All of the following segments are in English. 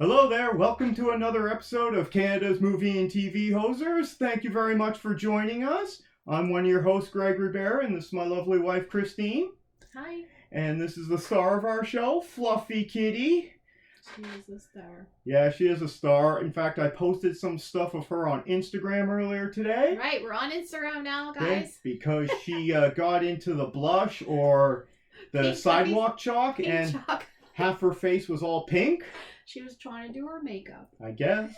Hello there, welcome to another episode of Canada's Movie and TV Hosers. Thank you very much for joining us. I'm one of your hosts, Gregory Bear, and this is my lovely wife, Christine. Hi. And this is the star of our show, Fluffy Kitty. She is a star. Yeah, she is a star. In fact, I posted some stuff of her on Instagram earlier today. Right, we're on Instagram now, guys. Okay, because she got into the blush or the Pink sidewalk chalk, Pink and chalk. half her face was all pink. She was trying to do her makeup. I guess.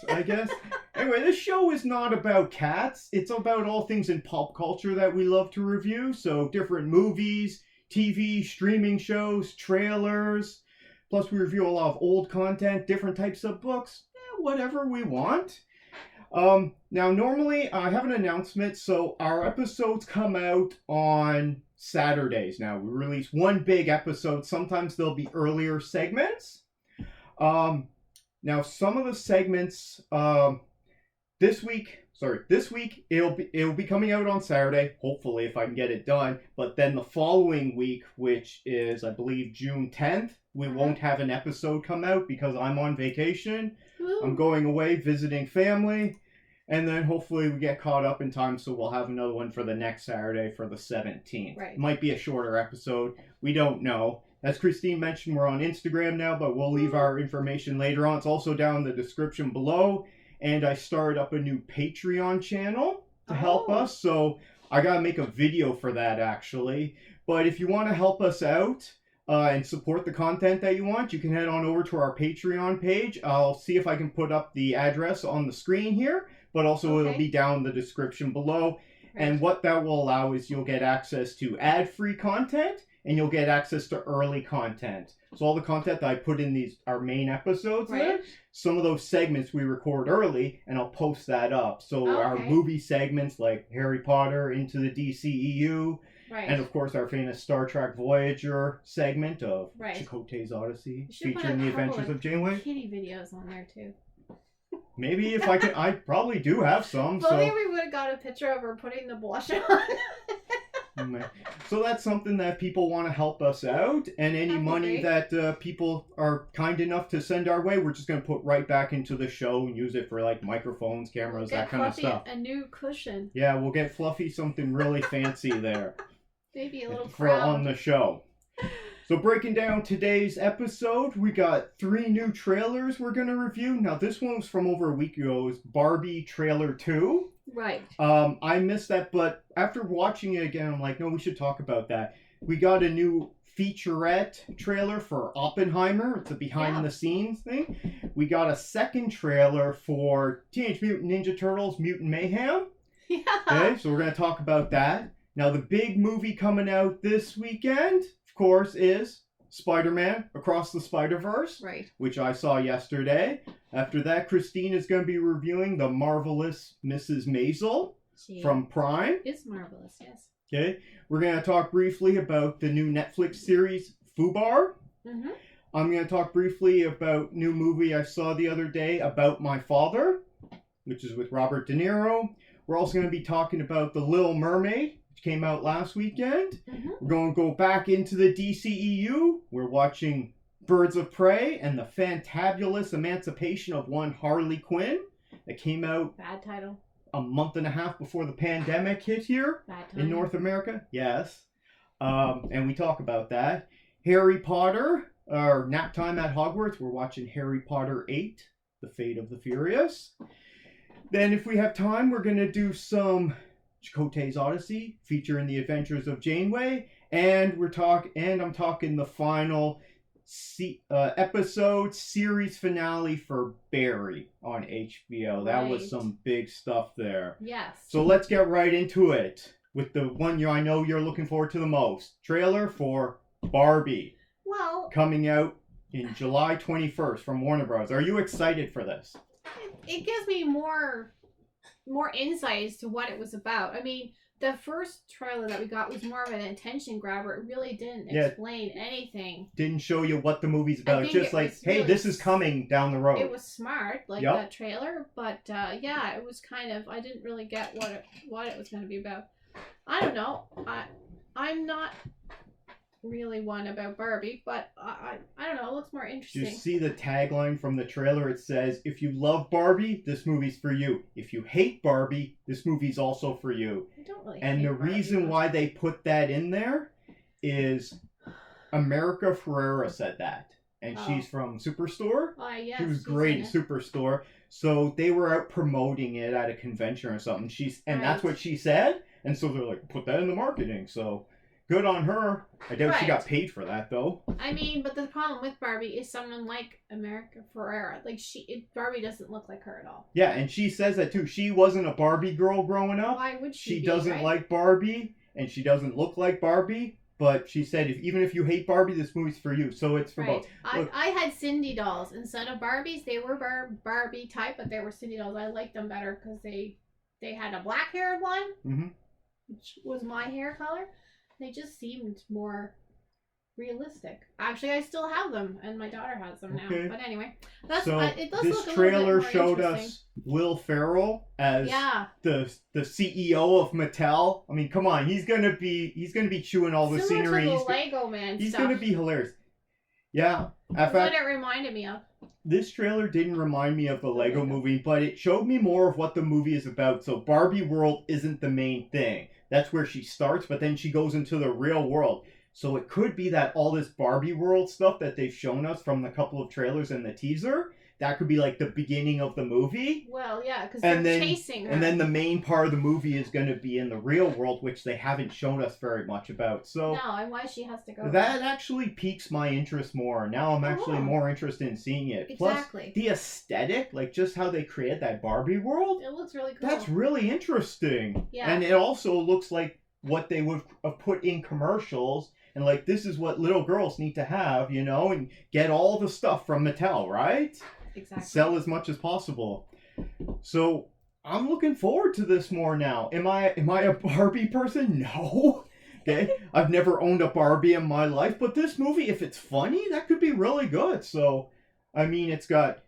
Anyway, this show is not about cats. It's about all things in pop culture that we love to review. So different movies, TV, streaming shows, trailers. Plus we review a lot of old content, different types of books, whatever we want. Now normally I have an announcement. So our episodes come out on Saturdays. Now we release one big episode. Sometimes there'll be earlier segments. Now some of the segments this week it'll be coming out on Saturday, hopefully if I can get it done, but then the following week, which is I believe June 10th, we won't have an episode come out because I'm on vacation. Woo. I'm going away visiting family, and then hopefully we get caught up in time so we'll have another one for the next Saturday for the 17th. Right. Might be a shorter episode, we don't know. As Christine mentioned, we're on Instagram now, but we'll leave our information later on. It's also down in the description below. And I started up a new Patreon channel to help us. So I got to make a video for that, actually. But if you want to help us out and support the content that you want, you can head on over to our Patreon page. I'll see if I can put up the address on the screen here, but also it'll be down in the description below. Right. And what that will allow is you'll get access to ad-free content. And you'll get access to early content. So all the content that I put in our main episodes there, some of those segments we record early, and I'll post that up. So our movie segments like Harry Potter, Into the DCEU, and of course our famous Star Trek Voyager segment of Chakotay's Odyssey, featuring the adventures of Janeway. Kitty videos on there too. Maybe if I can, I probably do have some. Well, maybe we would have got a picture of her putting the blush on. So that's something that people want to help us out, and any money that people are kind enough to send our way, we're just going to put right back into the show and use it for like microphones, cameras, that kind of stuff. A new cushion. Yeah, we'll get Fluffy something really fancy there. Maybe a little for on the show. So breaking down today's episode, we got 3 new trailers we're going to review. Now this one was from over a week ago. It was Barbie trailer 2. Right. I missed that, but after watching it again, I'm like, no, we should talk about that. We got a new featurette trailer for Oppenheimer. It's a behind-the-scenes thing. We got a second trailer for Teenage Mutant Ninja Turtles Mutant Mayhem. Yeah. Okay, so we're going to talk about that. Now, the big movie coming out this weekend, of course, is Spider-Man Across the Spider-Verse, which I saw yesterday. After that, Christine is going to be reviewing The Marvelous Mrs. Maisel from Prime. It's marvelous, yes. Okay, we're going to talk briefly about the new Netflix series FUBAR. Mm-hmm. I'm going to talk briefly about new movie I saw the other day, About My Father, which is with Robert De Niro. We're also going to be talking about The Little Mermaid, which came out last weekend. Mm-hmm. We're going to go back into the DCEU. We're watching Birds of Prey and the fantabulous emancipation of one Harley Quinn that came out bad title a month and a half before the pandemic hit here in North America. Yes. And we talk about that. Harry Potter, our nap time at Hogwarts. We're watching Harry Potter 8, The Fate of the Furious. Then if we have time, we're going to do some Chakotay's Odyssey, featuring the adventures of Janeway. And I'm talking the final episode series finale for Barry on HBO. That was some big stuff there. Yes. So let's get right into it with the one I know you're looking forward to the most. Trailer for Barbie. Well, coming out in July 21st from Warner Bros. Are you excited for this? It gives me more insight as to what it was about. I mean, the first trailer that we got was more of an attention grabber. It really didn't explain anything. Didn't show you what the movie's about. Just like, hey, really, this is coming down the road. It was smart, that trailer, but it was kind of, I didn't really get what it was going to be about. I don't know. I'm not really one about Barbie, but I don't know. It looks more interesting. You see the tagline from the trailer? It says, "If you love Barbie, this movie's for you. If you hate Barbie, this movie's also for you." I don't really. And hate the Barbie reason much. why they put that in there is America Ferrera said that, and she's from Superstore. Yes, she was great in Superstore. So they were out promoting it at a convention or something. That's what she said, and so they're like, put that in the marketing. So good on her. I doubt she got paid for that though. I mean, but the problem with Barbie is someone like America Ferrera. Like Barbie doesn't look like her at all. Yeah, and she says that too. She wasn't a Barbie girl growing up. Why would she? She doesn't like Barbie, and she doesn't look like Barbie. But she said, even if you hate Barbie, this movie's for you. So it's for both. I had Cindy dolls instead of Barbies. They were Barbie type, but they were Cindy dolls. I liked them better because they had a black haired one, which was my hair color. They just seemed more realistic. Actually, I still have them, and my daughter has them now. But anyway, it does this look a trailer little bit more showed us Will Ferrell as the CEO of Mattel. I mean, come on, he's gonna be chewing all the scenery. To the Lego Man he's stuff. gonna be hilarious. Yeah, That's what it reminded me of. This trailer didn't remind me of the Lego movie, but it showed me more of what the movie is about. So Barbie world isn't the main thing. That's where she starts, but then she goes into the real world. So it could be that all this Barbie world stuff that they've shown us from the couple of trailers and the teaser, that could be like the beginning of the movie. Well, yeah, because they're chasing her. And then the main part of the movie is going to be in the real world, which they haven't shown us very much about. So no, and why she has to go. That actually piques my interest more. Now I'm actually more interested in seeing it. Exactly. Plus, the aesthetic, like just how they created that Barbie world. It looks really cool. That's really interesting. Yeah. And it also looks like what they would have put in commercials. And like, this is what little girls need to have, and get all the stuff from Mattel, right? Exactly. Sell as much as possible. So I'm looking forward to this more now. Am I a Barbie person? No. Okay. I've never owned a Barbie in my life, but this movie, if it's funny, that could be really good. So, I mean, it's got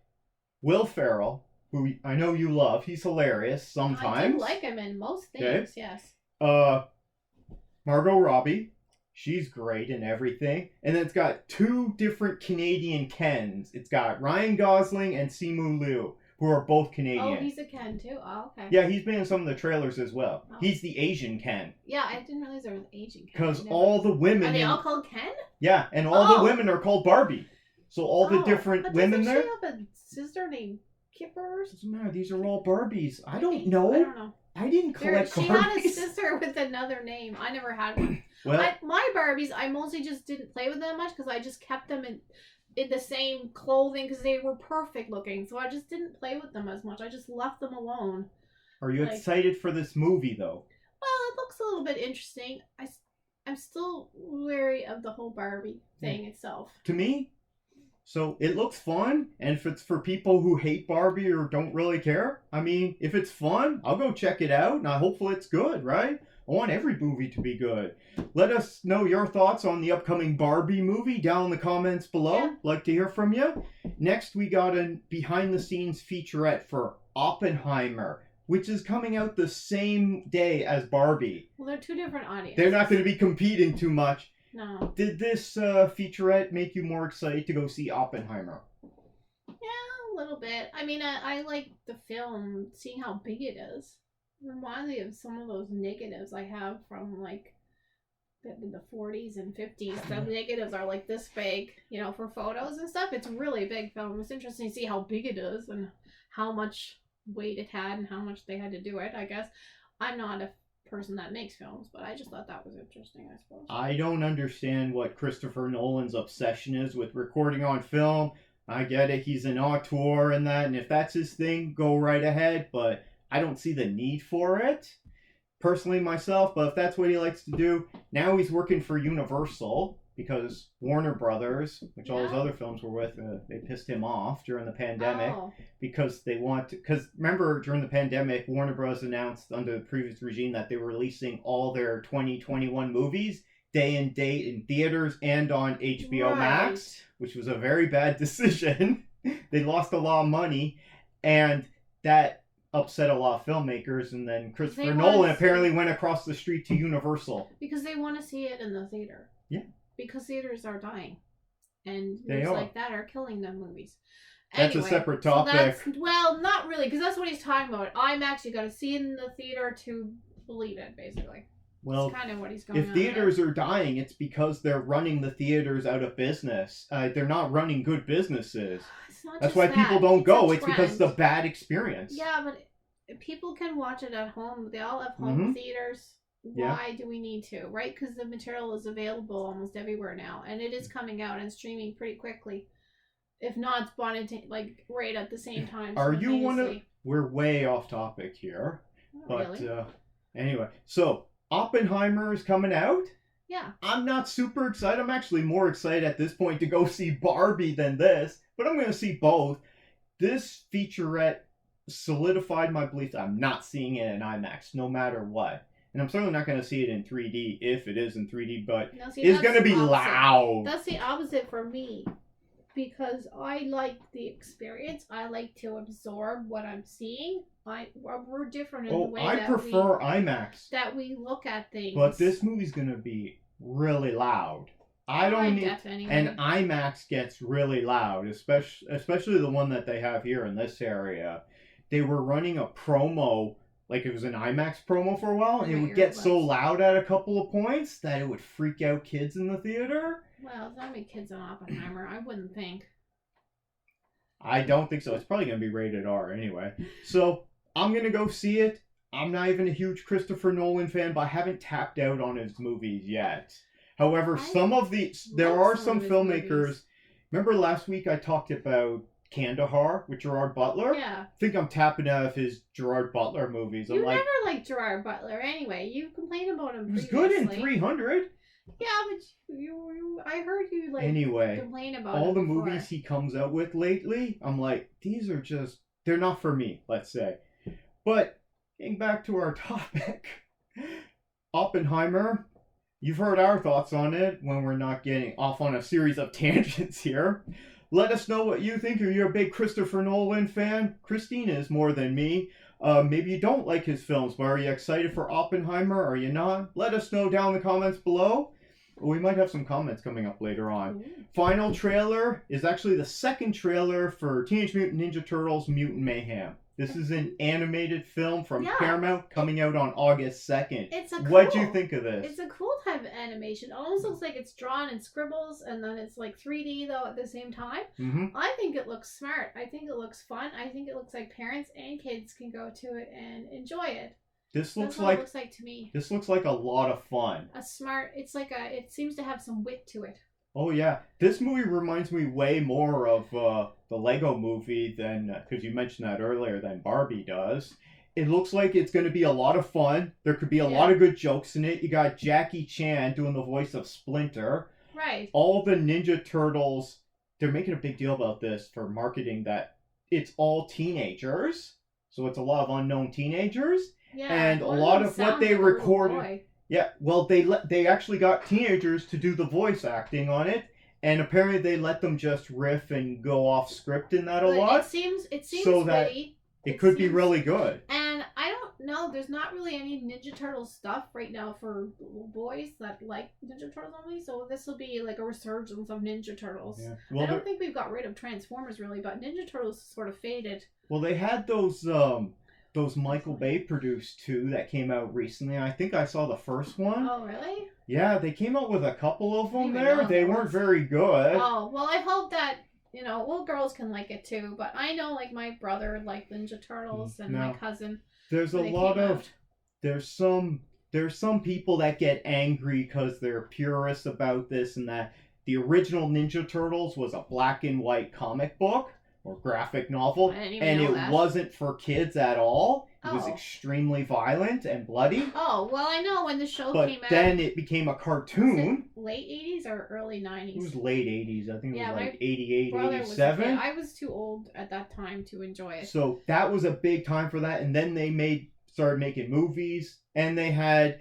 Will Ferrell, who I know you love. He's hilarious sometimes. I do like him in most things, yes. Margot Robbie. She's great in everything. And then it's got two different Canadian Kens. It's got Ryan Gosling and Simu Liu, who are both Canadian. Oh, he's a Ken too? Oh, okay. Yeah, he's been in some of the trailers as well. Oh. He's the Asian Ken. Yeah, I didn't realize there was an Asian Ken. Because all the women... Are they all called Ken? Yeah, and all the women are called Barbie. So all the different women there... Doesn't she have a sister named Kipper? Doesn't matter, these are all Barbies. I don't know. I don't know. I didn't collect Barbies. She had a sister with another name. I never had one. Well, my Barbies, I mostly just didn't play with them much because I just kept them in the same clothing because they were perfect looking. So I just didn't play with them as much. I just left them alone. Are you excited for this movie, though? Well, it looks a little bit interesting. I'm still wary of the whole Barbie thing itself. To me, so it looks fun, and if it's for people who hate Barbie or don't really care, I mean, if it's fun, I'll go check it out, and hopefully it's good, right? I want every movie to be good. Let us know your thoughts on the upcoming Barbie movie down in the comments below. Yeah. Like to hear from you. Next, we got a behind-the-scenes featurette for Oppenheimer, which is coming out the same day as Barbie. Well, they're two different audiences. They're not going to be competing too much. No. Did this featurette make you more excited to go see Oppenheimer? Yeah, a little bit. I mean, I like the film, seeing how big it is. It reminds me of some of those negatives I have from like in the 40s and 50s. The negatives are like this big, for photos and stuff. It's a really big film. It's interesting to see how big it is and how much weight it had and how much they had to do it, I guess. I'm not a person that makes films, but I just thought that was interesting, I suppose. I don't understand what Christopher Nolan's obsession is with recording on film. I get it, he's an auteur and that, and if that's his thing, go right ahead, but I don't see the need for it, personally myself, but if that's what he likes to do, now he's working for Universal, because Warner Brothers, which all his other films were with, they pissed him off during the pandemic, because because remember, during the pandemic, Warner Bros. Announced under the previous regime that they were releasing all their 2021 movies, day and date in theaters and on HBO Max, which was a very bad decision. They lost a lot of money, and that upset a lot of filmmakers, and then Christopher Nolan apparently went across the street to Universal. Because they want to see it in the theater. Yeah. because theaters are dying, and They movies are. like that are killing them movies. That's a separate topic. Well, not really, because that's what he's talking about. IMAX, you got to see it in the theater to believe it, basically. Well, that's kind of what he's going if on theaters there. are dying, it's because they're running the theaters out of business. They're not running good businesses. It's not That's just why that. people don't go. a It's because it's a trend. bad experience. Yeah, but people can watch it at home. They all have home theaters. Why do we need to, right? Because the material is available almost everywhere now, and it is coming out and streaming pretty quickly. If not like right at the same time. Are you one of? We're way off topic here, but really? Anyway, so Oppenheimer is coming out. Yeah. I'm not super excited. I'm actually more excited at this point to go see Barbie than this, but I'm going to see both. This featurette solidified my belief that I'm not seeing it in IMAX, no matter what. And I'm certainly not going to see it in 3D if it is in 3D, but no, see, it's going to be opposite. loud. That's the opposite for me. Because I like the experience. I like to absorb what I'm seeing. We're different in the way I prefer IMAX. That we look at things. But this movie's going to be really loud. I don't need... Anyway. And IMAX gets really loud, especially the one that they have here in this area. They were running a promo, like it was an IMAX promo for a while, and it would get so loud at a couple of points that it would freak out kids in the theater. Well, there's not many kids on Oppenheimer, I wouldn't think. I don't think so. It's probably going to be rated R anyway. So, I'm going to go see it. I'm not even a huge Christopher Nolan fan, but I haven't tapped out on his movies yet. However, there are some filmmakers. Movies. Remember last week I talked about Kandahar with Gerard Butler? Yeah. I think I'm tapping out of his Gerard Butler movies. You never liked Gerard Butler anyway. You complained about him previously. He was good in 300. Yeah, but I heard you complain about all the movies he comes out with lately, I'm like, these are just, they're not for me, let's say. But getting back to our topic, Oppenheimer, you've heard our thoughts on it when we're not getting off on a series of tangents here. Let us know what you think. Are you a big Christopher Nolan fan? Christine is more than me. Maybe you don't like his films, but are you excited for Oppenheimer? Are you not? Let us know down in the comments below. We might have some comments coming up later on. Final trailer is actually the second trailer for Teenage Mutant Ninja Turtles Mutant Mayhem. This is an animated film from Paramount coming out on August 2nd. What'd you think of this? It's a cool type of animation. It almost looks like it's drawn in scribbles and then it's like 3D though at the same time. Mm-hmm. I think it looks smart. I think it looks fun. I think it looks like parents and kids can go to it and enjoy it. This looks That's what it looks like to me. This looks like a lot of fun. It seems to have some wit to it. Oh yeah, this movie reminds me way more of the Lego movie than, because you mentioned that earlier, than Barbie does. It looks like it's going to be a lot of fun. There could be a lot of good jokes in it. You got Jackie Chan doing the voice of Splinter. Right. All the Ninja Turtles, they're making a big deal about this for marketing that it's all teenagers. So it's a lot of unknown teenagers. Yeah, and a lot of what they recorded. Yeah, well, they actually got teenagers to do the voice acting on it, and apparently they let them just riff and go off script in that a lot. It seems so that witty. It could be really good. And I don't know, there's not really any Ninja Turtle stuff right now for boys that like Ninja Turtles only, so this will be like a resurgence of Ninja Turtles. Yeah. Well, I don't think we've got rid of Transformers really, but Ninja Turtles sort of faded. Well, they had those Michael Bay produced two that came out recently. I think I saw the first one. Oh, really? Yeah, they came out with a couple of them there. They weren't very good. Oh, well, I hope that, little girls can like it too. But I know, like, my brother liked Ninja Turtles and my cousin. There's there's some people that get angry because they're purists about this and that. The original Ninja Turtles was a black and white comic book or graphic novel, and it wasn't for kids at all. It was extremely violent and bloody. Oh, well, I know when the show came out. But then it became a cartoon. Late 80s or early 90s? It was late 80s. I think it was like 88, 87. I was too old at that time to enjoy it. So that was a big time for that. And then they started making movies, and they had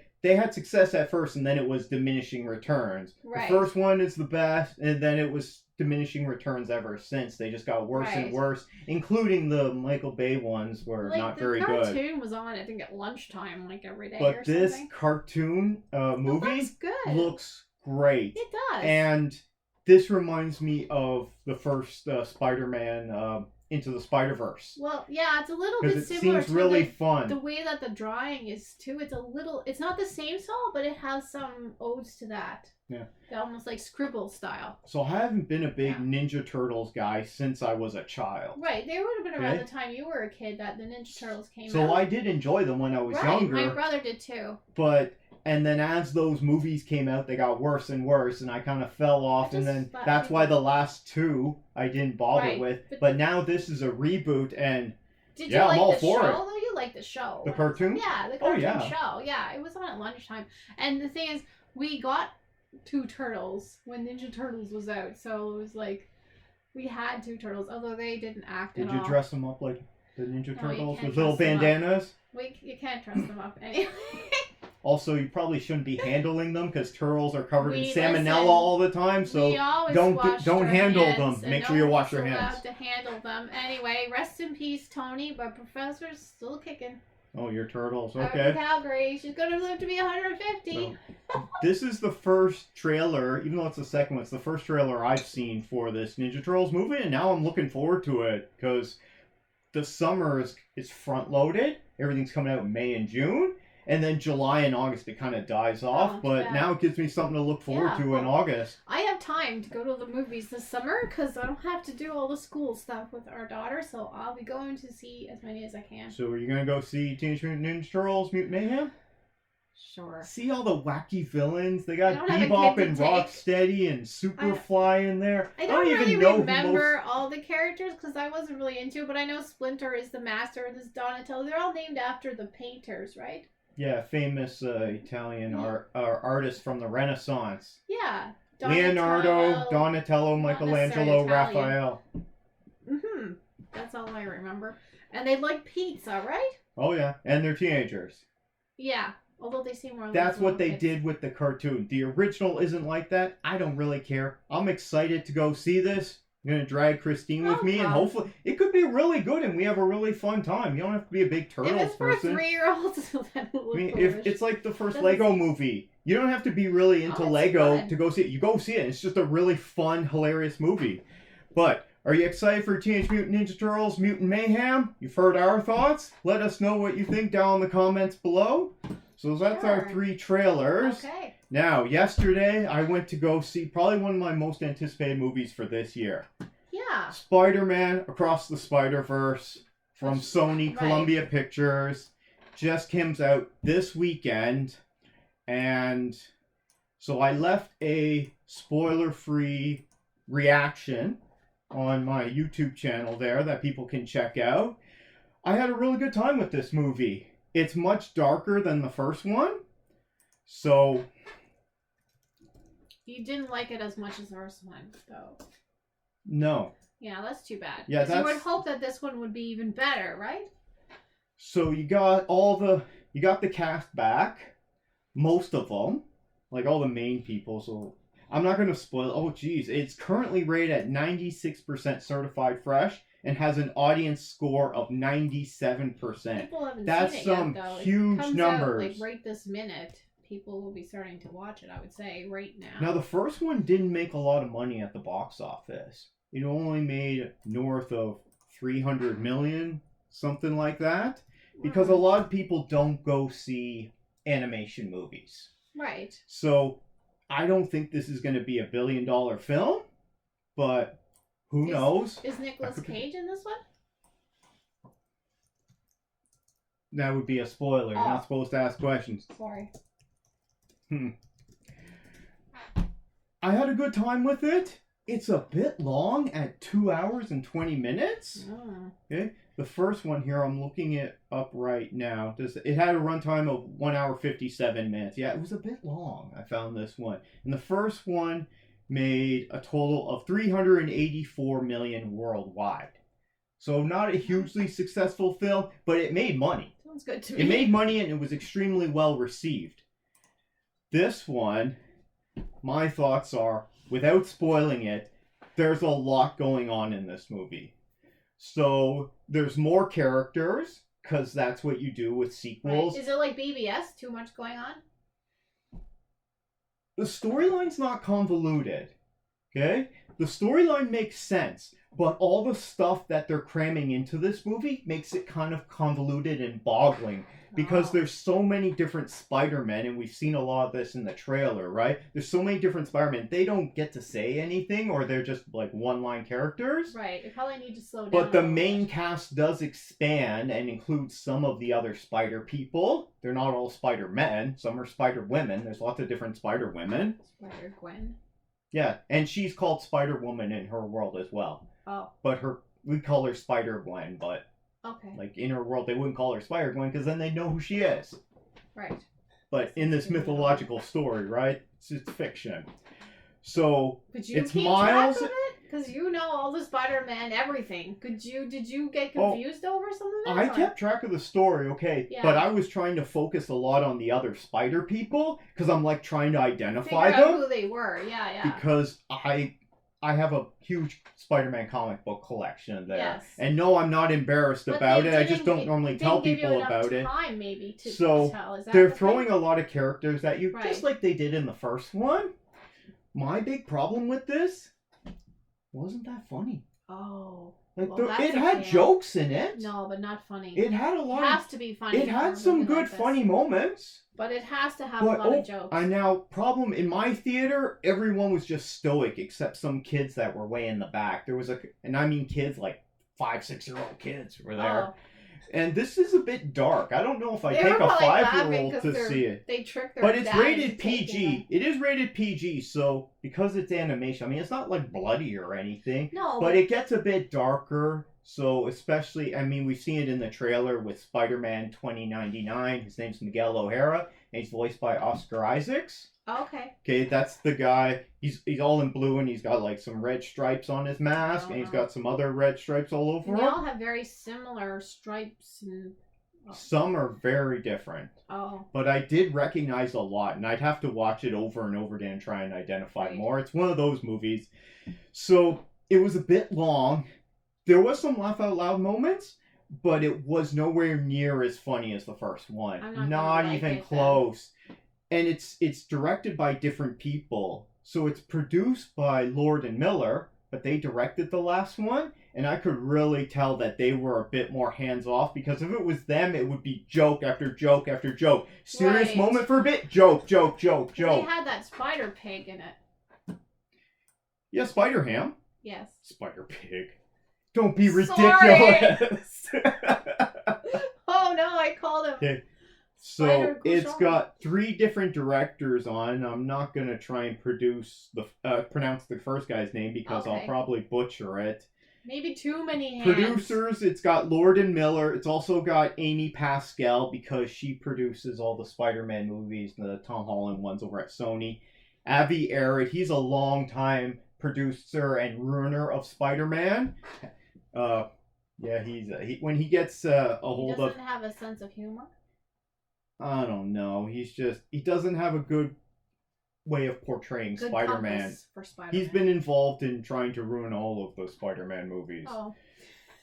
success at first, and then it was diminishing returns. Right. The first one is the best, and then it was diminishing returns ever since. They just got worse and worse, including the Michael Bay ones were not very good. The cartoon was on, I think, at lunchtime, like every day but this cartoon movie looks good. Looks great. It does. And this reminds me of the first Spider-Man Into the Spider-Verse. Well, yeah, it's a little bit Because it similar seems to really fun. the way that the drawing is too. It's not the same style, but it has some odes to that. Yeah. They're almost like scribble style. So I haven't been a big Ninja Turtles guy since I was a child. Right, they would have been around the time you were a kid that the Ninja Turtles came out. So I did enjoy them when I was younger. My brother did too. And then as those movies came out, they got worse and worse, and I kind of fell off. And then that's why the last two I didn't bother with. But now this is a reboot, and did you like I'm all the for show, it. Though you liked the show. The cartoon? Yeah, the cartoon show. Yeah, it was on at lunchtime. And the thing is, we got 2 turtles when Ninja Turtles was out, so it was like we had 2 turtles, although they didn't act at all. Did you dress them up like the Ninja Turtles with little little bandanas? You can't dress them up anyway. Also, you probably shouldn't be handling them because turtles are covered in salmonella all the time. So don't handle them. Make sure you wash your hands. To handle them anyway. Rest in peace, Tony. But Professor's still kicking. Oh, your turtles. Okay. Calgary. She's gonna live to be 150. So, this is the first trailer, even though it's the second one. It's the first trailer I've seen for this Ninja Turtles movie, and now I'm looking forward to it because the summer is front loaded. Everything's coming out in May and June. And then July and August, it kind of dies off. But now it gives me something to look forward to in August. I have time to go to the movies this summer because I don't have to do all the school stuff with our daughter. So I'll be going to see as many as I can. So are you going to go see Teenage Mutant Ninja Turtles Mutant Mayhem? Sure. See all the wacky villains? They got Bebop and Rocksteady and Superfly in there. I don't even really remember all the characters because I wasn't really into it. But I know Splinter is the master and this Donatello. They're all named after the painters, right? Yeah, famous Italian artists from the Renaissance. Yeah. Leonardo, Donatello, Michelangelo, Raphael. Mm-hmm. That's all I remember. And they like pizza, right? Oh, yeah. And they're teenagers. Yeah. Although they seem more like That's what they did with the cartoon. The original isn't like that. I don't really care. I'm excited to go see this. I'm going to drag Christine with me, and hopefully it could be really good, and we have a really fun time. You don't have to be a big Turtles person. If it's for 3-year-olds, then it I mean, if it's like the first Lego movie, you don't have to be really into Lego to go see it. You go see it. It's just a really fun, hilarious movie. But are you excited for Teenage Mutant Ninja Turtles Mutant Mayhem? You've heard our thoughts. Let us know what you think down in the comments below. So that's our 3 trailers. Okay. Now, yesterday, I went to go see probably one of my most anticipated movies for this year. Yeah. Spider-Man Across the Spider-Verse from Sony Columbia Pictures. Just comes out this weekend. And so I left a spoiler-free reaction on my YouTube channel there that people can check out. I had a really good time with this movie. It's much darker than the first one. So you didn't like it as much as the first one, though. No. Yeah, that's too bad. Yeah, you would hope that this one would be even better, right? So you got the cast back, most of them, like all the main people. So I'm not going to spoil. Oh, geez, it's currently rated at 96% certified fresh and has an audience score of 97%. People haven't That's seen it some yet, though. huge it comes numbers. Out, like right this minute, people will be starting to watch it. I would say right now. Now the first one didn't make a lot of money at the box office. It only made north of 300 million, something like that, because a lot of people don't go see animation movies. Right. So I don't think this is going to be $1 billion film, but who knows? Is Nicolas Cage in this one? That would be a spoiler. You're not supposed to ask questions. Sorry. I had a good time with it. It's a bit long at 2 hours and 20 minutes. Oh. Okay. The first one here, I'm looking it up right now. It had a runtime of 1 hour 57 minutes. Yeah, it was a bit long. I found this one. And the first one made a total of 384 million worldwide. So not a hugely successful film, but it made money. Sounds good to me. It made money and it was extremely well received. This one, my thoughts are, without spoiling it, there's a lot going on in this movie. So there's more characters, because that's what you do with sequels. Right. Is it like BBS? Too much going on? the storyline's not convoluted. Okay? The storyline makes sense, but all the stuff that they're cramming into this movie makes it kind of convoluted and boggling because there's so many different Spider-Men, and we've seen a lot of this in the trailer, right? There's so many different Spider-Men. They don't get to say anything, or they're just like one-line characters. Right. They probably need to slow down. But the main cast does expand and includes some of the other Spider people. They're not all Spider-Men. Some are Spider-Women. There's lots of different Spider-Women. Spider-Gwen. Yeah, and she's called Spider-Woman in her world as well. Oh. But we call her Spider-Gwen, but okay. Like in her world, they wouldn't call her Spider-Gwen because then they'd know who she is. Right. But in this mythological story, right? It's fiction. So but you it's keep Miles. Track of it? Because you know all the Spider-Man, everything. Did you get confused over some of this? I kept track of the story, okay, but I was trying to focus a lot on the other Spider people because I'm like trying to identify Figure out them. who they were, yeah. Because I have a huge Spider-Man comic book collection there, yes. and no, I'm not embarrassed about it. I just don't normally tell people about it. Time maybe to so tell. Is that they're throwing a lot of characters at you, right. just like they did in the first one. My big problem with this wasn't that funny. Oh. Like well, it had jokes in it. No, but not funny. It had a lot. It has to be funny. It had some good funny moments. But it has to have a lot of jokes. I now problem in my theater, everyone was just stoic except some kids that were way in the back. There was and I mean kids like 5-6-year-old kids were there. Oh. And this is a bit dark. I don't know if I take a 5-year-old to see it. They tricked their But it's dad rated PG. It is rated PG, so because it's animation, I mean, it's not like bloody or anything. No. But it gets a bit darker. So especially, I mean, we've seen it in the trailer with Spider-Man 2099. His name's Miguel O'Hara, and he's voiced by Oscar Isaacs. Okay. Okay, that's the guy. He's all in blue, and he's got like some red stripes on his mask, and he's got some other red stripes all over him. They all have very similar stripes and. Some are very different. Oh. But I did recognize a lot, and I'd have to watch it over and over again and try and identify more. It's one of those movies. So it was a bit long. There was some laugh out loud moments, but it was nowhere near as funny as the first one. I'm not even close. And it's directed by different people. So it's produced by Lord and Miller, but they directed the last one. And I could really tell that they were a bit more hands-off, because if it was them, it would be joke after joke after joke. Serious moment for a bit, joke. They had that Spider Pig in it. Yeah, Spider-Ham. Yes. Spider Pig. Don't be ridiculous. Oh no, I called him. Okay. So it's got 3 different directors on. I'm not gonna try and pronounce the first guy's name because I'll probably butcher it. Maybe too many hands. Producers, it's got Lord and Miller. It's also got Amy Pascal because she produces all the Spider-Man movies, the Tom Holland ones over at Sony. Avi Arad, he's a long-time producer and ruiner of Spider-Man. When he gets a hold of... He doesn't have a sense of humor? I don't know. He doesn't have a good way of portraying Spider-Man. For Spider-Man. He's been involved in trying to ruin all of those Spider-Man movies. Oh.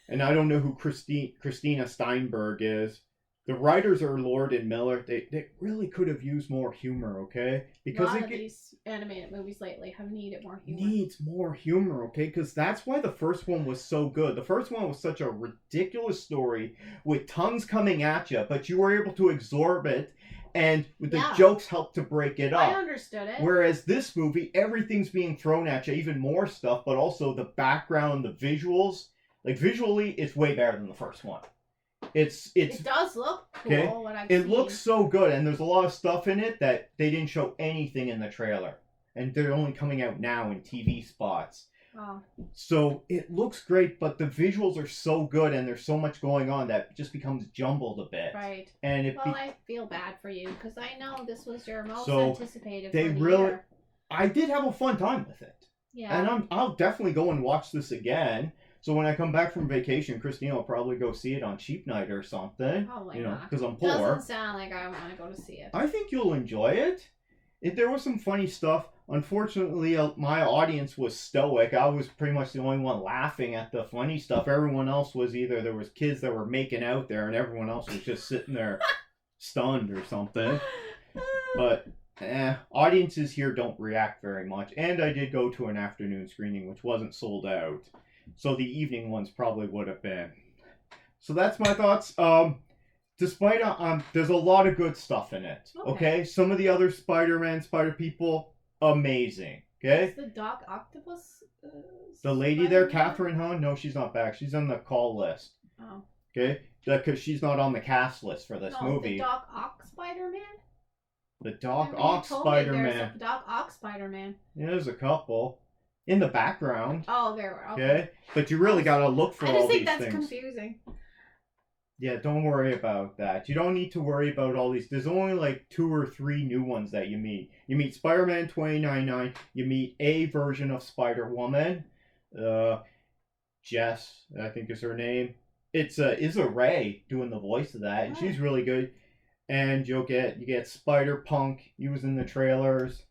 And I don't know who Christina Steinberg is. The writers are Lord and Miller. They really could have used more humor, okay? Because a lot of these animated movies lately have needed more humor. Needs more humor, okay? Because that's why the first one was so good. The first one was such a ridiculous story with tons coming at you, but you were able to absorb it, and the jokes helped to break it up. I understood it. Whereas this movie, everything's being thrown at you, even more stuff, but also the background, the visuals. Like, visually, it's way better than the first one. It does look cool. Okay? What I've it seen. looks so good, and there's a lot of stuff in it that they didn't show anything in the trailer. And they're only coming out now in TV spots. Oh. So it looks great, but the visuals are so good, and there's so much going on that it just becomes jumbled a bit. Right. And I feel bad for you, because I know this was your most anticipated year. I did have a fun time with it. Yeah. And I'll definitely go and watch this again. So when I come back from vacation, Christine will probably go see it on cheap night or something. Probably because I'm poor. Doesn't sound like I want to go to see it. I think you'll enjoy it. There was some funny stuff. Unfortunately, my audience was stoic. I was pretty much the only one laughing at the funny stuff. Everyone else was there was kids that were making out there, and everyone else was just sitting there stunned or something. But audiences here don't react very much. And I did go to an afternoon screening, which wasn't sold out. So the evening ones probably would have been. So that's my thoughts. Despite there's a lot of good stuff in it. Okay? Some of the other Spider-Man, Spider-People, amazing. Okay? Is the Doc Octopus? The lady there, Catherine Hahn? No, she's not back. She's on the call list. Oh. Okay? Because she's not on the cast list for this movie. The Doc Ock Spider-Man? The Doc Ock Spider-Man. There's a Doc Ock Spider-Man. Yeah, there's a couple. In the background. Oh, there were. Okay? But you really gotta look for all these things. I just think that's confusing. Yeah, don't worry about that. You don't need to worry about all these. There's only like 2 or 3 new ones that you meet. You meet Spider-Man 2099. You meet a version of Spider-Woman. Jess, I think is her name. It's Issa Rae doing the voice of that, and she's really good. And you get Spider-Punk. He was in the trailers.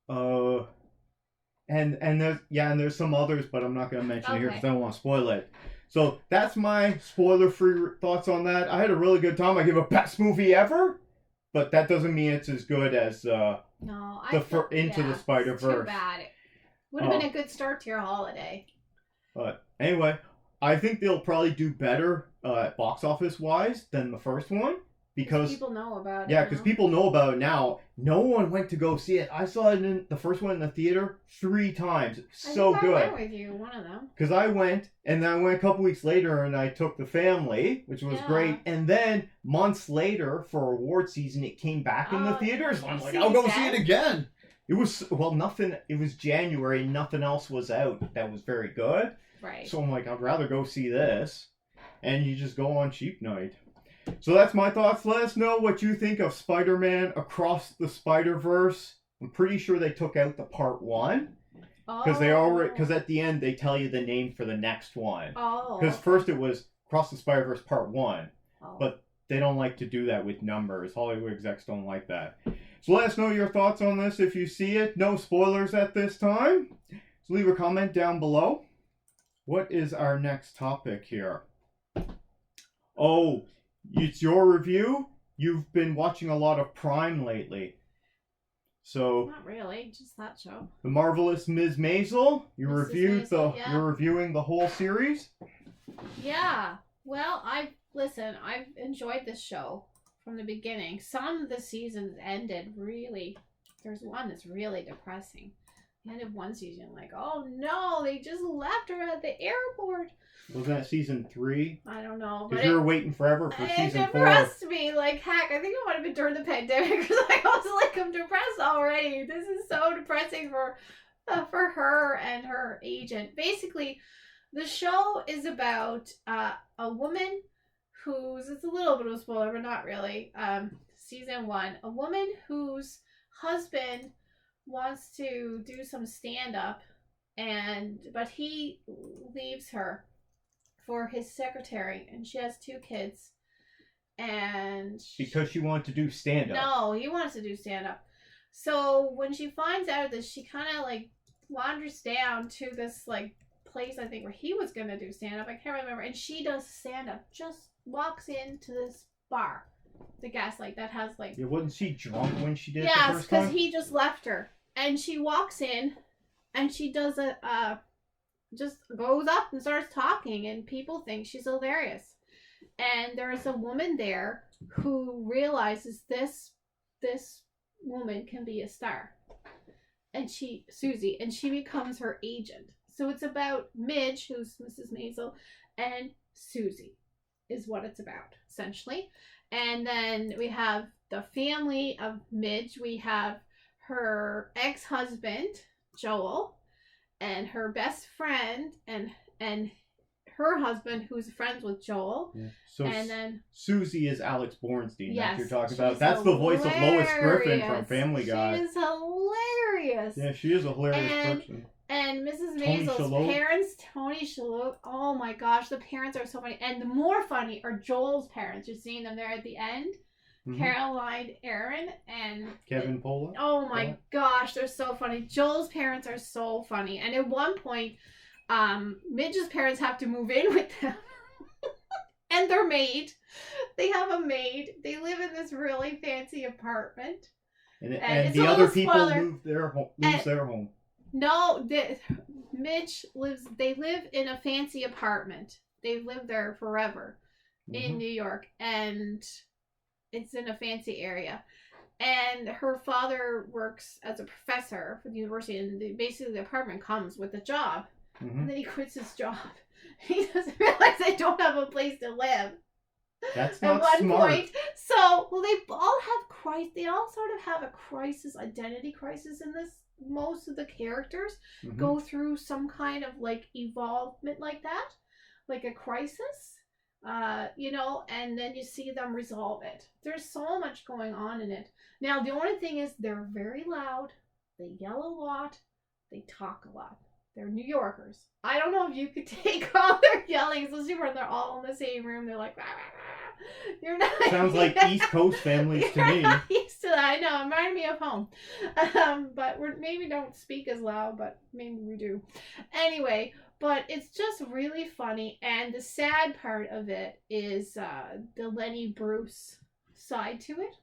And there's some others, but I'm not gonna mention it here because I don't want to spoil it. So that's my spoiler-free thoughts on that. I had a really good time. I give it best movie ever, but that doesn't mean it's as good as Into the Spider-Verse. Too bad. It would have been a good start to your holiday. But anyway, I think they'll probably do better box office-wise than the first one. Because people know about it. Yeah, because people know about it now. No one went to go see it. I saw it in the first one in the theater 3 times. So good. I went with you, one of them. Because I went, and then I went a couple weeks later, and I took the family, which was great. And then months later, for award season, it came back in the theaters. I'm like, I'll go see it again. It was nothing. It was January, and nothing else was out that was very good. Right. So I'm like, I'd rather go see this, and you just go on cheap night. So that's my thoughts. Let us know what you think of Spider-Man Across the Spider-Verse. I'm pretty sure they took out the part 1. Because at the end they tell you the name for the next one. Because first it was Across the Spider-Verse part 1. But they don't like to do that with numbers. Hollywood execs don't like that. So let us know your thoughts on this if you see it. No spoilers at this time. So leave a comment down below. What is our next topic here? Oh, it's your review. You've been watching a lot of Prime lately. So not really, just that show. The Marvelous Ms. Maisel. You're reviewing the whole series? Yeah. Well, I've enjoyed this show from the beginning. Some of the seasons ended really. There's one that's really depressing. The end of one season, like, oh no, they just left her at the airport. Was that season 3? I don't know. Because you were waiting forever for season 4. It depressed me like heck. I think it might have been during the pandemic because I was like, I'm depressed already. This is so depressing for her and her agent. Basically, the show is about a woman who's, it's a little bit of a spoiler, but not really. Season 1, a woman whose husband wants to do some stand-up, but he leaves her for his secretary, and she has 2 kids. And because she wanted to do stand-up. No, he wants to do stand-up. So when she finds out this, she kind of like wanders down to this like place, I think, where he was gonna do stand-up. I can't remember. And she does stand-up. Just walks into this bar, the Gaslight, that has like. Yeah, wasn't she drunk when she did it the first time? Yes, because he just left her, and she walks in, and she does just goes up and starts talking, and people think she's hilarious. And there's a woman there who realizes this woman can be a star, and Susie, and she becomes her agent. So it's about Midge, who's Mrs. Maisel, and Susie is what it's about, essentially. And then we have the family of Midge. We have her ex-husband, Joel, and her best friend, and her husband, who's friends with Joel. Yeah. So and then Susie is Alex Bornstein. Yes, that you're talking about. That's the voice of Lois Griffin from Family Guy. She is hilarious. Yeah, she is a hilarious person. And Mrs. Maisel's parents, Tony Shalhoub. Oh my gosh, the parents are so funny. And the more funny are Joel's parents. You're seeing them there at the end. Mm-hmm. Caroline, Aaron, and Kevin Pola. Oh my gosh, they're so funny. Joel's parents are so funny. And at one point, Midge's parents have to move in with them. And their maid. They have a maid. They live in this really fancy apartment. And it's the a other little people spoiler. lose their home. No, Mitch they live in a fancy apartment. They've lived there forever in New York, and it's in a fancy area. And her father works as a professor for the university, and basically the apartment comes with a job. And then he quits his job. He doesn't realize they don't have a place to live. That's not at one smart. point. So, well, they all sort of have a crisis, identity crisis in this. Most of the characters go through some kind of like evolvement like that, like a crisis, you know, and then you see them resolve it. There's so much going on in it. Now, the only thing is they're very loud, they yell a lot, they talk a lot. They're New Yorkers. I don't know if you could take all their yelling, especially when they're all in the same room. They're like, rah, rah, rah. You're not. Sounds like East Coast families to me. Not used to that. I know. It reminded me of home. But we maybe don't speak as loud, but maybe we do. Anyway, but it's just really funny. And the sad part of it is the Lenny Bruce side to it.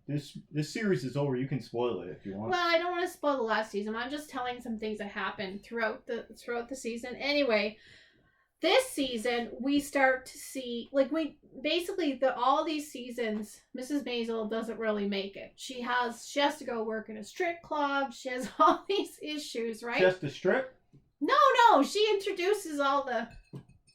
This series is over. You can spoil it if you want. Well, I don't want to spoil the last season. I'm just telling some things that happened throughout the season. Anyway, this season we start to see all these seasons. Mrs. Maisel doesn't really make it. She has to go work in a strip club. She has all these issues, right? Just a strip? No. She introduces all the.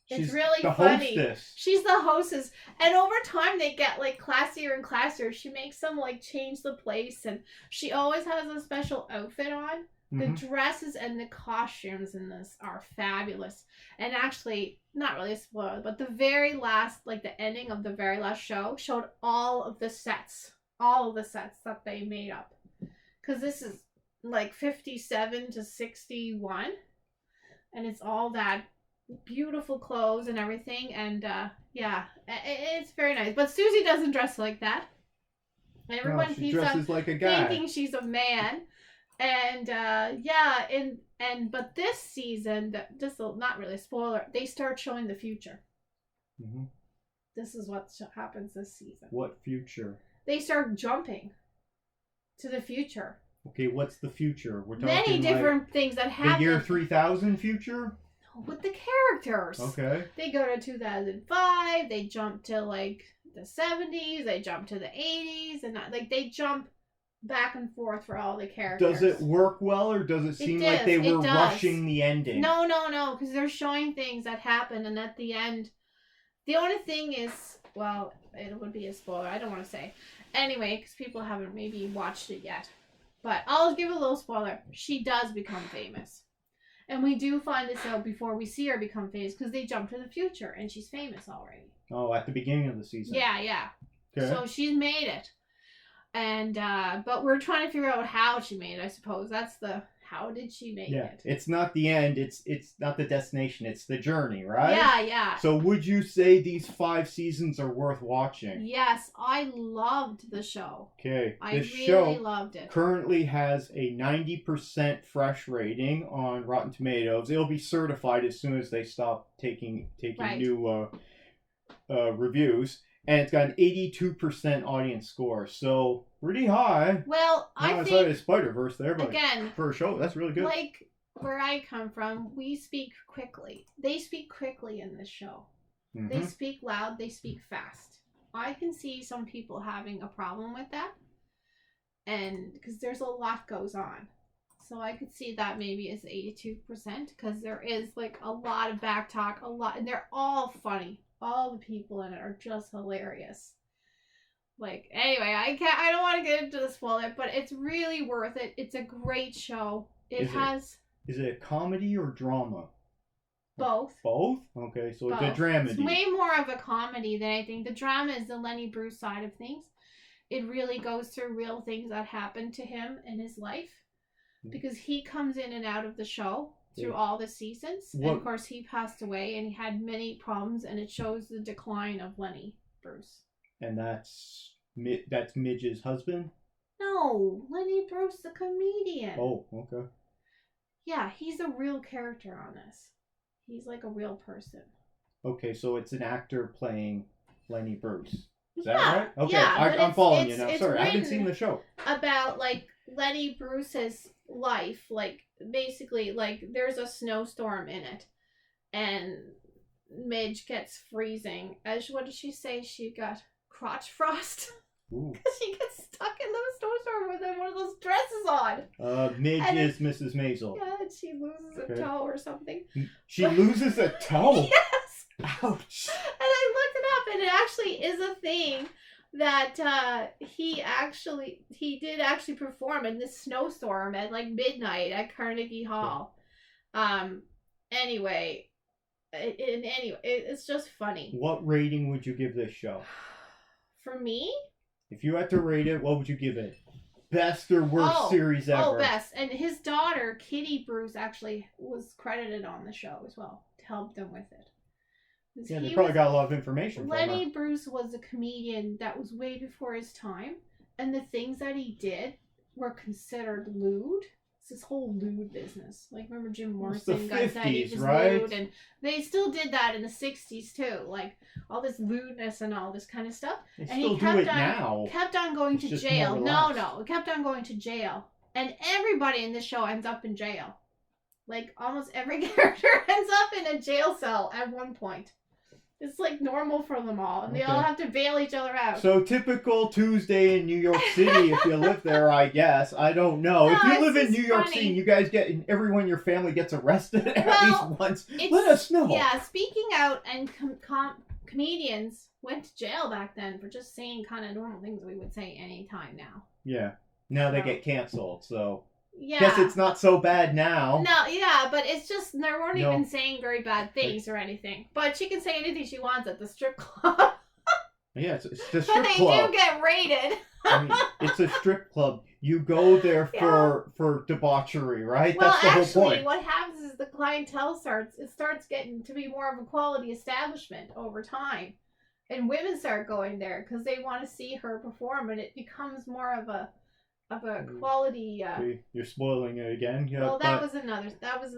It's really the funny. Hostess. She's the hostess. And over time they get like classier and classier. She makes them like change the place, and she always has a special outfit on. The dresses and the costumes in this are fabulous. And actually, not really a spoiler, but the very last, like the ending of the very last show showed all of the sets that they made up. Because this is like 57 to 61. And it's all that beautiful clothes and everything, and it's very nice. But Susie doesn't dress like that. Everyone she dresses like a guy, thinking she's a man, and but this season, just not really a spoiler, they start showing the future. This is what happens this season. What future? They start jumping to the future. Okay, what's the future? We're talking many different things that happen. The year 3000 future? With the characters. Okay. They go to 2005, they jump to like the 70s, they jump to the 80s, and like they jump back and forth for all the characters. Does it work well, or does it seem like they were rushing the ending? No, because they're showing things that happen, and at the end, the only thing is, well, it would be a spoiler, I don't want to say. Anyway, because people haven't maybe watched it yet. But I'll give a little spoiler. She does become famous. And we do find this out before we see her become famous, because they jump to the future and she's famous already. Oh, at the beginning of the season. Yeah. Okay. So she's made it. And, but we're trying to figure out how she made it, I suppose. That's how did she make it? Yeah, it's not the end, it's not the destination, it's the journey, right? Yeah. So would you say these 5 seasons are worth watching? Yes, I loved the show. Okay, this show loved it. Currently has a 90% fresh rating on Rotten Tomatoes. It'll be certified as soon as they stop taking new reviews. And it's got an 82% audience score, so pretty high. Well, I think outside of Spider-Verse there, but again, for a show, that's really good. Like where I come from, we speak quickly. They speak quickly in this show. They speak loud, they speak fast. I can see some people having a problem with that, and because there's a lot goes on. So I could see that maybe as 82%, because there is like a lot of back talk, and they're all funny. All the people in it are just hilarious. Like, anyway, I don't want to get into the spoiler, but it's really worth it. It's a great show. Is it a comedy or drama? Both. Both? Okay, so Both. It's a dramedy. It's way more of a comedy than anything. The drama is the Lenny Bruce side of things. It really goes through real things that happened to him in his life. Because he comes in and out of the show through all the seasons. And of course he passed away and he had many problems, and it shows the decline of Lenny Bruce. And that's Midge's husband? No, Lenny Bruce, the comedian. Oh, okay. Yeah, he's a real character on this. He's like a real person. Okay, so it's an actor playing Lenny Bruce. Is that right? Okay, yeah, I'm following you now. it's Sorry, I haven't written seen the show. about like Lenny Bruce's life. Like basically, like there's a snowstorm in it, and Midge gets freezing. What did she say? She got crotch frost. Because she gets stuck in the snowstorm with one of those dresses on. Midge is Mrs. Maisel. Yeah, and she loses a toe or something. She loses a toe? Yes! Ouch. And I looked it up, and it actually is a thing that he did actually perform in this snowstorm at like midnight at Carnegie Hall. Anyway, it's just funny. What rating would you give this show? For me? If you had to rate it, what would you give it? Best or worst series ever? Oh, best. And his daughter, Kitty Bruce, actually was credited on the show as well to help them with it. Yeah, they probably got a lot of information from Lenny her. Bruce was a comedian that was way before his time, and the things that he did were considered lewd. It's this whole lewd business. Like, remember Jim Morrison got said he was lewd, and they still did that in the 60s too. Like, all this lewdness and all this kind of stuff. They and still he kept do it on, now. kept on going to just jail. more No, relaxed. it kept on going to jail. And everybody in this show ends up in jail. Like, almost every character ends up in a jail cell at one point. It's like normal for them all, and they all have to bail each other out. So typical Tuesday in New York City, if you live there, I guess. I don't know. If you live in New York City, and you guys everyone in your family gets arrested at least once. Let us know. Yeah, speaking out, and comedians went to jail back then for just saying kind of normal things we would say anytime now. Yeah. Now they get canceled, so... Yeah. Guess it's not so bad now. No, yeah, but it's just, they weren't even saying very bad things or anything. But she can say anything she wants at the strip club. Yeah, it's the strip but club. they do get raided. I mean, it's a strip club. You go there for debauchery, right? Well, that's the whole point. Actually, what happens is the clientele starts getting to be more of a quality establishment over time. And women start going there because they want to see her perform, and it becomes more of a quality. You're spoiling it again. Yeah, well, that was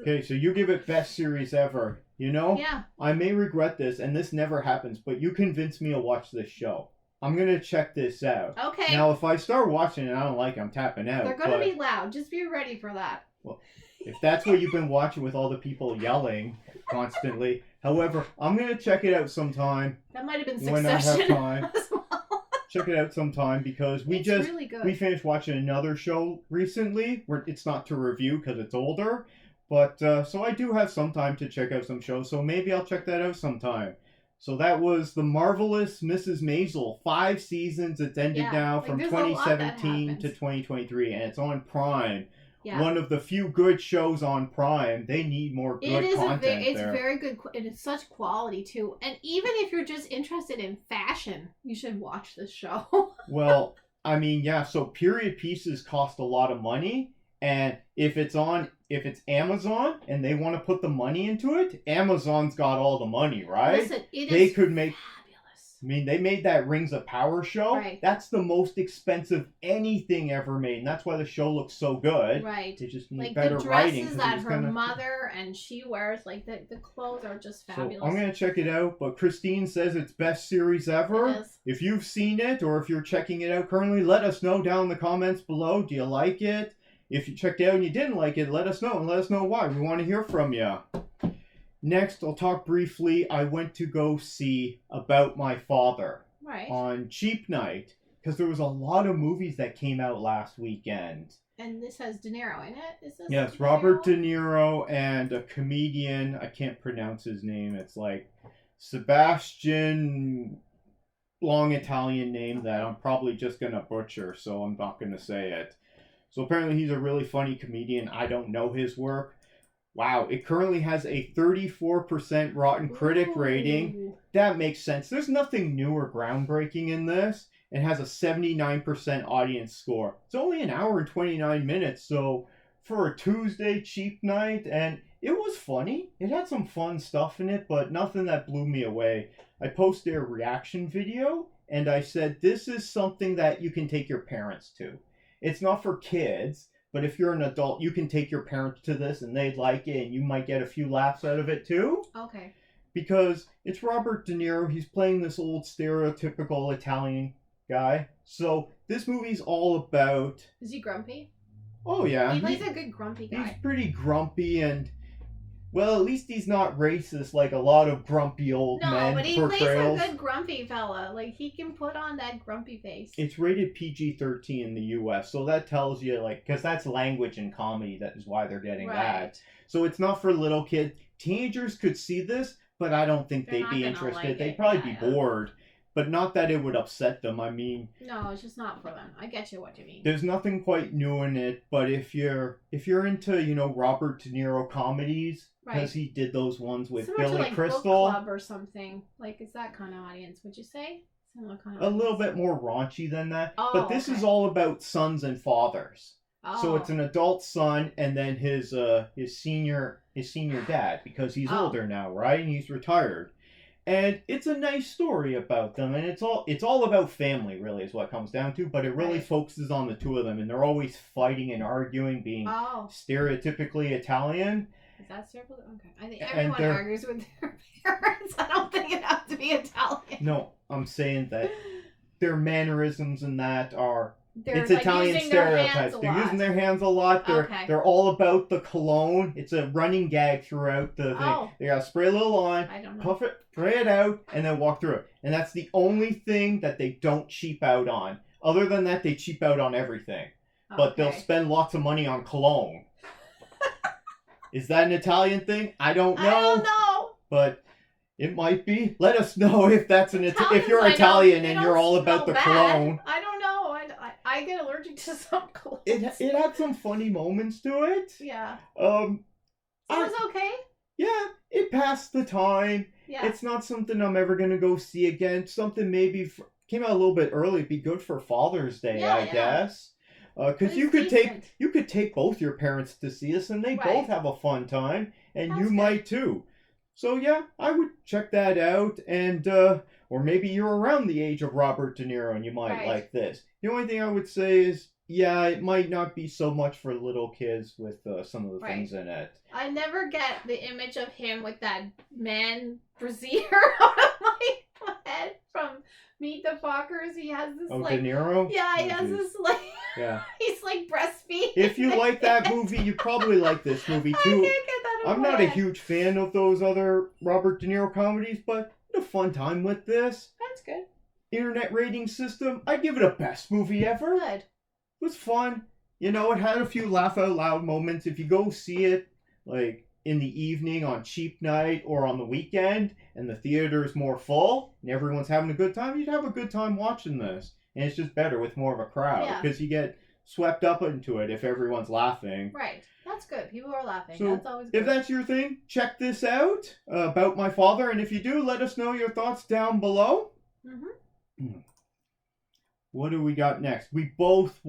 okay. So you give it best series ever. You know. Yeah. I may regret this, and this never happens, but you convinced me to watch this show. I'm gonna check this out. Okay. Now, if I start watching it and I don't like it, I'm tapping out. They're gonna be loud. Just be ready for that. Well, if that's what you've been watching with all the people yelling constantly. However, I'm gonna check it out sometime. That might have been Succession. When I have time. Check it out sometime because we finished watching another show recently where it's not to review because it's older, but so I do have some time to check out some shows, so maybe I'll check that out sometime. So that was The Marvelous Mrs. Maisel, 5 seasons. It's ended now from 2017 to 2023, and it's on Prime. Yeah. One of the few good shows on Prime. They need more good content it's very good, and it's such quality too. And even if you're just interested in fashion, you should watch this show. Well, I mean, yeah. So period pieces cost a lot of money, and if it's Amazon and they want to put the money into it, Amazon's got all the money, right? Listen, they could make. I mean, they made that Rings of Power show. Right. That's the most expensive anything ever made, and that's why the show looks so good. Right. They just need like better writing. The dresses that her mother and she wears, like the clothes are just fabulous. So I'm gonna check it out, but Christine says it's best series ever. It is. If you've seen it or if you're checking it out currently, let us know down in the comments below. Do you like it? If you checked it out and you didn't like it, let us know and let us know why. We want to hear from you. Next, I'll talk briefly. I went to go see About My Father on Cheap Night because there was a lot of movies that came out last weekend. And this has De Niro in it? Is this yes, Robert De Niro and a comedian. I can't pronounce his name. It's like Sebastian, long Italian name that I'm probably just going to butcher, so I'm not going to say it. So apparently he's a really funny comedian. I don't know his work. Wow, it currently has a 34% Rotten Critic rating. That makes sense. There's nothing new or groundbreaking in this. It has a 79% audience score. It's only an hour and 29 minutes, so for a Tuesday cheap night, and it was funny. It had some fun stuff in it, but nothing that blew me away. I posted a reaction video, and I said, this is something that you can take your parents to. It's not for kids. But if you're an adult, you can take your parents to this and they'd like it and you might get a few laughs out of it too. Okay. because it's Robert De Niro. He's playing this old stereotypical Italian guy. So this movie's all about... Is he grumpy? Oh, yeah. He plays a good grumpy guy. He's pretty grumpy and... Well, at least he's not racist like a lot of grumpy old men No, but he portrayals. plays a good grumpy fella. Like, he can put on that grumpy face. It's rated PG-13 in the US, so that tells you, like, because that's language and comedy, that is why they're getting that. So it's not for little kids. Teenagers could see this, but I don't think They're they'd not be gonna interested. like They'd it. probably Yeah, be bored. But not that it would upset them. I mean, No, it's just not for them. I get you what you mean. there's nothing quite new in it, but if you're into, Robert De Niro comedies, because he did those ones with Similar to, Billy like, Crystal. Book Club or something. Like, it's that kind of audience, would you say? Similar kind of A little audience. bit more raunchy than that. Oh, But this is all about sons and fathers. Oh. So it's an adult son and then his senior dad, because he's older now, right? And he's retired. And it's a nice story about them, and it's all about family, really, is what it comes down to. But it really focuses on the two of them, and they're always fighting and arguing, being stereotypically Italian. Is that circle? Okay. I think everyone argues with their parents. I don't think it has to be Italian. No, I'm saying that their mannerisms and that are... It's like Italian stereotypes. They're using their hands a lot. They're all about the cologne. It's a running gag throughout the thing. They gotta spray a little on, puff it, spray it out, and then walk through it. And that's the only thing that they don't cheap out on. Other than that, they cheap out on everything. But they'll spend lots of money on cologne. Is that an Italian thing? I don't know. I don't know. But it might be. Let us know if that's if you're I Italian know, and you're all about the cologne. I don't know. I get allergic to some clothes. It had some funny moments to it. Yeah. It was okay. Yeah, it passed the time. Yeah. It's not something I'm ever gonna go see again. Something maybe came out a little bit early. It'd be good for Father's Day, I guess. Because you could take both your parents to see this, and they both have a fun time, and you might too. So yeah, I would check that out, and or maybe you're around the age of Robert De Niro and you might like this. The only thing I would say is, yeah, it might not be so much for little kids with some of the things in it. I never get the image of him with that man brassiere out of my head from Meet the Fockers. He has this De Niro? Yeah, he has this like... Yeah. He's like breastfeeding. If you like that movie, you probably like this movie too. I can't get that I'm not a huge fan of those other Robert De Niro comedies, but I had a fun time with this. That's good. Internet rating system, I'd give it a best movie ever. Good. It was fun. It had a few laugh out loud moments. If you go see it, like, in the evening on cheap night or on the weekend, and the theater's more full, and everyone's having a good time, you'd have a good time watching this. And it's just better with more of a crowd, because you get swept up into it if everyone's laughing. Right. That's good. People are laughing. So that's always good. If that's your thing, check this out about my father. And if you do, let us know your thoughts down below. Mm-hmm. What do we got next? We both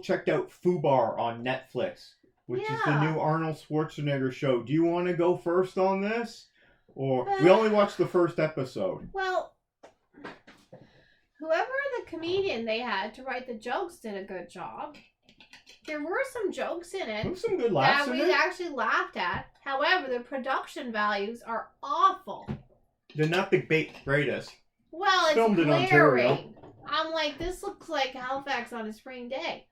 checked out FUBAR on Netflix, which is the new Arnold Schwarzenegger show. Do you want to go first on this? Or we only watched the first episode. Well, whoever the comedian they had to write the jokes did a good job. There were some jokes in it. There was some good laughs that in we it. actually laughed at. However, the production values are awful. They're not the greatest. Well, it's filmed in Ontario. I'm like, this looks like Halifax on a spring day.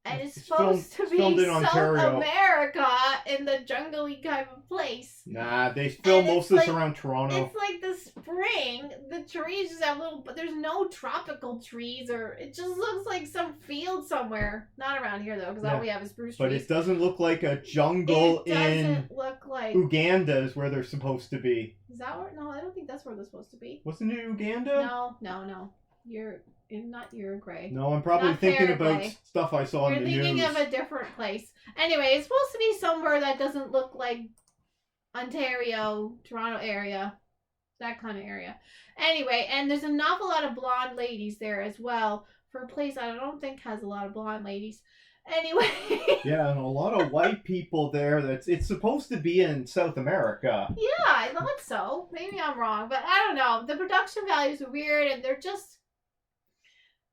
And it's filmed supposed to be in South Ontario. America in the jungly kind of place. Nah, they film most of this around Toronto. It's like the spring. The trees just have but there's no tropical trees, or it just looks like some field somewhere. Not around here though, because all we have is spruce trees. But it doesn't look like a jungle it doesn't look like Uganda is where they're supposed to be. Is that where? No, I don't think that's where they're supposed to be. Wasn't it Uganda? No. You're not Uruguay. No, I'm probably thinking about stuff I saw in the news. You're thinking of a different place. Anyway, it's supposed to be somewhere that doesn't look like Ontario, Toronto area, that kind of area. Anyway, and there's an awful lot of blonde ladies there as well for a place I don't think has a lot of blonde ladies. Anyway. Yeah, and a lot of white people there. It's supposed to be in South America. Yeah, I thought so. Maybe I'm wrong, but I don't know. The production values are weird, and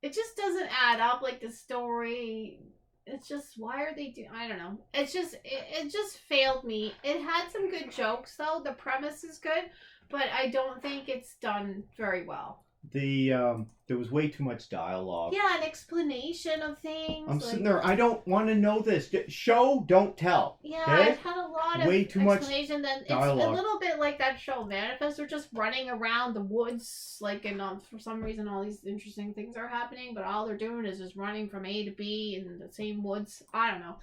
it just doesn't add up. Like the story, it's just, why are they doing? I don't know. It's just it just failed me. It had some good jokes though. The premise is good, but I don't think it's done very well. There was way too much dialogue. Yeah, an explanation of things. I'm sitting there. I don't want to know this. Show, don't tell. Yeah, okay? it had a lot of way too much explanation. Then it's dialogue. a little bit like that show Manifest. They're just running around the woods, like, and for some reason all these interesting things are happening, but all they're doing is just running from A to B in the same woods. I don't know.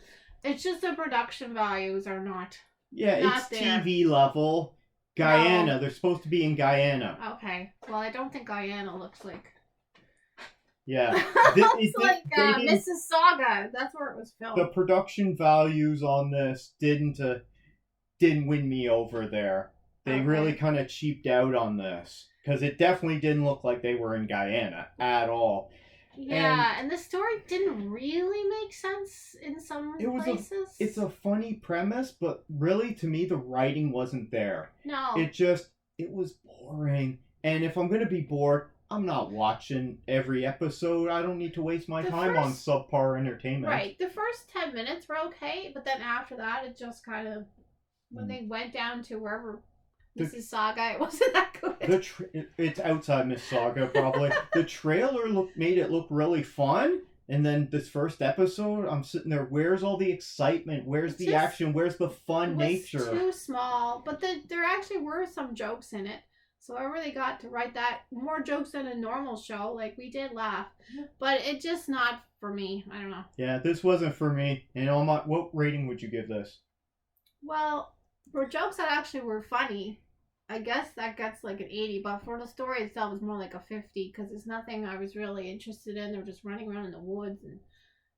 It's just the production values are not. Yeah, not it's there. TV level. Guyana. No. They're supposed to be in Guyana. Okay. Well, I don't think Guyana looks like. Yeah. It's like Mississauga. That's where it was filmed. The production values on this didn't win me over there. They really kind of cheaped out on this because it definitely didn't look like they were in Guyana at all. Yeah, and the story didn't really make sense in some places. It's a funny premise, but really, to me, the writing wasn't there. No. It was boring. And if I'm going to be bored, I'm not watching every episode. I don't need to waste my time on subpar entertainment. Right. The first 10 minutes were okay, but then after that, it just kind of, when they went down to wherever Mississauga, it wasn't that good. It's outside Mississauga, probably. The trailer made it look really fun. And then this first episode, I'm sitting there, where's all the excitement? Where's the action? Where's the fun nature? It was too small, but there actually were some jokes in it. So I really got to write that. More jokes than a normal show. Like, we did laugh. But it just not for me. I don't know. Yeah, this wasn't for me. And what rating would you give this? Well, for jokes that actually were funny, I guess that gets like an 80, but for the story itself, it's more like a 50 because it's nothing I was really interested in. They were just running around in the woods and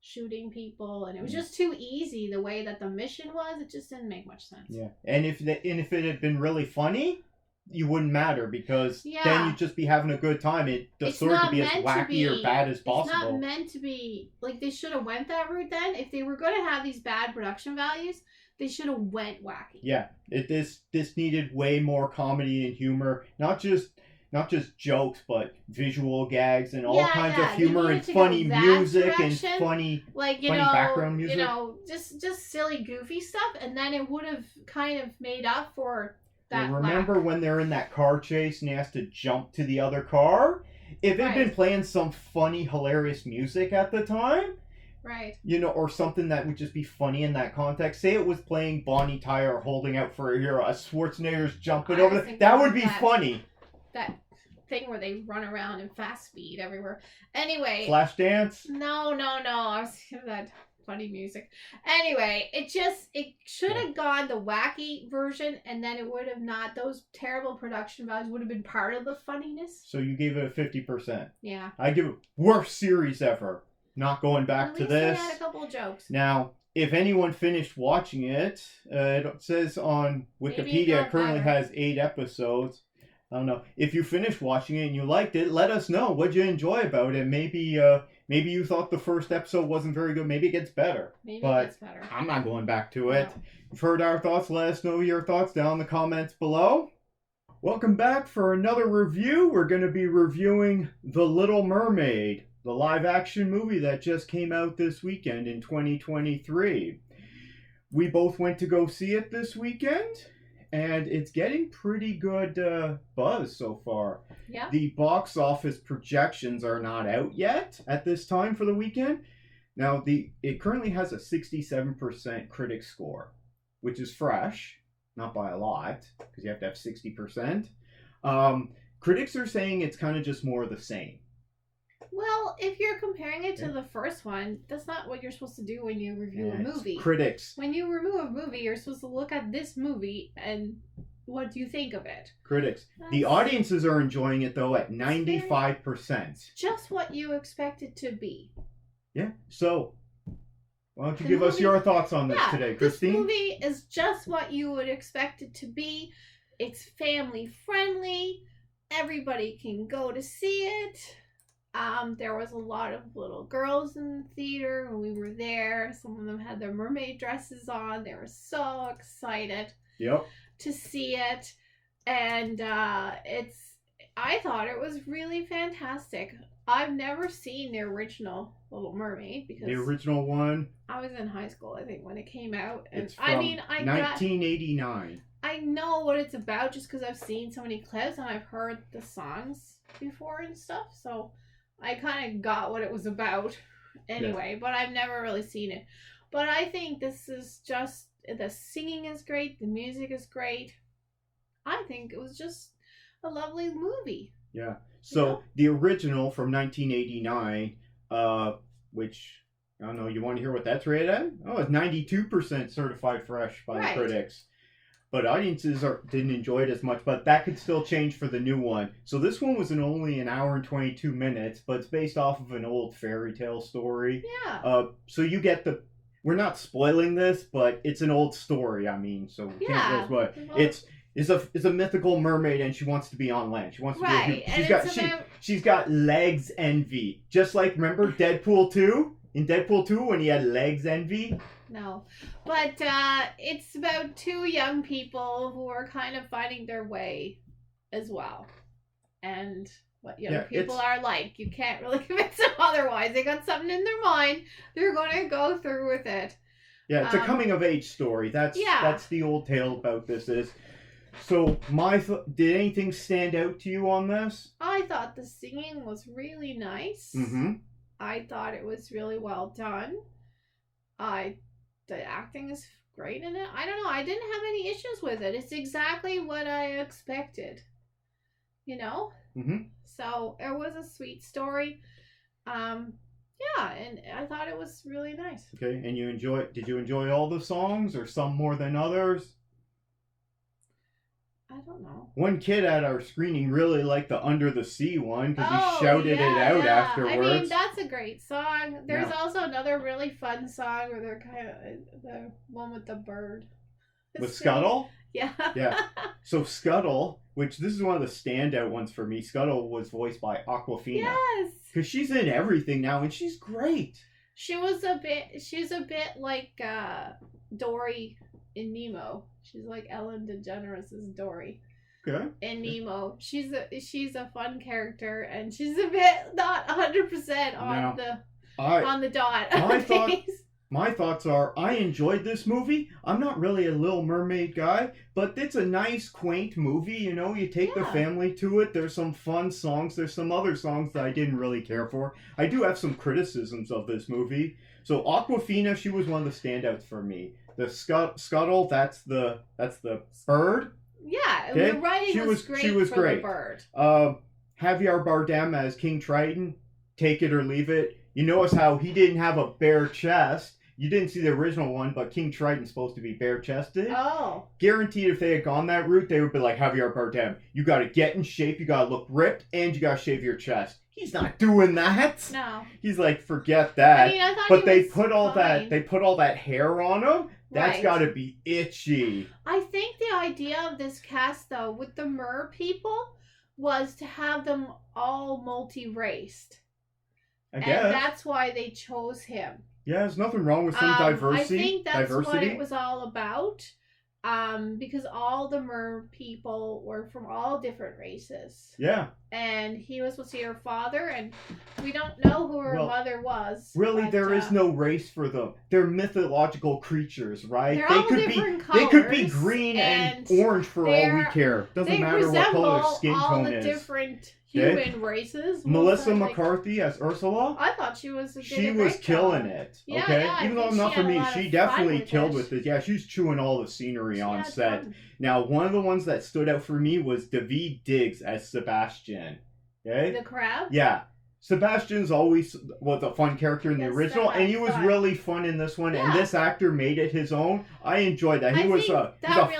shooting people, and it was just too easy the way that the mission was. It just didn't make much sense. Yeah, and if it had been really funny, you wouldn't matter because then you'd just be having a good time. The story could be as wacky or bad as possible. It's not meant to be like they should have went that route. Then, if they were going to have these bad production values, they should have went wacky. Yeah, this needed way more comedy and humor, not just jokes, but visual gags and all kinds of humor and funny music and funny background music. Just silly, goofy stuff, and then it would have kind of made up for that. Remember when they're in that car chase and he has to jump to the other car? If it had been playing some funny, hilarious music at the time. Right. Or something that would just be funny in that context. Say it was playing Bonnie Tyler holding out for a hero, as Schwarzenegger's jumping over there. That would be funny. That thing where they run around in fast speed everywhere. Anyway. Flashdance? No. I was thinking of that funny music. Anyway, it should have gone the wacky version, and then it would have not. Those terrible production values would have been part of the funniness. So you gave it a 50%. Yeah. I give it worst series ever. Not going back to this. They had a couple of jokes. Now, if anyone finished watching it, it says on Wikipedia it currently has 8 episodes. I don't know. If you finished watching it and you liked it, let us know. What'd you enjoy about it? Maybe you thought the first episode wasn't very good. Maybe it gets better. Maybe it gets better. I'm not going back to it. No. You've heard our thoughts. Let us know your thoughts down in the comments below. Welcome back for another review. We're going to be reviewing The Little Mermaid, the live-action movie that just came out this weekend in 2023. We both went to go see it this weekend, and it's getting pretty good buzz so far. Yeah. The box office projections are not out yet at this time for the weekend. Now, it currently has a 67% critic score, which is fresh, not by a lot, because you have to have 60%. Critics are saying it's kind of just more of the same. Well, if you're comparing it to the first one, that's not what you're supposed to do when you review a movie. Critics. When you review a movie, you're supposed to look at this movie and what do you think of it? Critics. The audiences are enjoying it, though, at 95%. Just what you expect it to be. Yeah. So, why don't you give us your thoughts on this today, Christine? This movie is just what you would expect it to be. It's family friendly. Everybody can go to see it. There was a lot of little girls in the theater when we were there. Some of them had their mermaid dresses on. They were so excited to see it. And I thought it was really fantastic. I've never seen the original Little Mermaid because The original one. I was in high school, I think, when it came out. And It's from 1989. I know what it's about just because I've seen so many clips and I've heard the songs before and stuff. So I kind of got what it was about anyway, but I've never really seen it. But I think this is just, the singing is great, the music is great. I think it was just a lovely movie. Yeah. So the original from 1989, which, I don't know, you want to hear what that's rated at? Oh, it's 92% certified fresh by the critics. But audiences didn't enjoy it as much, but that could still change for the new one. So this one was only an hour and 22 minutes, but it's based off of an old fairy tale story. Yeah. So you get we're not spoiling this, but it's an old story, I mean, so we can't spoil it. It's a mythical mermaid, and she wants to be on land. She wants to be. She's got legs envy, just like, remember Deadpool 2? In Deadpool 2 when he had legs envy. No, but it's about two young people who are kind of finding their way as well, and what young people are like. You can't really convince them otherwise. They got something in their mind. They're going to go through with it. Yeah, it's a coming of age story. That's the old tale about this is. So, did anything stand out to you on this? I thought the singing was really nice. Mm-hmm. I thought it was really well done. The acting is great in it. I don't know. I didn't have any issues with it. It's exactly what I expected. You know? Mm-hmm. So, it was a sweet story. Yeah, and I thought it was really nice. Okay, and did you enjoy all the songs or some more than others? I don't know. One kid at our screening really liked the Under the Sea one because he shouted it out afterwards. I mean, that's a great song. There's also another really fun song where they're kind of the one with the bird. With Scuttle? Yeah. Yeah. So Scuttle, which this is one of the standout ones for me, Scuttle was voiced by Awkwafina. Yes. Because she's in everything now and she's great. She's a bit like Dory in Nemo. She's like Ellen DeGeneres' Dory. Okay. In Nemo. She's a fun character and she's a bit not 100% on the dot. My thoughts are, I enjoyed this movie. I'm not really a Little Mermaid guy, but it's a nice, quaint movie. You know, you take the family to it. There's some fun songs. There's some other songs that I didn't really care for. I do have some criticisms of this movie. So Awkwafina, she was one of the standouts for me. The Scuttle, that's the bird. Yeah, okay? The writing was great. She was great. The bird. Javier Bardem as King Triton, take it or leave it. You notice how he didn't have a bare chest. You didn't see the original one, but King Triton's supposed to be bare-chested. Oh. Guaranteed if they had gone that route, they would be like, Javier Bardem, you got to get in shape, you got to look ripped, and you got to shave your chest. He's not doing that. No. He's like, forget that. I mean, I thought but they put all that hair on him. That's got to be itchy. I think the idea of this cast, though, with the mer people, was to have them all multi-raced. I guess. And that's why they chose him. Yeah, there's nothing wrong with some diversity. I think that's what it was all about. Because all the mer people were from all different races. Yeah. And he was supposed to be her father, and we don't know who her mother was. Really, there is no race for them. They're mythological creatures, right? They're all different colors. They could be green and orange for all we care. Doesn't matter what color skin tone is. All the different human races. Melissa McCarthy as Ursula. I thought she was killing it. Yeah, okay, yeah, even though not for me, she definitely killed with it. Yeah, she was chewing all the scenery on set. Fun. Now, one of the ones that stood out for me was David Diggs as Sebastian. Okay, the crab. Yeah, Sebastian's always was a fun character in the original, and he was really fun in this one. Yeah. And this actor made it his own. I enjoyed that. He was a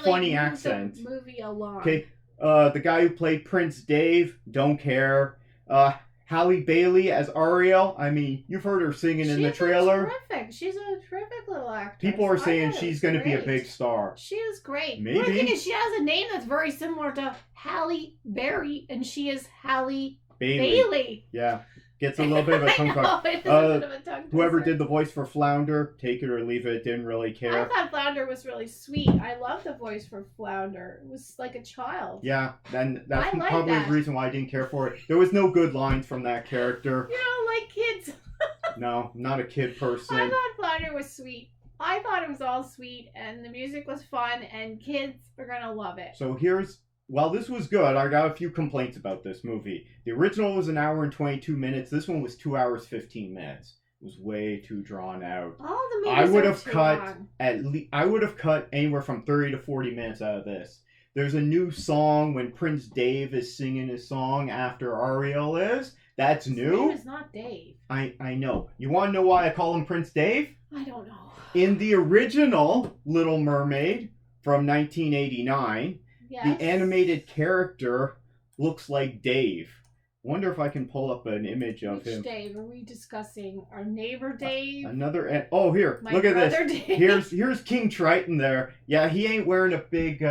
funny accent. The movie along. Okay. The guy who played Prince Dave, don't care. Halle Bailey as Ariel. I mean, you've heard her singing in the trailer. She's a terrific little actress. People are saying she's going to be a big star. She is great. Maybe. The thing is, she has a name that's very similar to Halle Berry, and she is Halle Bailey. Yeah. Gets a little bit of a tongue I know, twister. it is a bit of a tongue Whoever twister. did the voice for Flounder, take it or leave it, didn't really I care. thought Flounder was really sweet. I love the voice for Flounder. It was like a child. Yeah, then that's I like probably that. the reason why I didn't care for it. There was no good lines from that character. You don't like kids. No, not a kid person. I thought Flounder was sweet. I thought it was all sweet, and the music was fun, and kids are gonna love it. So while this was good, I got a few complaints about this movie. The original was 1 hour and 22 minutes. This one was 2 hours 15 minutes. It was way too drawn out. All the movies I would have cut anywhere from 30 to 40 minutes out of this. There's a new song when Prince Dave is singing his song after Ariel is. That's new. His name is not Dave. I know. You want to know why I call him Prince Dave? I don't know. In the original Little Mermaid from 1989, Yes. the animated character looks like Dave. Wonder if I can pull up an image of Which him. Dave? Are we discussing our neighbor Dave? Oh, here. My Look at brother this. Dave? Here's King Triton there. Yeah, he ain't wearing a big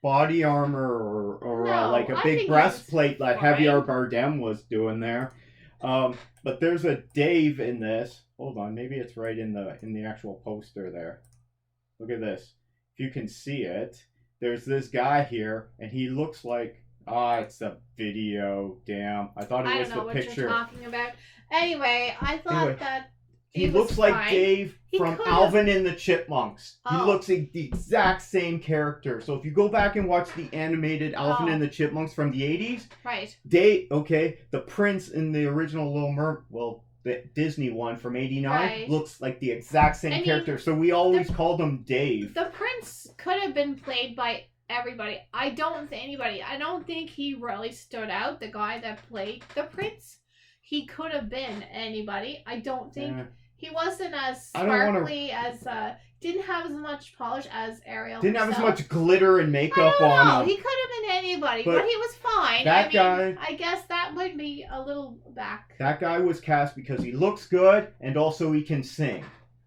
body armor or No, like a I big think breastplate like fine. Javier Bardem was doing there. But there's a Dave in this. Hold on, maybe it's right in the actual poster there. Look at this. If you can see it, there's this guy here, and he looks like it's a video. Damn, I thought it was the I don't know picture. what you're talking about. Anyway, I thought that He was looks like fine. Dave from could've- Alvin and the Chipmunks. He Oh. looks like the exact same character. So if you go back and watch the animated Alvin Oh. and the Chipmunks from the 80s, Right. the prince in the original Little Mermaid, the Disney one from 89, Right. looks like the exact same I mean, character. So we always called him Dave. The prince could have been played by everybody. I don't think he really stood out. The guy that played the prince, he could have been anybody. I don't think he wasn't as I don't wanna- sparkly as didn't have as much polish as Ariel. Didn't have as himself. much glitter and makeup on No, him. he could have been anybody, But but he was fine. that guy- I guess that would be a little back. That guy was cast because he looks good and also he can sing.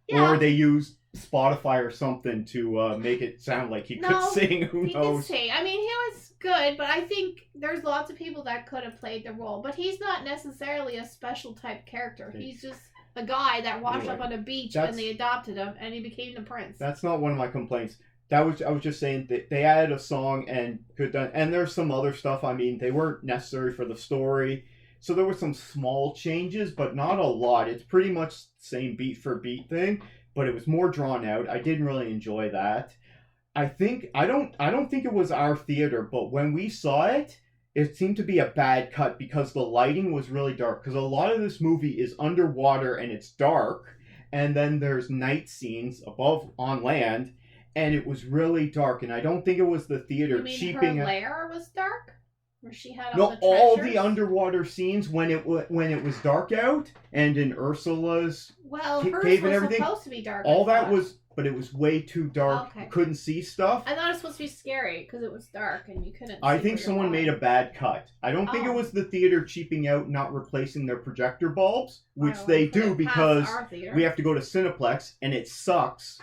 Yeah. Or they used Spotify or something to make it sound like he could No, sing. Who He could knows? sing. I mean, he was good, but I think there's lots of people that could have played the role. But he's not necessarily a special type character. He's just a guy that washed up on a beach and they adopted him, and he became the prince. That's not one of my complaints. I was just saying that they added a song and and there's some other stuff. I mean, they weren't necessary for the story. So there were some small changes, but not a lot. It's pretty much the same beat for beat thing, but it was more drawn out. I didn't really enjoy that. I don't think it was our theater, but when we saw it, it seemed to be a bad cut because the lighting was really dark. Because a lot of this movie is underwater and it's dark, and then there's night scenes above on land, and it was really dark. And I don't think it was the theater You mean cheaping her it. lair was dark? Where she had all No, the all treasures? the underwater scenes when it was dark out, and in Ursula's Well, cave hers and was everything, supposed to be dark. all I that thought. was, but it was way too dark. Okay. You couldn't see stuff. I thought it was supposed to be scary because it was dark and you couldn't. I see think where someone you're made a bad cut. I don't think it Oh. was the theater cheaping out, not replacing their projector bulbs, which Well, they we put do it because past our theater. we have to go to Cineplex, and it sucks.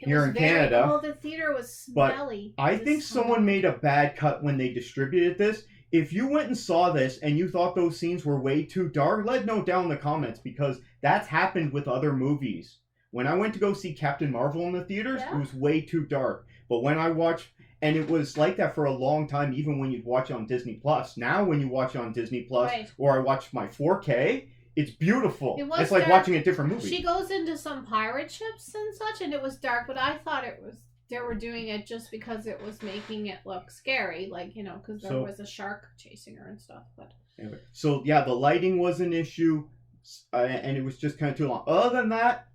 It here was in Canada. Oh, the theater was But smelly. I It think was someone made a bad cut when they distributed this. If you went and saw this and you thought those scenes were way too dark, let know down in the comments, because that's happened with other movies. When I went to go see Captain Marvel in the theaters, Yeah. it was way too dark. But when I watched, and it was like that for a long time, even when you'd watch it on Disney Plus. Now when you watch it on Disney Plus, Right. or I watch my 4K, it's beautiful. It was It's like dark. watching a different movie. She goes into some pirate ships and such, and it was dark, but I thought they were doing it just because it was making it look scary, like, because there was a shark chasing her and stuff. But Anyway, so yeah, the lighting was an issue, and it was just kind of too long. Other than that,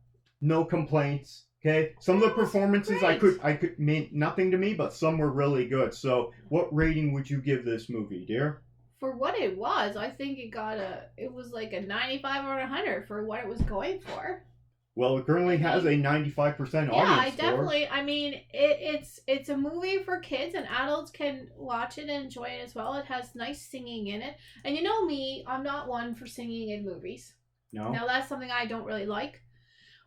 no complaints. Okay, some of the That was performances I great. could mean nothing to me, but some were really good. So, what rating would you give this movie, dear? for what it was, I think it was like a 95 or 100 for what it was going for. Well, it currently has a 95% audience score. I mean, it's a movie for kids, and adults can watch it and enjoy it as well. It has nice singing in it. And you know me, I'm not one for singing in movies. No. Now, that's something I don't really like.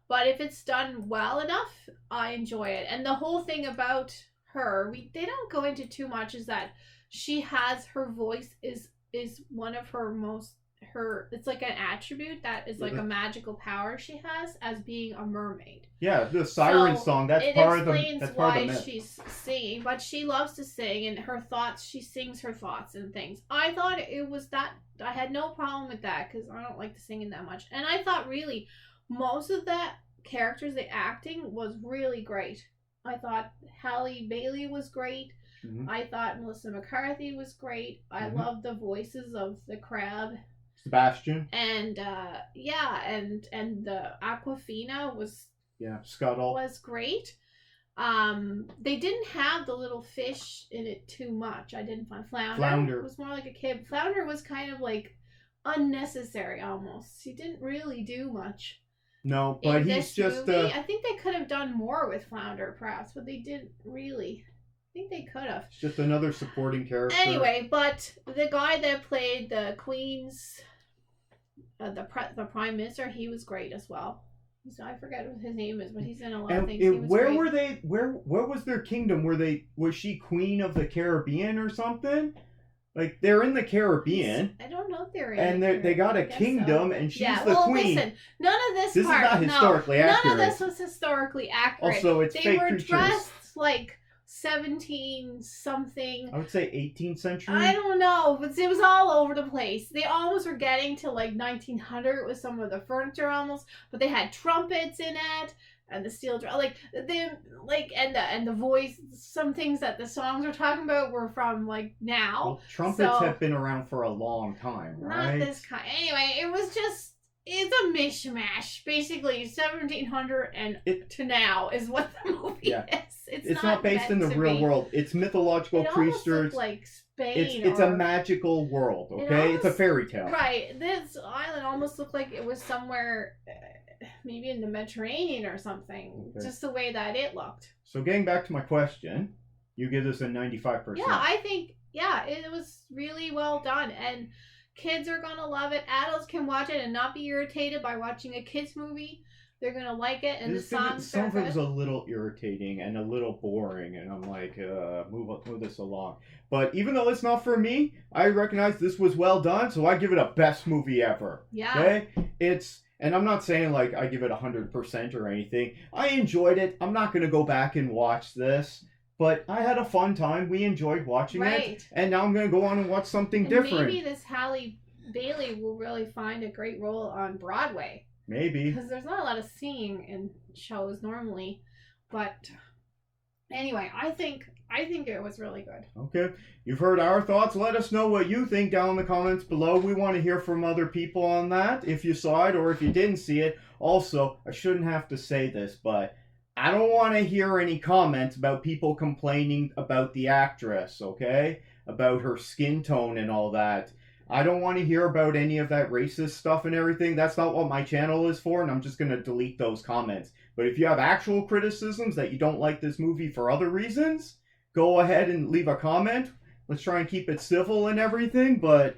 But if it's done well enough, I enjoy it. And the whole thing about her, they don't go into too much, is that she has her voice is one of her it's like an attribute that is like a magical power she has as being a mermaid. Yeah, the siren song, that's part of the myth. It explains why she's singing, but she loves to sing, and her thoughts, she sings her thoughts and things. I thought it was that, I had no problem with that, because I don't like the singing that much. And I thought really, most of the characters, the acting was really great. I thought Halle Bailey was great. Mm-hmm. I thought Melissa McCarthy was great. I loved the voices of the crab. Sebastian. And and the Aquafina was Scuttle was great. They didn't have the little fish in it too much. I didn't find Flounder was more like a kid. Flounder was kind of like unnecessary almost. He didn't really do much. No, but he's just I think they could have done more with Flounder perhaps, but they didn't really. I think they could have. It's just another supporting character. Anyway, but the guy that played the Queen's the Prime Minister, he was great as well. So I forget what his name is, but he's in a lot of things. Where were they? What was their kingdom? Was she Queen of the Caribbean or something? Like they're in the Caribbean. I don't know if they're in. And they got a kingdom, and she's the queen. Listen, none of this. This part, is not historically accurate. None of this was historically accurate. Also, it's fake creatures. They were dressed like 17 something. I would say 18th century. I don't know, but it was all over the place. They almost were getting to like 1900 with some of the furniture almost, but they had trumpets in it and the steel drum, and the voice. Some things that the songs were talking about were from like now. Well, trumpets have been around for a long time, right? Not this kind. Anyway, it was just. It's a mishmash. Basically, 1700 and to now is what the movie is. It's not based in the real world. It's mythological creatures. Like Spain. It's a magical world, okay? It's a fairy tale. Right. This island almost looked like it was somewhere, maybe in the Mediterranean or something. Okay. Just the way that it looked. So getting back to my question, you give this a 95%. Yeah, I think, it was really well done. And kids are going to love it. Adults can watch it and not be irritated by watching a kids movie. They're going to like it. And the songs some of it was a little irritating and a little boring. And I'm like, move this along. But even though it's not for me, I recognize this was well done. So I give it a best movie ever. Yeah. Okay? And I'm not saying like I give it 100% or anything. I enjoyed it. I'm not going to go back and watch this. But I had a fun time. We enjoyed watching it. And now I'm going to go on and watch something different. Maybe this Halle Bailey will really find a great role on Broadway. Maybe. Because there's not a lot of singing in shows normally. But anyway, I think it was really good. Okay. You've heard our thoughts. Let us know what you think down in the comments below. We want to hear from other people on that. If you saw it or if you didn't see it. Also, I shouldn't have to say this, but I don't want to hear any comments about people complaining about the actress, okay? About her skin tone and all that. I don't want to hear about any of that racist stuff and everything. That's not what my channel is for, and I'm just going to delete those comments. But if you have actual criticisms that you don't like this movie for other reasons, go ahead and leave a comment. Let's try and keep it civil and everything, but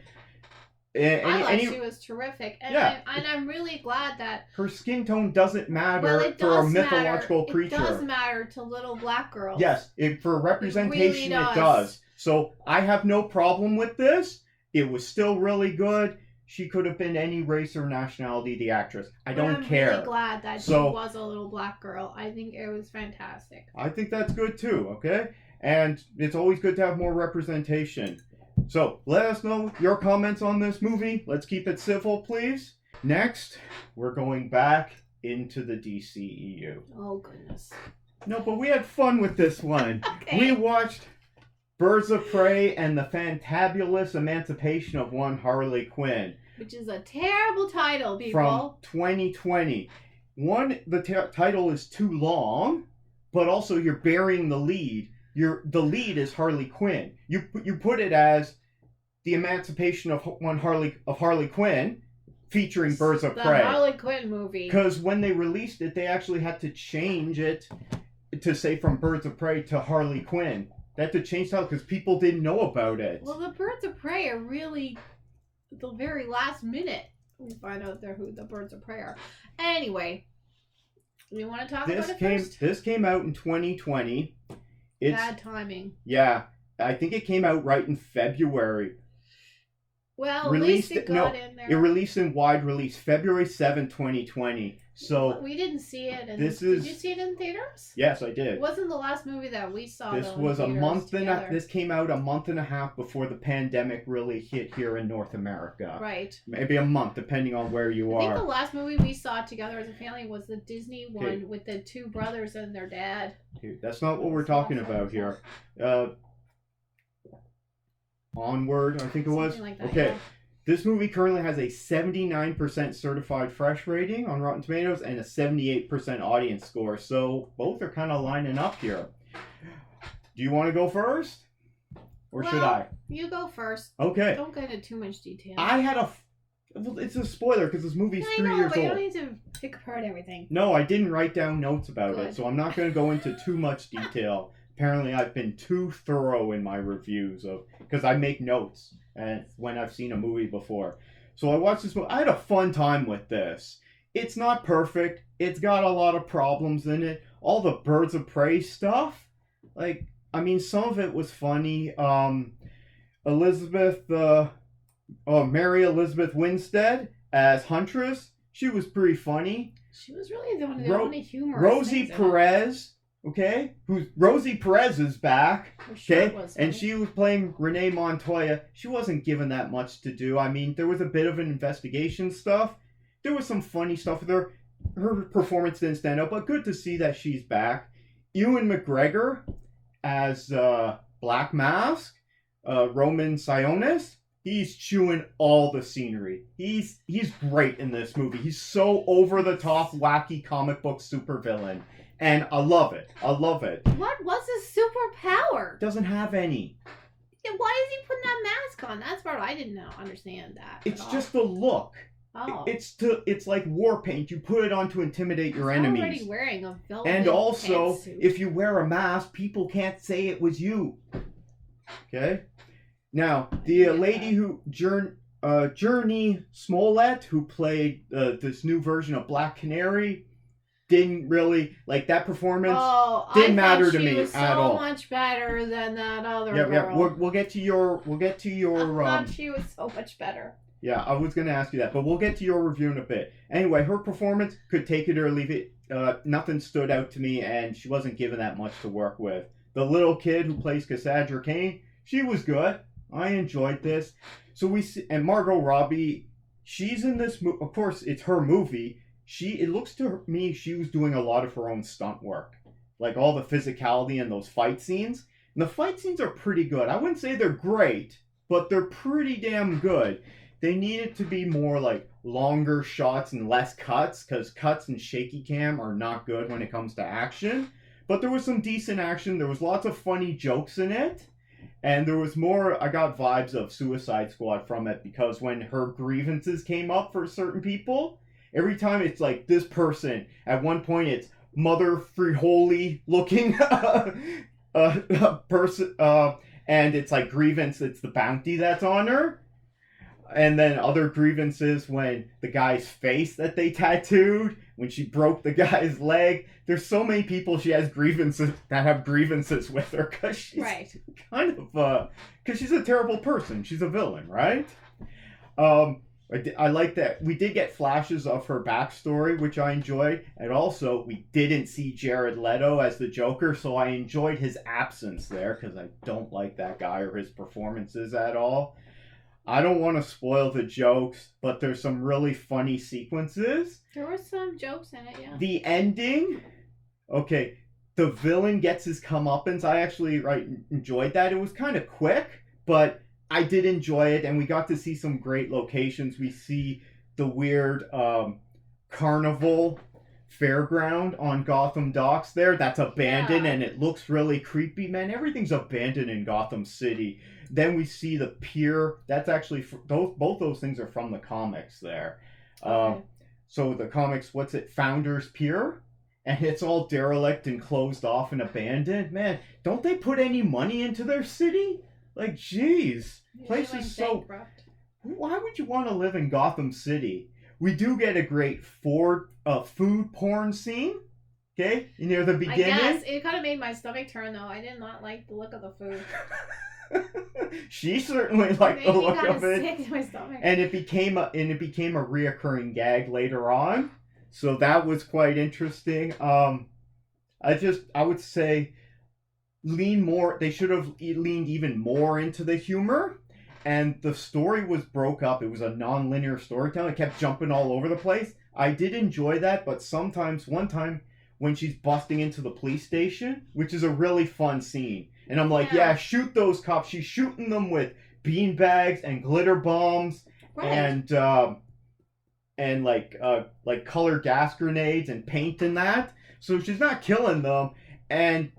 I thought she was terrific, and I'm really glad that her skin tone doesn't matter for a mythological creature. It does matter to little black girls. Yes, for representation, it does. So I have no problem with this. It was still really good. She could have been any race or nationality, the actress. I don't care. I'm really glad that she was a little black girl. I think it was fantastic. I think that's good too. Okay, and it's always good to have more representation. So, let us know your comments on this movie. Let's keep it civil, please. Next, we're going back into the DCEU. Oh, goodness. No, but we had fun with this one. Okay. We watched Birds of Prey and the Fantabulous Emancipation of One Harley Quinn. Which is a terrible title, people. From 2020. The title is too long, but also you're burying the lead. The lead is Harley Quinn. You put it as the Emancipation of Harley Quinn, featuring Birds of Prey. The Harley Quinn movie. Because when they released it, they actually had to change it to say from Birds of Prey to Harley Quinn. They had to change that because people didn't know about it. Well, the Birds of Prey are really the very last minute. We find out who the Birds of Prey are. Anyway, you want to talk about it first? This came out in 2020. Bad timing. Yeah, I think it came out right in February. Well, at least it got in there. It released in wide release February 7th, 2020. So we didn't see it. Did you see it in theaters? Yes, I did. It wasn't the last movie that we saw. This was a month this came out a month and a half before the pandemic really hit here in North America. Right. Maybe a month, depending on where you are. I think the last movie we saw together as a family was the Disney one with the two brothers and their dad. Dude, that's not what we're talking about here. Onward, I think it was. Like that, okay. Yeah. This movie currently has a 79% certified fresh rating on Rotten Tomatoes and a 78% audience score. So both are kind of lining up here. Do you want to go first? Or should I? You go first. Okay. Don't go into too much detail. Well, it's a spoiler because this movie's 3 years old. But you don't need to pick apart everything. No, I didn't write down notes about it, so I'm not going to go into too much detail. Apparently, I've been too thorough in my reviews because I make notes and when I've seen a movie before. So I watched this movie. I had a fun time with this. It's not perfect. It's got a lot of problems in it. All the Birds of Prey stuff, some of it was funny. Mary Elizabeth Winstead as Huntress, she was pretty funny. She was really the only humorous. Rosie Perez. Okay, Rosie Perez is back. Okay, and she was playing Renee Montoya. She wasn't given that much to do. I mean, there was a bit of an investigation stuff. There was some funny stuff with her. Her performance didn't stand out, but good to see that she's back. Ewan McGregor as Black Mask, Roman Sionis. He's chewing all the scenery. He's great in this movie. He's so over the top, wacky comic book supervillain. And I love it. What was his superpower? Doesn't have any. Why is he putting that mask on? That's part I didn't understand that. It's just the look. Oh. It's like war paint. You put it on to intimidate your enemies. Already wearing a velvet And also, pantsuit. if you wear a mask, people can't say it was you. Okay? Now, the lady who Journey Smollett, who played this new version of Black Canary, didn't really like that performance. Didn't matter to me at all. So much better than that other girl. Yeah. We'll get to your. I thought she was so much better. Yeah, I was gonna ask you that, but we'll get to your review in a bit. Anyway, her performance could take it or leave it. Nothing stood out to me, and she wasn't given that much to work with. The little kid who plays Cassandra Cain, she was good. I enjoyed this. So we see, and Margot Robbie, she's in this. Of course, it's her movie. It looks to me she was doing a lot of her own stunt work, like all the physicality in those fight scenes. And the fight scenes are pretty good. I wouldn't say they're great, but they're pretty damn good. They needed to be more like longer shots and less cuts, because cuts and shaky cam are not good when it comes to action. But there was some decent action. There was lots of funny jokes in it. And there was more, I got vibes of Suicide Squad from it, because when her grievances came up for certain people, every time it's like this person, at one point it's Mother Frijoли looking person, and it's like grievance, it's the bounty that's on her. And then other grievances when the guy's face that they tattooed, when she broke the guy's leg. There's so many people she has grievances that have grievances with her, because she's because she's a terrible person. She's a villain, right? I like that we did get flashes of her backstory, which I enjoyed, and also we didn't see Jared Leto as the Joker, so I enjoyed his absence there, because I don't like that guy or his performances at all. I don't want to spoil the jokes, but there's some really funny sequences. There were some jokes in it, yeah. The ending, okay, the villain gets his comeuppance. I actually enjoyed that. It was kind of quick, but I did enjoy it, and we got to see some great locations. We see the weird carnival fairground on Gotham Docks there. That's abandoned, and it looks really creepy. Man, everything's abandoned in Gotham City. Then we see the pier. That's actually, both those things are from the comics there. Okay. So the comics, Founders Pier? And it's all derelict and closed off and abandoned. Man, don't they put any money into their city? Like, jeez. Place is so... bankrupt. Why would you want to live in Gotham City? We do get a great food porn scene. Okay? Near the beginning. I guess. It kind of made my stomach turn, though. I did not like the look of the food. She certainly liked the look of it. Sick to my stomach. And it became a reoccurring gag later on. So that was quite interesting. I would say they should have leaned even more into the humor. And the story was broke up. It was a non-linear storytelling. It kept jumping all over the place. I did enjoy that, but sometimes, one time, when she's busting into the police station, which is a really fun scene. And I'm like, yeah, shoot those cops. She's shooting them with beanbags and glitter bombs and like color gas grenades and paint and that. So she's not killing them, and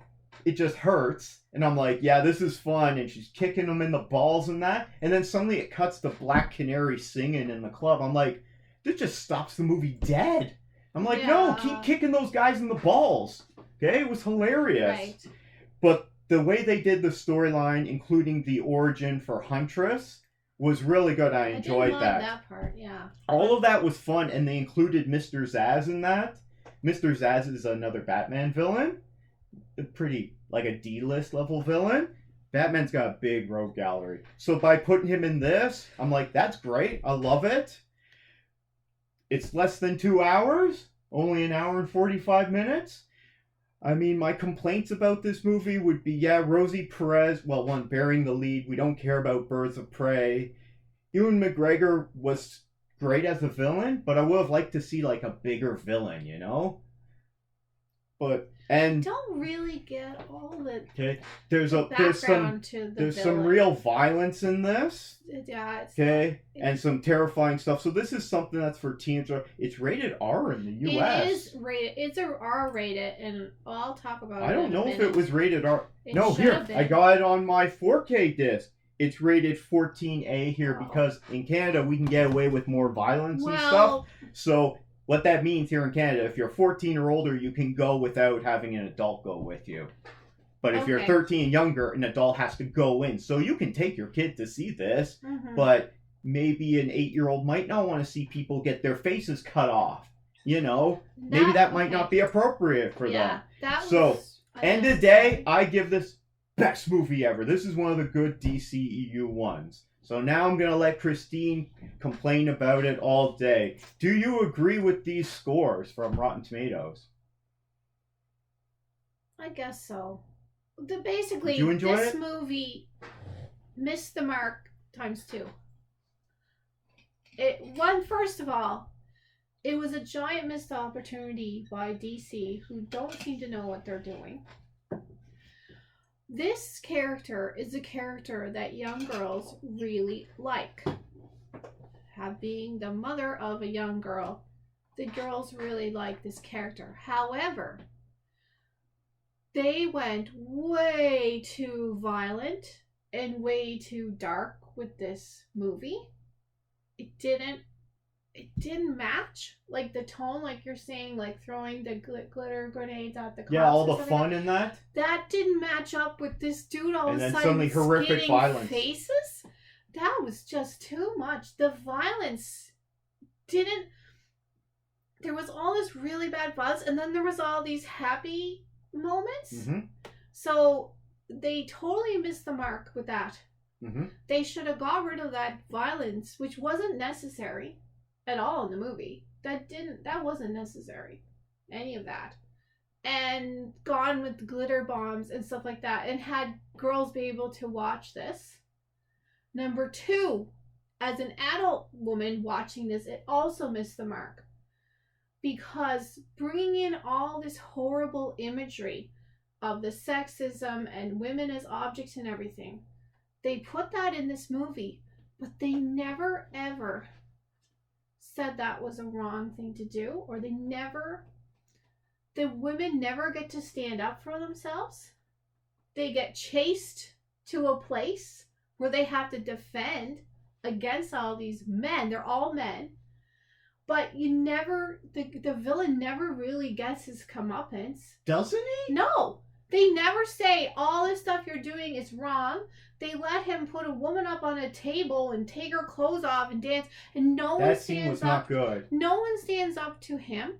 it just hurts. And I'm like, yeah, this is fun. And she's kicking them in the balls and that. And then suddenly it cuts to Black Canary singing in the club. I'm like, this just stops the movie dead. I'm like, no, keep kicking those guys in the balls. Okay, it was hilarious. Right. But the way they did the storyline, including the origin for Huntress, was really good. I enjoyed that part, yeah. All of that was fun, and they included Mr. Zsasz in that. Mr. Zsasz is another Batman villain. Pretty, like a D-list level villain. Batman's got a big rogue gallery. So by putting him in this, I'm like, that's great. I love it. It's less than 2 hours. Only an hour and 45 minutes. I mean, my complaints about this movie would be, Rosie Perez, well, one, bearing the lead. We don't care about Birds of Prey. Ewan McGregor was great as a villain, but I would have liked to see, like, a bigger villain, you know? Don't really get all the there's some real violence in this. Yeah. And some terrifying stuff. So this is something that's for teens. It's rated R in the U.S. It is rated. It's a R rated, and I'll talk about it. I don't know if it was rated R. Here I got it on my 4K disc. It's rated 14A here because in Canada we can get away with more violence and stuff. So what that means here in Canada, if you're 14 or older, you can go without having an adult go with you. But if you're 13 and younger, an adult has to go in. So you can take your kid to see this, but maybe an 8-year-old might not want to see people get their faces cut off. You know? Maybe that might not be appropriate for them. End of the day, I give this best movie ever. This is one of the good DCEU ones. So now I'm going to let Christine complain about it all day. Do you agree with these scores from Rotten Tomatoes? I guess so. Basically, Did you enjoy this it? movie missed the mark ×2. First of all, it was a giant missed opportunity by DC, who don't seem to know what they're doing. This character is a character that young girls really like. Being the mother of a young girl, the girls really like this character. However, they went way too violent and way too dark with this movie. It didn't match, like, the tone, like you're saying, like throwing the glitter grenades at the cops. Yeah, all the fun in that. That didn't match up with this dude all of a sudden suddenly horrific violence. Faces. That was just too much. The violence didn't. There was all this really bad violence, and then there was all these happy moments. Mm-hmm. So they totally missed the mark with that. Mm-hmm. They should have got rid of that violence, which wasn't necessary at all in the movie. That wasn't necessary. Any of that. And gone with glitter bombs and stuff like that, and had girls be able to watch this. Number 2, as an adult woman watching this, it also missed the mark. Because bringing in all this horrible imagery of the sexism and women as objects and everything, they put that in this movie, but they never ever said that was a wrong thing to do, or the women never get to stand up for themselves. They get chased to a place where they have to defend against all these men. They're all men. But the villain never really gets his comeuppance. Doesn't he? No. They never say, all this stuff you're doing is wrong. They let him put a woman up on a table and take her clothes off and dance, and no one stands up. That scene was not good. No one stands up to him.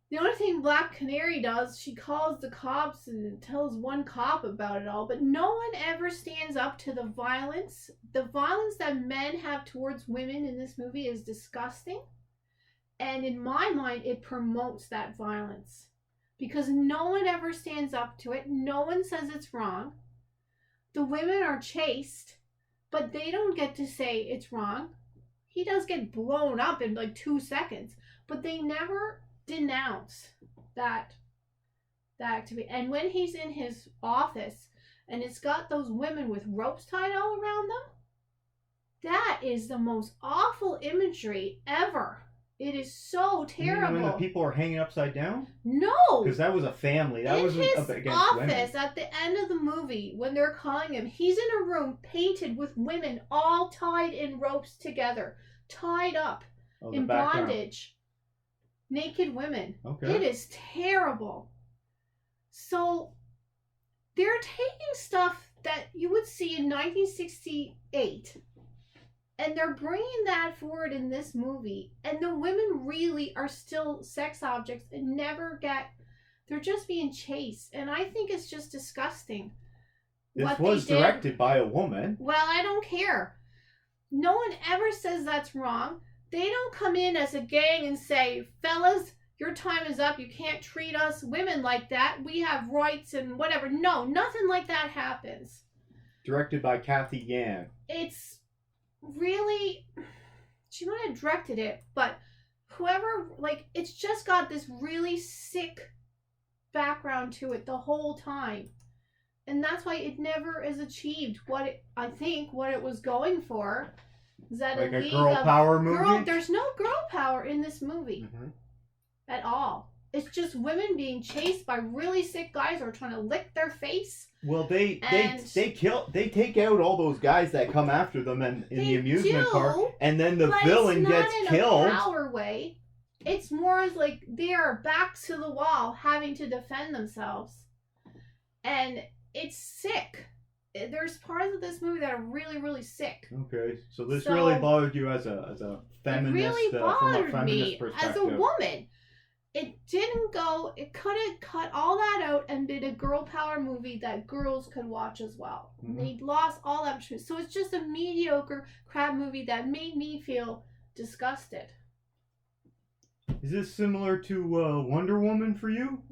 The only thing Black Canary does, she calls the cops and tells one cop about it all, but no one ever stands up to the violence. The violence that men have towards women in this movie is disgusting. And in my mind, it promotes that violence. Because no one ever stands up to it. No one says it's wrong. The women are chased, but they don't get to say it's wrong. He does get blown up in like 2 seconds, but they never denounce that activity. And when he's in his office and it's got those women with ropes tied all around them, that is the most awful imagery ever. It is so terrible. You mean when the people are hanging upside down? No, because that was a family. That was against women. In his office at the end of the movie, when they're calling him, he's in a room painted with women all tied in ropes together, tied up in bondage. Naked women. Okay. It is terrible. So they're taking stuff that you would see in 1968 and they're bringing that forward in this movie, and the women really are still sex objects and they're just being chased, and I think it's just disgusting. This was directed by a woman. Well, I don't care. No one ever says that's wrong. They don't come in as a gang and say, fellas, your time is up. You can't treat us women like that. We have rights and whatever. No, nothing like that happens. Directed by Kathy Yan. It's really... She might have directed it, but whoever... it's just got this really sick background to it the whole time. And that's why it never is achieved what it was going for. Is that like a girl power movie? There's no girl power in this movie at all. It's just women being chased by really sick guys who are trying to lick their face. Well, they take out all those guys that come after them in the amusement park, and then the villain gets killed. It's not in a power way. It's more as like they are back to the wall, having to defend themselves, and it's sick. There's parts of this movie that are really, really sick. Okay, so this really bothered you as a feminist, it really bothered from a feminist me perspective. As a woman. It didn't go. It could have cut all that out and been a girl power movie that girls could watch as well. They lost all that truth. So it's just a mediocre crap movie that made me feel disgusted. Is this similar to Wonder Woman for you?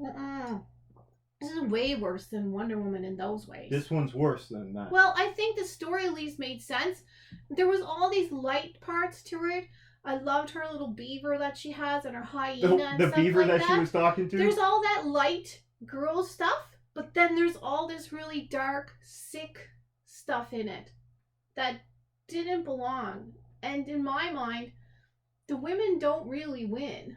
This is way worse than Wonder Woman in those ways. This one's worse than that. Well, I think the story at least made sense. There was all these light parts to it. I loved her little beaver that she has and her hyena and the stuff beaver like that she was talking to? There's all that light girl stuff, but then there's all this really dark, sick stuff in it that didn't belong. And in my mind, the women don't really win.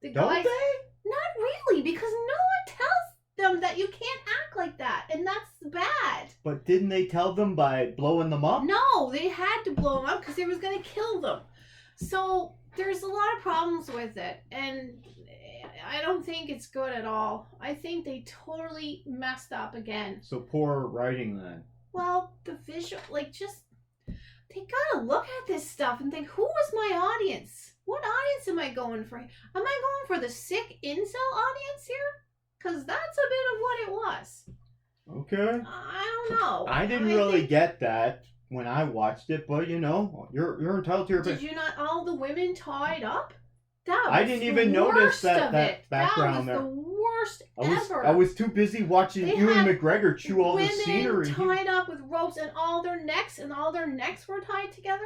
The don't guys, they? Not really, because no one tells them that you can't act like that, and that's bad. But didn't they tell them by blowing them up? No, they had to blow them up because they was going to kill them. So there's a lot of problems with it, and I don't think it's good at all. I think they totally messed up again. So poor writing then. Well, the visual, they gotta look at this stuff and think, who is my audience? What audience am I going for? Am I going for the sick incel audience here? Because that's a bit of what it was. Okay. I don't know. I didn't really get that when I watched it, but you're entitled to your opinion. Did you not all the women tied up? That was I didn't even notice that background there. That was the worst ever. I was too busy watching Ewan McGregor chew all the scenery. Women tied up with ropes and all their necks were tied together.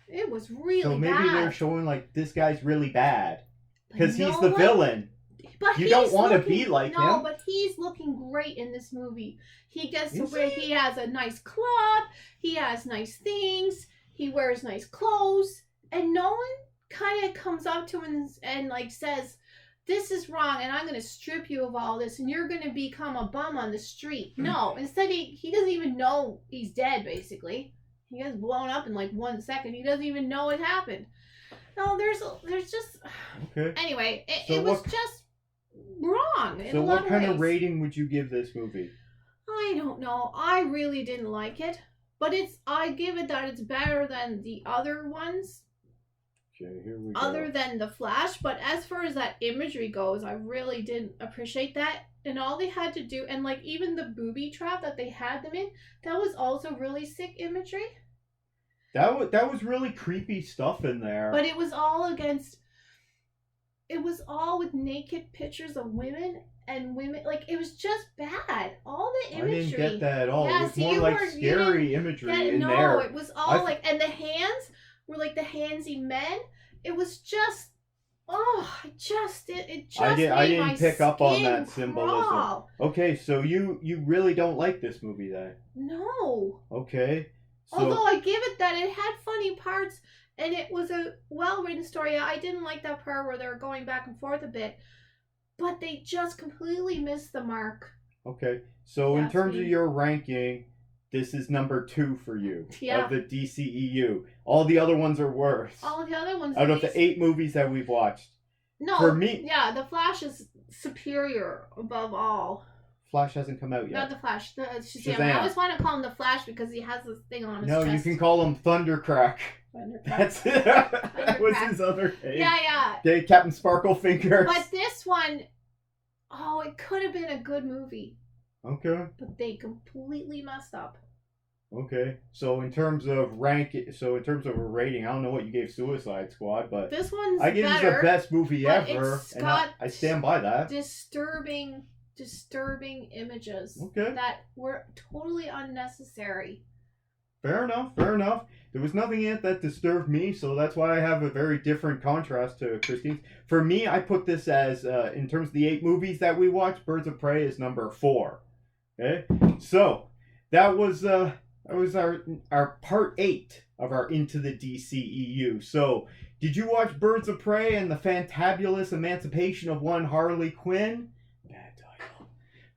It was really bad. So maybe they're showing this guy's really bad because he's the villain. But you don't want to be like him. No, but he's looking great in this movie. He gets to where he has a nice club. He has nice things. He wears nice clothes. And no one kind of comes up to him and says, this is wrong and I'm going to strip you of all this and you're going to become a bum on the street. No, instead he doesn't even know he's dead, basically. He gets blown up in 1 second. He doesn't even know it happened. No, there's just... Okay. Anyway, it was just wrong. So what kind of rating would you give this movie? I don't know. I really didn't like it. But I give it that it's better than the other ones. Okay, here we go. Other than the Flash, but as far as that imagery goes, I really didn't appreciate that. And all they had to do, and like even the booby trap that they had them in, that was also really sick imagery. That was really creepy stuff in there. But it was all with naked pictures of women and women. Like, it was just bad. All the imagery. I didn't get that at all. Yeah, it was more like scary imagery in there. No, it was all like, and the hands were like the handsy men. It was just, it just I didn't pick up on that crawl. symbolism. Okay, so you really don't like this movie then? No. Okay. So, although I give it that it had funny parts and it was a well-written story. I didn't like that part where they were going back and forth a bit, but they just completely missed the mark. Okay, so in terms of your ranking, this is number 2 for you of the DCEU. All the other ones are worse. All the other ones out of the 8 movies that we've watched. No, for me, yeah, the Flash is superior above all. Flash hasn't come out yet. Not the Flash, the Shazam. Shazam. I always want to call him the Flash because he has this thing on his chest. No, you can call him Thundercrack. That's it. That was his other name. Yeah. Okay, Captain Sparklefingers. But this one, it could have been a good movie. Okay. But they completely messed up. Okay, so in terms of a rating, I don't know what you gave Suicide Squad, but this one's I give it the best movie ever, it's and I stand by that. Disturbing images okay. that were totally unnecessary. Fair enough. There was nothing in it that disturbed me, so that's why I have a very different contrast to Christine's. For me, I put this as, in terms of the 8 movies that we watched, Birds of Prey is number 4. Okay, so that was our part 8 of our Into the DCEU. So, did you watch Birds of Prey and the Fantabulous Emancipation of One Harley Quinn? Bad title.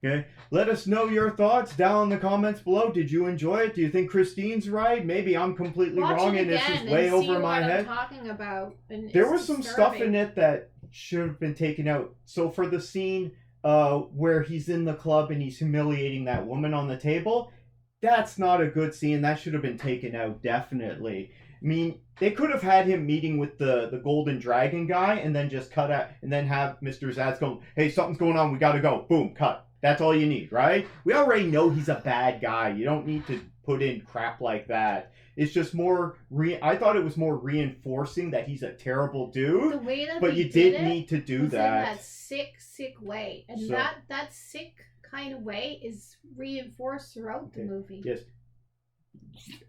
Okay, let us know your thoughts down in the comments below. Did you enjoy it? Do you think Christine's right? Maybe I'm completely wrong and this is way over my head. I'm talking about. There was some stuff in it that should have been taken out. So for the scene where he's in the club and he's humiliating that woman on the table, that's not a good scene. That should have been taken out, definitely. I mean, they could have had him meeting with the Golden Dragon guy and then just cut out, and then have Mr. Zsasz go, hey, something's going on, we gotta go. Boom, cut. That's all you need, right? We already know he's a bad guy. You don't need to put in crap like that. It's just more, I thought it was more reinforcing that he's a terrible dude. The way that but you didn't need to do that. In that sick way. And so, that sick kind of way is reinforced throughout the movie. Yes.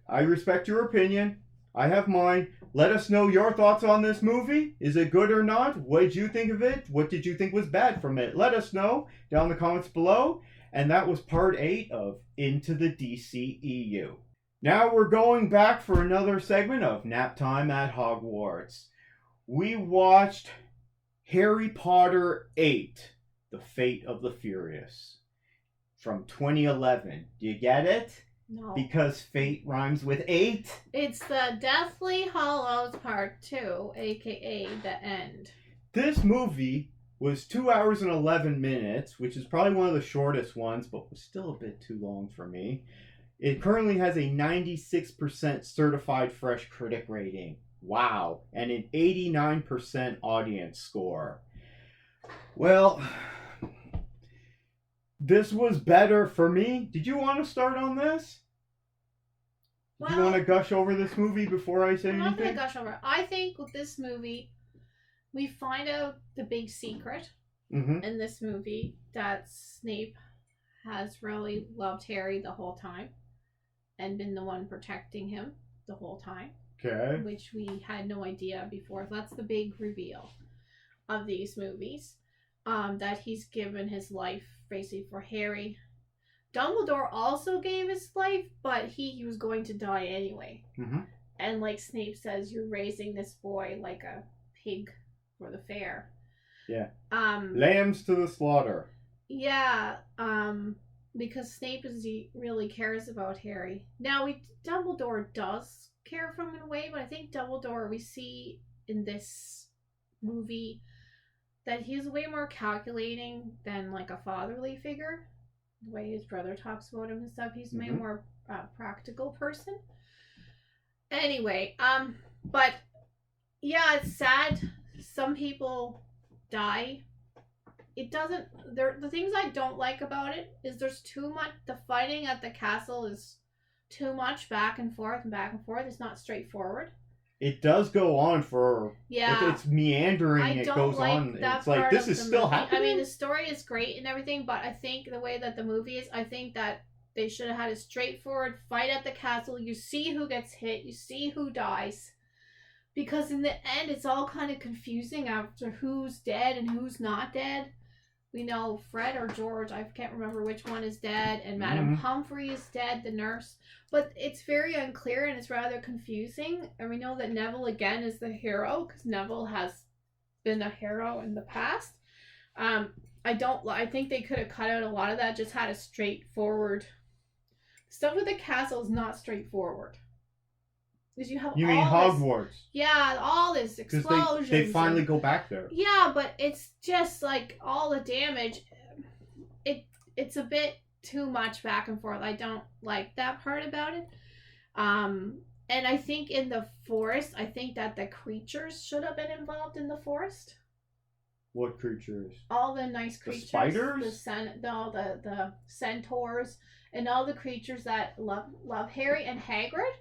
I respect your opinion. I have mine. Let us know your thoughts on this movie. Is it good or not? What did you think of it? What did you think was bad from it? Let us know down in the comments below. And that was part 8 of Into the DCEU. Now we're going back for another segment of Nap Time at Hogwarts. We watched Harry Potter 8, The Fate of the Furious, from 2011. Do you get it? No. Because fate rhymes with 8? It's the Deathly Hallows Part 2, aka The End. This movie was 2 hours and 11 minutes, which is probably one of the shortest ones, but was still a bit too long for me. It currently has a 96% certified fresh critic rating. Wow. And an 89% audience score. Well, this was better for me. Did you want to start on this? Well, do you want to gush over this movie before I say anything? I'm not going to gush over it. I think with this movie, we find out the big secret in this movie that Snape has really loved Harry the whole time and been the one protecting him the whole time. Okay. Which we had no idea before. That's the big reveal of these movies. That he's given his life basically for Harry. Dumbledore also gave his life, but he was going to die anyway. And like Snape says, you're raising this boy like a pig for the fair. Yeah. Lambs to the slaughter. Yeah. Because Snape really cares about Harry. Now, Dumbledore does care for him in a way, but I think Dumbledore, we see in this movie that he's way more calculating than like a fatherly figure. The way his brother talks about him and stuff, he's way more practical person. Anyway, but Yeah, it's sad. Some people die. It doesn't. The things I don't like about it is there's too much. The fighting at the castle is too much back and forth and back and forth. It's not straightforward. It does go on for. Yeah. It's meandering. I It don't goes like on. that It's like part this of is the still movie. happening. I mean, the story is great and everything, but I think the way that the movie is, I think that they should have had a straightforward fight at the castle. You see who gets hit. You see who dies. Because in the end, it's all kind of confusing after who's dead and who's not dead. We know Fred or George, I can't remember which one is dead, and Madame Humphrey is dead, the nurse. But it's very unclear and it's rather confusing. And we know that Neville again is the hero because Neville has been a hero in the past. I think they could have cut out a lot of that. Just had a straightforward stuff with the castle is not straightforward. Because you have You mean Hogwarts? Yeah, all this explosions. They finally go back there. Yeah, but it's just like all the damage. It's a bit too much back and forth. I don't like that part about it. And I think in the forest, I think that the creatures should have been involved in the forest. What creatures? All the nice creatures. The spiders? The centaurs and all the creatures that love Harry and Hagrid.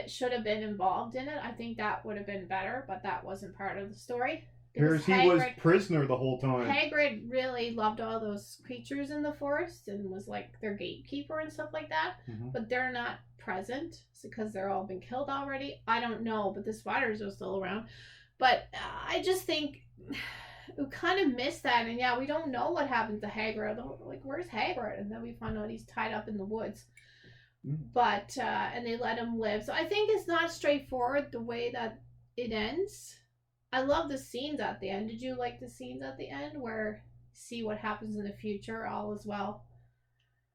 Should have been involved in it. I think that would have been better, but that wasn't part of the story. Because he was prisoner the whole time. Hagrid really loved all those creatures in the forest and was like their gatekeeper and stuff like that. Mm-hmm. But they're not present because they're all been killed already. I don't know, but the spiders are still around. But I just think we kind of missed that. And yeah, we don't know what happened to Hagrid. Like, where's Hagrid? And then we find out he's tied up in the woods. But and they let him live. So I think it's not straightforward the way that it ends. I love the scenes at the end. Did you like the scenes at the end where see what happens in the future all is well?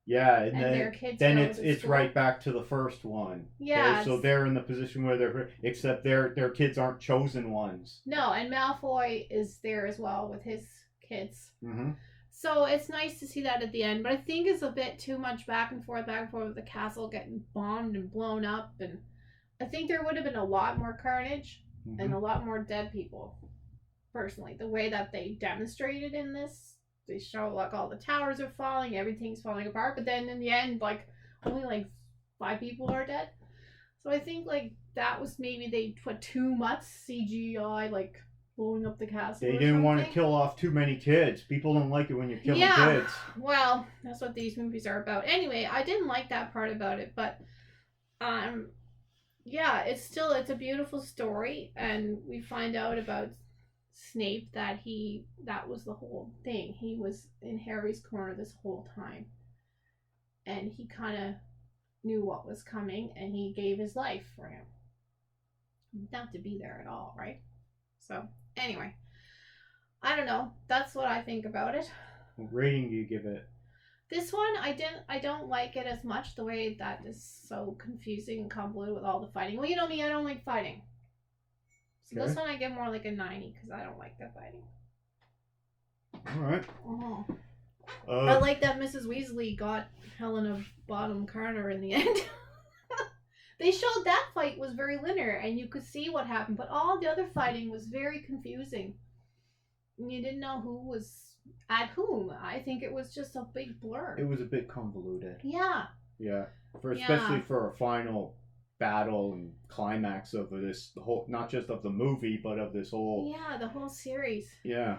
Yeah, and then their kids it's right back to the first one. Yeah. Okay? So they're in the position where except their kids aren't chosen ones. No, and Malfoy is there as well with his kids. Mm-hmm. So it's nice to see that at the end, but I think it's a bit too much back and forth with the castle getting bombed and blown up, and I think there would have been a lot more carnage and a lot more dead people. Personally, the way that they demonstrated in this, they show like all the towers are falling, everything's falling apart, but then in the end, like only like 5 people are dead. So I think like that was maybe they put too much CGI like blowing up the castle. They didn't want to kill off too many kids. People don't like it when you're killing kids. Well, that's what these movies are about. Anyway, I didn't like that part about it, but yeah, it's a beautiful story, and we find out about Snape that was the whole thing. He was in Harry's corner this whole time, and he kind of knew what was coming, and he gave his life for him. Not to be there at all, right? So anyway, I don't know. That's what I think about it. What rating do you give it? This one, I don't like it as much. The way that is so confusing and convoluted with all the fighting. Well, you know me, I don't like fighting. So this one I give more like a 90 because I don't like that fighting. All right. I like that Mrs. Weasley got Helena Bonham Carter in the end. They showed that fight was very linear and you could see what happened, but all the other fighting was very confusing. You didn't know who was at whom. I think it was just a big blur. It was a bit convoluted. Yeah. Yeah. Especially for a final battle and climax of this whole, not just of the movie, but of this whole. Yeah, the whole series. Yeah.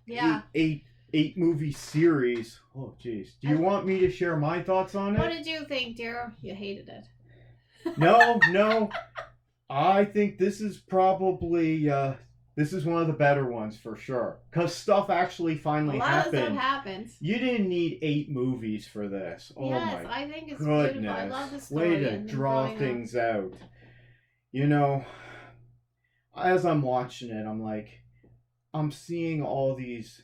Yeah. Eight movie series. Oh, jeez. Do you want me to share my thoughts on it? What did you think, dear? You hated it. No. I think this is probably this is one of the better ones for sure. Because stuff actually finally happened. A lot of stuff happens. You didn't need 8 movies for this. Oh yes, my I think it's goodness. beautiful. I love the story. Way to draw things out. You know, as I'm watching it, I'm like, I'm seeing all these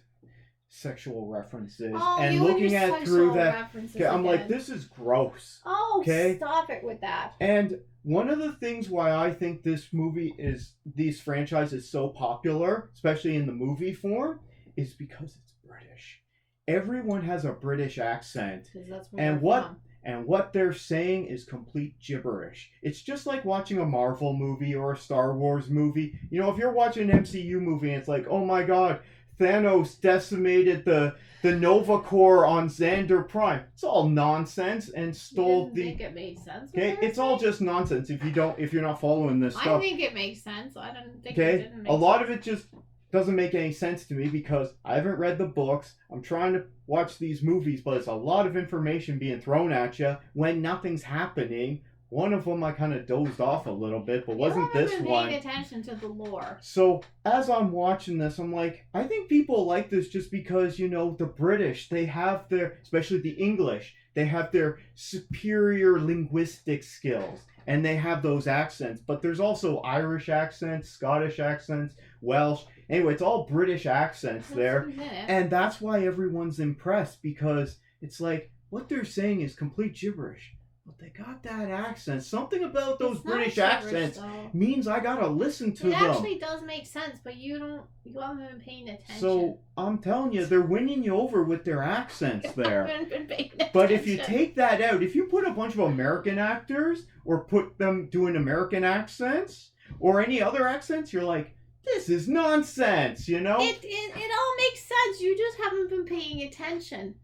sexual references and looking at through that. Okay, I'm like, this is gross. Oh, okay? Stop it with that. And one of the things why I think these franchises is so popular, especially in the movie form, is because it's British. Everyone has a British accent. That's where and what they're saying is complete gibberish. It's just like watching a Marvel movie or a Star Wars movie. You know, if you're watching an MCU movie and it's like, oh my god, Thanos decimated the Nova Corps on Xander Prime. It's all nonsense and stole the. Think it made sense. Okay, it's all just nonsense if you're not following this stuff. I think it makes sense. I don't think it didn't make a lot of it just doesn't make any sense to me because I haven't read the books. I'm trying to watch these movies, but it's a lot of information being thrown at you when nothing's happening. One of them I kind of dozed off a little bit, but wasn't this one. Paying attention to the lore. So as I'm watching this, I'm like, I think people like this just because, you know, the British, they have their, especially the English, they have their superior linguistic skills. And they have those accents, but there's also Irish accents, Scottish accents, Welsh. Anyway, it's all British accents there. And that's why everyone's impressed, because it's like, what they're saying is complete gibberish. But they got that accent. Something about those British accents means I gotta listen to them. It actually does make sense, but you haven't been paying attention. So I'm telling you, they're winning you over with their accents there. I haven't been paying attention. But if you take that out, if you put a bunch of American actors or put them doing American accents or any other accents, you're like, this is nonsense, you know? It all makes sense. You just haven't been paying attention.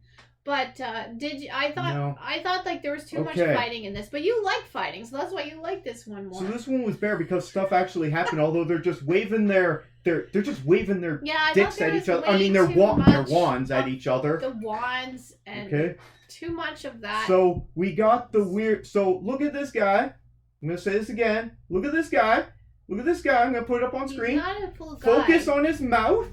But did you? I thought like there was too much fighting in this, but you like fighting, so that's why you like this one more. So this one was better because stuff actually happened, although they're just waving their dicks at each other. I mean, their wands at each other. The wands and too much of that. So we got the weird. So look at this guy. I'm gonna say this again. Look at this guy. Look at this guy. I'm gonna put it up on screen. He's not a full guy. Focus on his mouth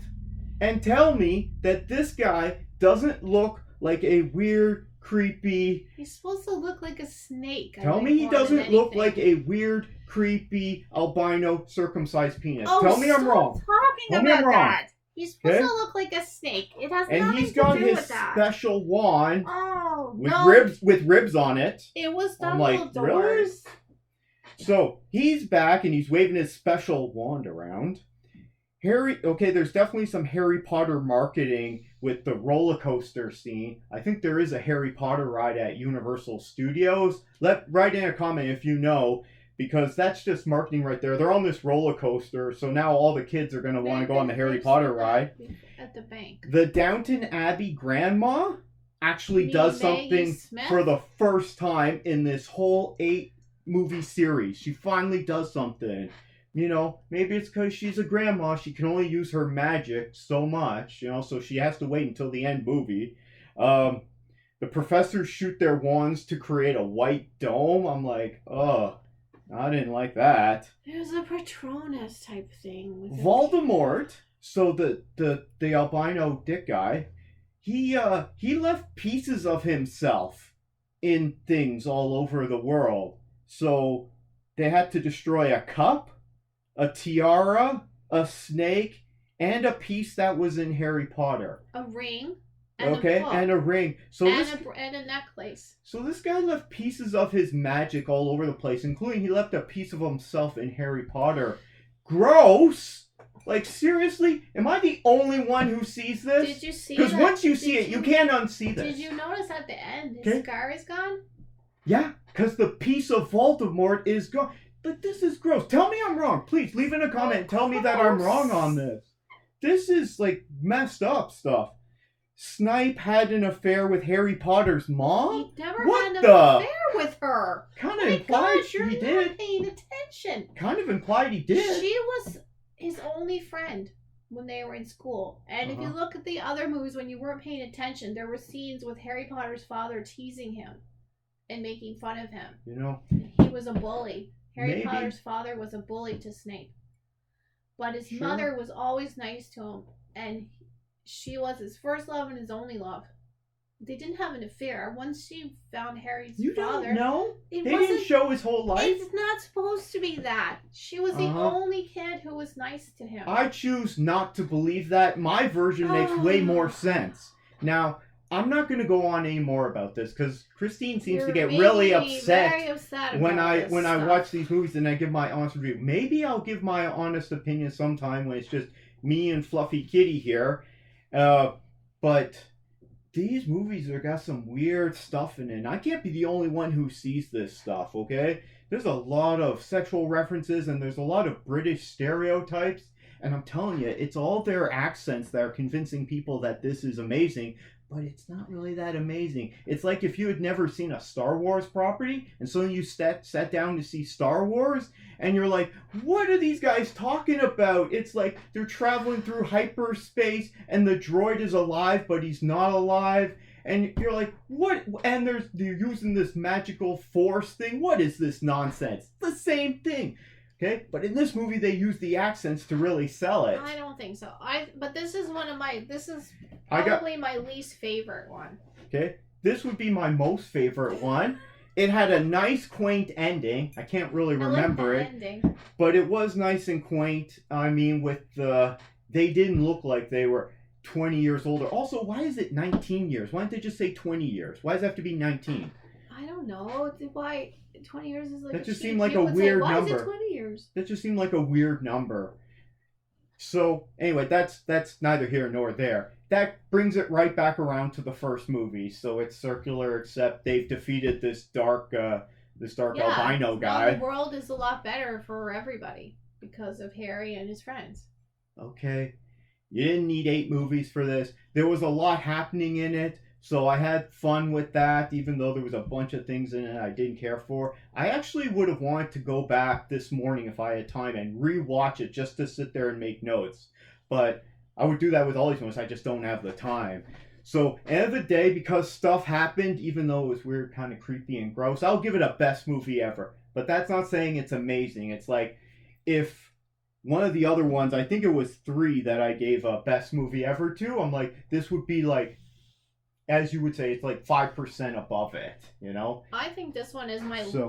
and tell me that this guy doesn't look like a weird, creepy... He's supposed to look like a snake. Tell me he doesn't look like a weird, creepy, albino, circumcised penis. Oh, tell me I'm wrong. Talking about that. He's supposed to look like a snake. It has nothing to do with that. And he's got his special wand with ribs on it. It was Dumbledore's. I'm like, really? So, he's back and he's waving his special wand around. There's definitely some Harry Potter marketing with the roller coaster scene. I think there is a Harry Potter ride at Universal Studios. Write in a comment if you know, because that's just marketing right there. They're on this roller coaster, so now all the kids are going to want to go on the Harry Potter ride. At the bank. The Downton Abbey grandma actually does something for the first time in this whole 8-movie series. She finally does something. You know, maybe it's because she's a grandma. She can only use her magic so much, you know, so she has to wait until the end movie. The professors shoot their wands to create a white dome. I'm like, I didn't like that. There's a Patronus type thing. Voldemort, so the albino dick guy, he left pieces of himself in things all over the world. So they had to destroy a cup, a tiara, a snake, and a piece that was in Harry Potter. A ring. And a book. And a ring. So and a necklace. So this guy left pieces of his magic all over the place, including he left a piece of himself in Harry Potter. Gross! Like, seriously? Am I the only one who sees this? Did you see Because once you see it, you can't unsee this. Did you notice at the end his scar is gone? Yeah, because the piece of Voldemort is gone. But this is gross. Tell me I'm wrong. Please, leave in a comment and tell me that I'm wrong on this. This is, like, messed up stuff. Snape had an affair with Harry Potter's mom? He never had an affair with her. Kind of implied you're he not did. Paying attention. Kind of implied he did. She was his only friend when they were in school. And if you look at the other movies, when you weren't paying attention, there were scenes with Harry Potter's father teasing him and making fun of him. You know? He was a bully. Harry Potter's father was a bully to Snape. But his mother was always nice to him. And she was his first love and his only love. They didn't have an affair. Once she found Harry's father... You don't know? They didn't show his whole life? It's not supposed to be that. She was the only kid who was nice to him. I choose not to believe that. My version makes way more sense. Now, I'm not going to go on any more about this because Christine seems to get really upset, when I watch these movies and I give my honest review. Maybe I'll give my honest opinion sometime when it's just me and Fluffy Kitty here. But these movies are got some weird stuff in it. And I can't be the only one who sees this stuff, okay? There's a lot of sexual references and there's a lot of British stereotypes. And I'm telling you, it's all their accents that are convincing people that this is amazing. But it's not really that amazing. It's like if you had never seen a Star Wars property, and so you sat down to see Star Wars, and you're like, what are these guys talking about? It's like they're traveling through hyperspace, and the droid is alive, but he's not alive. And you're like, what? And they're using this magical force thing. What is this nonsense? It's the same thing. Okay, but in this movie they use the accents to really sell it. I don't think so. But this is probably my least favorite one. Okay, this would be my most favorite one. It had a nice, quaint ending. I can't really remember it, ending. But it was nice and quaint. I mean, they didn't look like they were 20 years older. Also, why is it 19 years? Why don't they just say 20 years? Why does it have to be 19? I don't know. Why 20 years is like... That just seemed like a weird number. Why is it 20 years? That just seemed like a weird number. So, anyway, that's neither here nor there. That brings it right back around to the first movie. So it's circular, except they've defeated this dark albino guy. Well, the world is a lot better for everybody because of Harry and his friends. Okay. You didn't need 8 movies for this. There was a lot happening in it. So I had fun with that, even though there was a bunch of things in it I didn't care for. I actually would have wanted to go back this morning if I had time and rewatch it just to sit there and make notes. But I would do that with all these movies. I just don't have the time. So, end of the day, because stuff happened, even though it was weird, kind of creepy and gross, I'll give it a best movie ever. But that's not saying it's amazing. It's like, if one of the other ones, I think it was 3 that I gave a best movie ever to, I'm like, this would be like, as you would say, it's like 5% above it, you know? I think this one is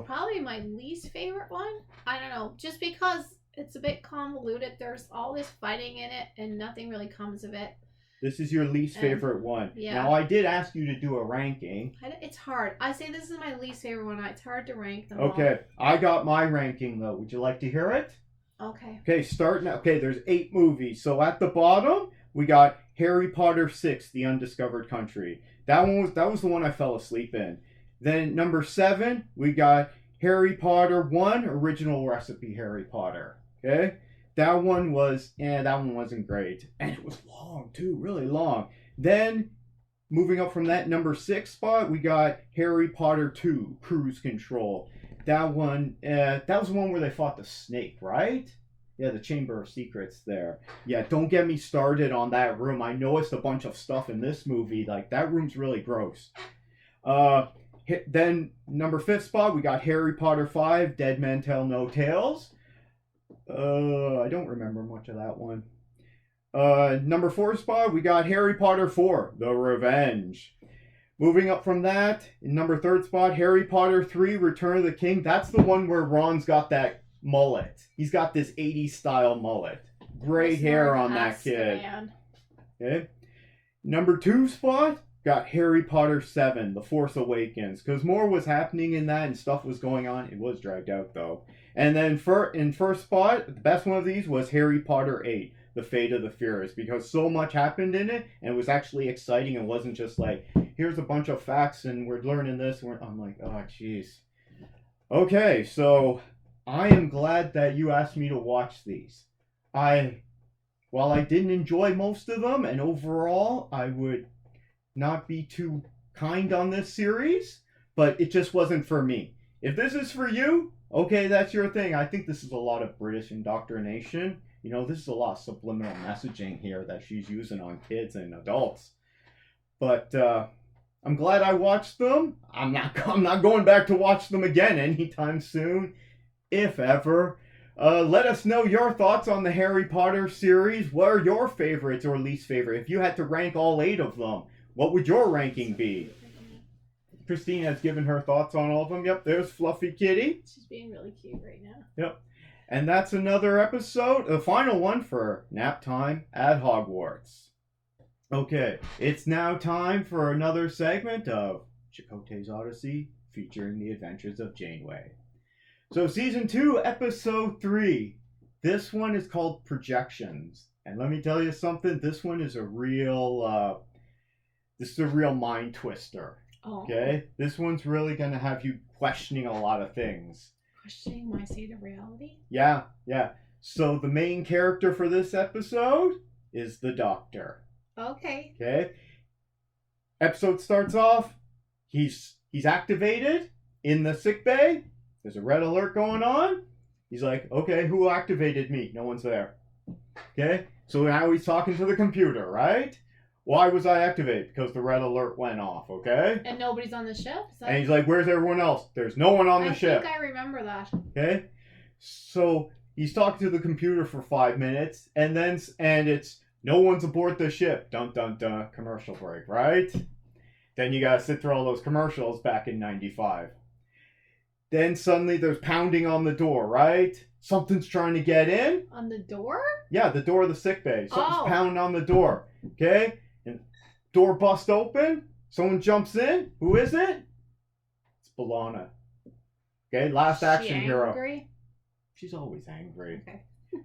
probably my least favorite one. I don't know, just because it's a bit convoluted. There's all this fighting in it, and nothing really comes of it. This is your least favorite one. Yeah. Now, I did ask you to do a ranking. It's hard. I say this is my least favorite one. It's hard to rank them Okay, I got my ranking, though. Would you like to hear it? Okay. Okay, start now. Okay, there's 8 movies. So at the bottom, we got Harry Potter 6, The Undiscovered Country. That was the one I fell asleep in. Then number 7, we got Harry Potter 1, Original Recipe Harry Potter. Okay? That one wasn't great. And it was long too, really long. Then, moving up from that, number 6 spot, we got Harry Potter 2, Cruise Control. That one, that was the one where they fought the snake, right? Yeah, the Chamber of Secrets there. Yeah, don't get me started on that room. I noticed a bunch of stuff in this movie. Like, that room's really gross. Then, number 5 spot, we got Harry Potter 5, Dead Men Tell No Tales. I don't remember much of that one. Number 4 spot, we got Harry Potter 4, The Revenge. Moving up from that, in number 3 spot, Harry Potter 3, Return of the King. That's the one where Ron's got that mullet. He's got this 80s style mullet. Great hair on that kid. Okay. Number 2 spot, got Harry Potter 7, The Force Awakens. Because more was happening in that and stuff was going on. It was dragged out though. And then in first spot, the best one of these was Harry Potter 8, The Fate of the Furious. Because so much happened in it and it was actually exciting. It wasn't just like, here's a bunch of facts and we're learning this. I'm like, oh jeez. Okay, so I am glad that you asked me to watch these. While I didn't enjoy most of them, and overall I would not be too kind on this series, but it just wasn't for me. If this is for you, okay, that's your thing. I think this is a lot of British indoctrination. You know, this is a lot of subliminal messaging here that she's using on kids and adults. But I'm glad I watched them. I'm not going back to watch them again anytime soon, if ever. Let us know your thoughts on the Harry Potter series. What are your favorites or least favorite? If you had to rank all 8 of them, what would your ranking be? Christine has given her thoughts on all of them. Yep, there's Fluffy Kitty. She's being really cute right now. Yep. And that's another episode, the final one for Nap Time at Hogwarts. Okay, it's now time for another segment of Chakotay's Odyssey, featuring the adventures of Janeway. So Season 2, Episode 3. This one is called Projections. And let me tell you something, this one is a real... This is a real mind twister. Oh. Okay? This one's really going to have you questioning a lot of things. Questioning my state of reality? Yeah. So the main character for this episode is the Doctor. Okay. Okay? Episode starts off, he's activated in the sick bay. There's a red alert going on. He's like, okay, who activated me? No one's there. Okay? So now he's talking to the computer, right? Why was I activated? Because the red alert went off, okay? And nobody's on the ship? And he's like, where's everyone else? There's no one on the ship. I think I remember that. Okay? So he's talking to the computer for 5 minutes, and it's no one's aboard the ship. Dun dun dun. Commercial break, right? Then you gotta sit through all those commercials back in 95. Then suddenly there's pounding on the door, right? Something's trying to get in. On the door? Yeah, the door of the sick bay. Something's pounding on the door. Okay? And door busts open. Someone jumps in. Who is it? It's B'Elanna. Okay, last action hero. Angry? She's always angry. Okay.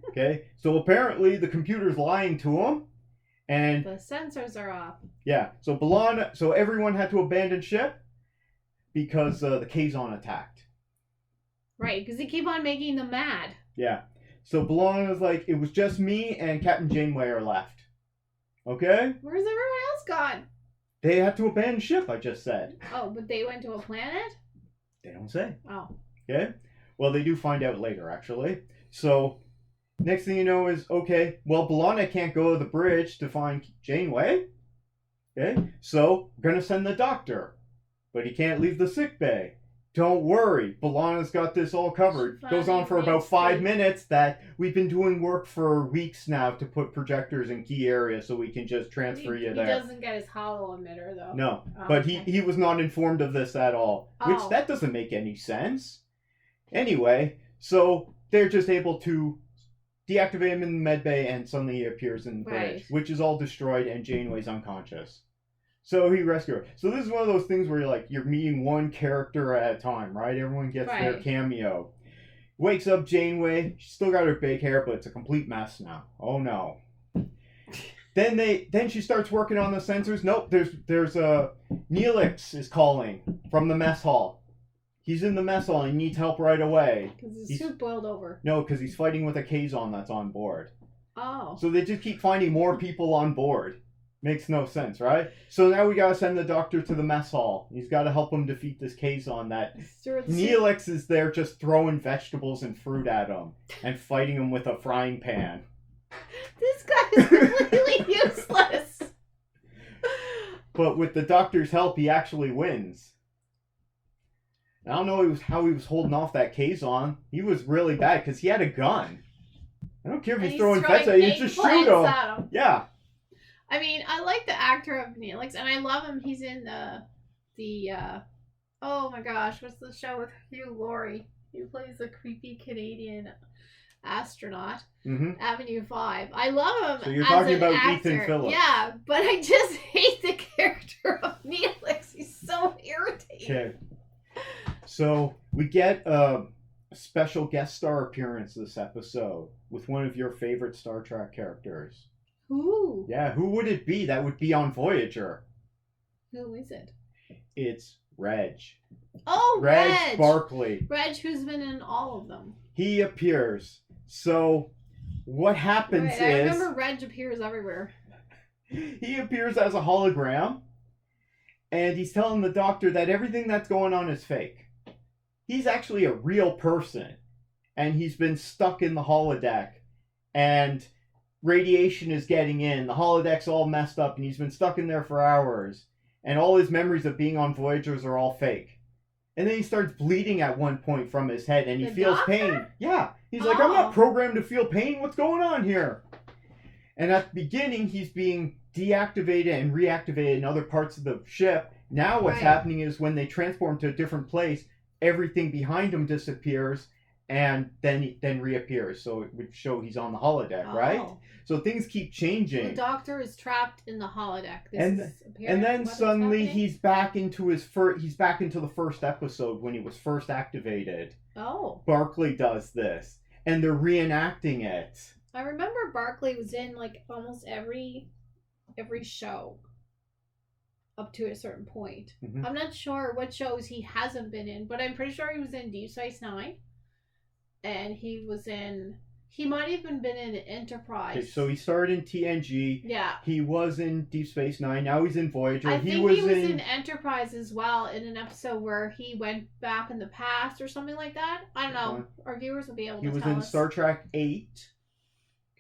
Okay, so apparently the computer's lying to him. And the sensors are off. Yeah, so B'Elanna, so everyone had to abandon ship because the Kazon attacked. Right, because they keep on making them mad. Yeah, so B'Elanna was like, it was just me and Captain Janeway are left. Okay? Where's everyone else gone? They had to abandon ship, I just said. Oh, but they went to a planet? They don't say. Oh. Okay? Well, they do find out later, actually. So, next thing you know is, okay, well, B'Elanna can't go to the bridge to find Janeway. Okay? So, we're going to send the Doctor. But he can't leave the sick bay. Don't worry, B'Elanna's got this all covered. Goes on for about 5 minutes that we've been doing work for weeks now to put projectors in key areas so we can just transfer you there. He doesn't get his hollow emitter, though. No, but okay. he was not informed of this at all. Which, that doesn't make any sense. Anyway, so they're just able to deactivate him in the medbay and suddenly he appears in the bridge, which is all destroyed and Janeway's unconscious. So he rescued her. So this is one of those things where you're meeting one character at a time, right? Everyone gets their cameo. Wakes up Janeway. She's still got her big hair, but it's a complete mess now. Oh no. Then she starts working on the sensors. Nope, there's a Neelix is calling from the mess hall. He's in the mess hall and he needs help right away. Because his soup boiled over. No, because he's fighting with a Kazon that's on board. Oh. So they just keep finding more people on board. Makes no sense, right? So now we gotta send the Doctor to the mess hall. He's gotta help him defeat this Kazon that Neelix is there just throwing vegetables and fruit at him and fighting him with a frying pan. This guy is completely useless. But with the Doctor's help, he actually wins. I don't know how he was holding off that Kazon. He was really bad because he had a gun. I don't care if he's throwing vegetables at you, just shoot him. Yeah. I mean, I like the actor of Neelix, and I love him. He's in oh my gosh, what's the show with Hugh Laurie? He plays a creepy Canadian astronaut. Mm-hmm. Avenue 5. I love him. So you're talking about actor. Ethan Phillips. Yeah, but I just hate the character of Neelix. He's so irritating. Okay. So we get a special guest star appearance this episode with one of your favorite Star Trek characters. Who? Yeah, who would it be? That would be on Voyager. Who is it? It's Reg. Oh, Reg! Barkley. Reg, who's been in all of them. He appears. So, what happens is... I remember Reg appears everywhere. He appears as a hologram, and he's telling the Doctor that everything that's going on is fake. He's actually a real person, and he's been stuck in the holodeck, and radiation is getting in, the holodeck's all messed up, and he's been stuck in there for hours, and all his memories of being on Voyagers are all fake. And then he starts bleeding at one point from his head, and he feels pain. Yeah, he's like, I'm not programmed to feel pain, what's going on here? And at the beginning, he's being deactivated and reactivated in other parts of the ship. Now what's happening is when they transport him to a different place, everything behind him disappears, and then reappears. So it would show he's on the holodeck, right? So things keep changing. The Doctor is trapped in the holodeck. And then suddenly he's back into the first episode when he was first activated. Oh. Barkley does this, and they're reenacting it. I remember Barkley was in like almost every show. up to a certain point. Mhm. I'm not sure what shows he hasn't been in, but I'm pretty sure he was in Deep Space Nine, and he might even been in Enterprise. Okay, so he started in TNG. Yeah. He was in Deep Space Nine. Now he's in Voyager. I think he was in Enterprise as well, in an episode where he went back in the past or something like that. I don't know. Our viewers will be able to tell us. He was in Star Trek 8.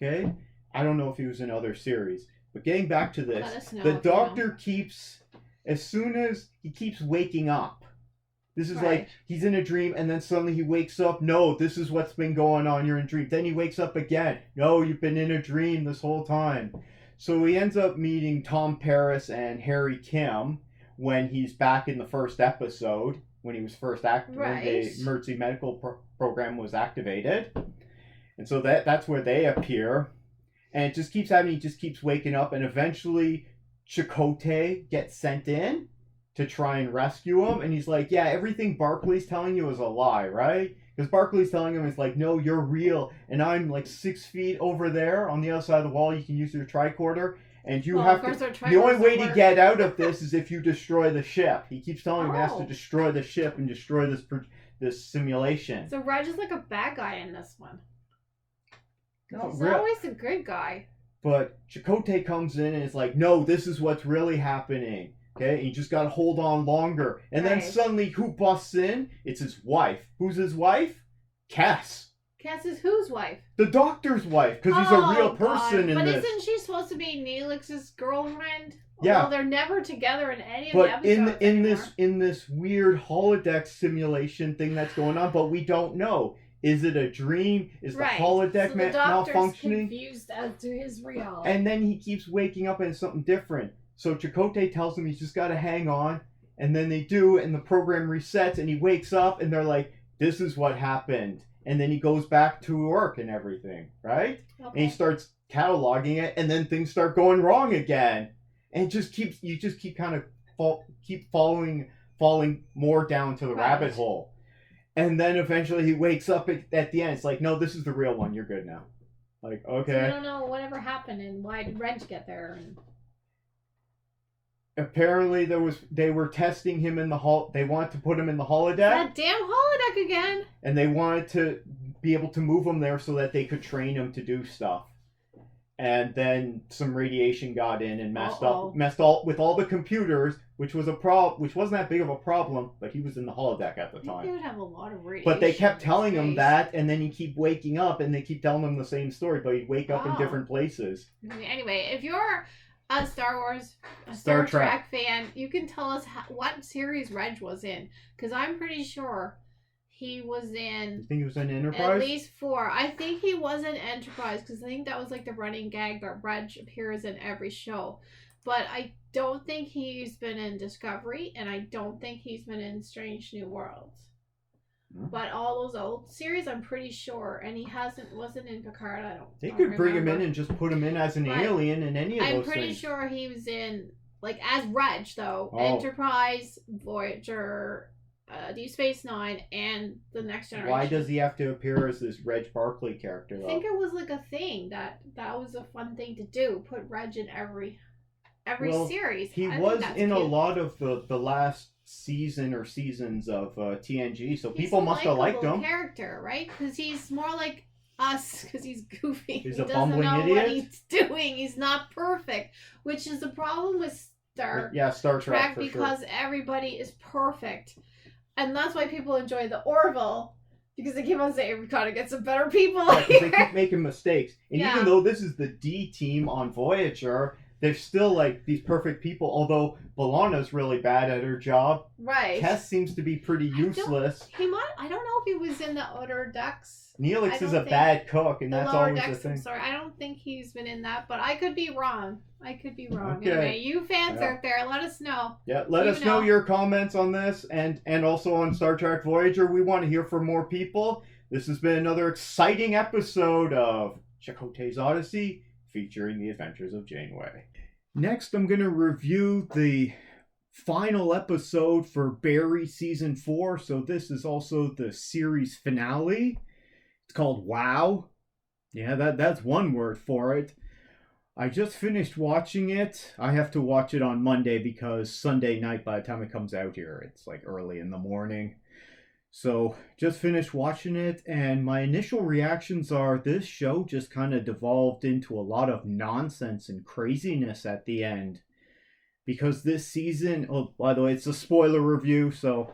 Okay? I don't know if he was in other series. But getting back to this, the Doctor keeps, as soon as he keeps waking up, this is like, he's in a dream, and then suddenly he wakes up. No, this is what's been going on. You're in a dream. Then he wakes up again. No, you've been in a dream this whole time. So he ends up meeting Tom Paris and Harry Kim when he's back in the first episode, when he was first active, when the emergency medical program was activated. And so that's where they appear. And it just keeps happening. He just keeps waking up, and eventually Chakotay gets sent in to try and rescue him, and he's like, yeah, everything Barclay's telling you is a lie, right? Because Barclay's telling him, it's like, no, you're real, and I'm like 6 feet over there on the other side of the wall. You can use your tricorder, and you have to, the only way to get out of this is if you destroy the ship. He keeps telling him he has to destroy the ship and destroy this simulation. So Reg is like a bad guy in this one. No, he's always a good guy. But Chakotay comes in and is like, no, this is what's really happening. Okay, you just gotta hold on longer. And then suddenly, who busts in? It's his wife. Who's his wife? Cass. Cass is whose wife? The Doctor's wife, because he's a real person in this. But isn't she supposed to be Neelix's girlfriend? Yeah. Well, they're never together in any of the episodes. But in this weird holodeck simulation thing that's going on, but we don't know. Is it a dream? Is the holodeck so the Doctor's malfunctioning? Confused as to his reality. And then he keeps waking up and it's something different. So Chakotay tells him he's just got to hang on, and then they do, and the program resets, and he wakes up, and they're like, this is what happened. And then he goes back to work and everything, right? Okay. And he starts cataloging it, and then things start going wrong again. And you just keep kind of falling more down to the rabbit hole. And then eventually he wakes up at the end. It's like, no, this is the real one. You're good now. Like, okay. So you don't know whatever happened and why did Reg get there. And... Apparently they were testing him in the they wanted to put him in the holodeck. That damn holodeck again. And they wanted to be able to move him there so that they could train him to do stuff. And then some radiation got in and messed with all the computers, which was which wasn't that big of a problem, but he was in the holodeck at the time. He would have a lot of radiation. But they kept telling him that, and then he'd keep waking up, and they keep telling him the same story, but he'd wake up in different places. Anyway, if you're a Star Trek fan, you can tell us what series Reg was in, because I'm pretty sure he was in... I think he was in Enterprise? At least 4. I think he was in Enterprise, because I think that was like the running gag that Reg appears in every show. But I don't think he's been in Discovery, and I don't think he's been in Strange New Worlds. But all those old series, I'm pretty sure, and he wasn't in Picard. They could bring him in and just put him in as an alien in any of those things. I'm pretty sure he was in, like, as Reg though, Enterprise, Voyager, Deep Space Nine, and the Next Generation. Why does he have to appear as this Reg Barclay character though? I think it was like a thing that was a fun thing to do. Put Reg in every series. He was in a lot of the last season or seasons of TNG, so people must have liked him. Character, right? Because he's more like us, because he's goofy. He's he a doesn't bumbling know idiot. what he's doing. He's not perfect, which is the problem with Star Trek for because everybody is perfect, and that's why people enjoy the Orville. Because they keep on saying we gotta get some better people. Yeah, because they keep making mistakes, and even though this is the D team on Voyager, they're still like these perfect people. Although B'Elanna's really bad at her job. Right. Tess seems to be pretty useless. I don't know if he was in the Outer Decks. Neelix is a bad cook, and that's always the thing. I'm sorry, I don't think he's been in that, but I could be wrong. Okay. Anyway, you fans out there, let us know. Yeah, let us know your comments on this, and also on Star Trek Voyager. We want to hear from more people. This has been another exciting episode of Chakotay's Odyssey, featuring the adventures of Janeway. Next, I'm going to review the final episode for Barry Season 4. So this is also the series finale. It's called WOW. Yeah, that's one word for it. I just finished watching it. I have to watch it on Monday because Sunday night, by the time it comes out here, it's like early in the morning. So, just finished watching it, and my initial reactions are this show just kind of devolved into a lot of nonsense and craziness at the end. Because this season, oh, by the way, it's a spoiler review, so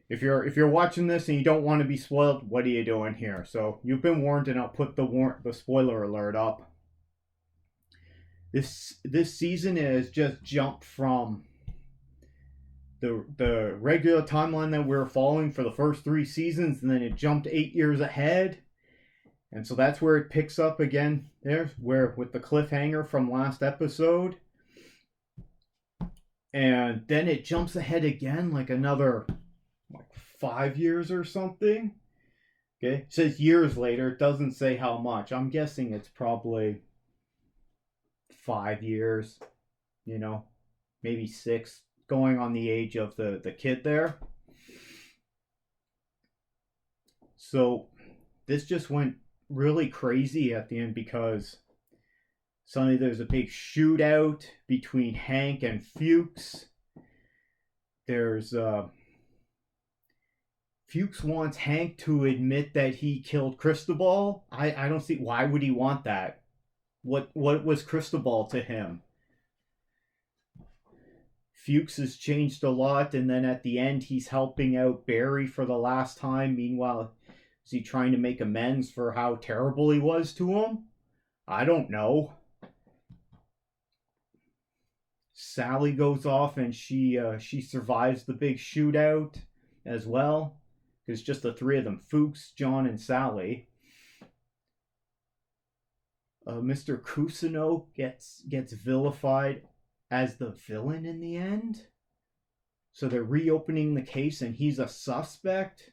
if you're watching this and you don't want to be spoiled, what are you doing here? So, you've been warned, and I'll put the spoiler alert up. This season has just jumped from the regular timeline that we were following for the first 3 seasons, and then it jumped 8 years ahead. And so that's where it picks up again there, where with the cliffhanger from last episode. And then it jumps ahead again like another 5 years or something. Okay, it says years later. It doesn't say how much. I'm guessing it's probably 5 years, maybe 6, going on the age of the kid there. So this just went really crazy at the end because suddenly there's a big shootout between Hank and Fuchs. There's Fuchs wants Hank to admit that he killed Cristobal. I don't see, why would he want that? What was Cristobal to him? Fuchs has changed a lot, and then at the end he's helping out Barry for the last time. Meanwhile, is he trying to make amends for how terrible he was to him? I don't know. Sally goes off and she survives the big shootout as well. It's just the 3 of them, Fuchs, John, and Sally. Mr. Cousineau gets vilified as the villain in the end. So they're reopening the case and he's a suspect.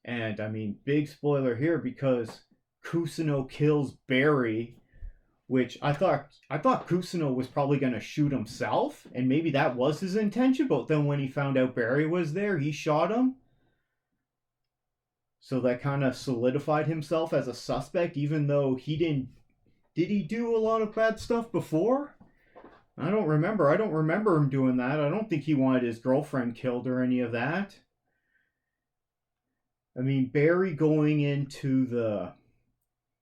And I mean, big spoiler here because Cousineau kills Barry, which I thought Cousineau was probably going to shoot himself, and maybe that was his intention, but then when he found out Barry was there, he shot him. So that kind of solidified himself as a suspect, even though he didn't. Did he do a lot of bad stuff before? I don't remember. I don't remember him doing that. I don't think he wanted his girlfriend killed or any of that. I mean, Barry going into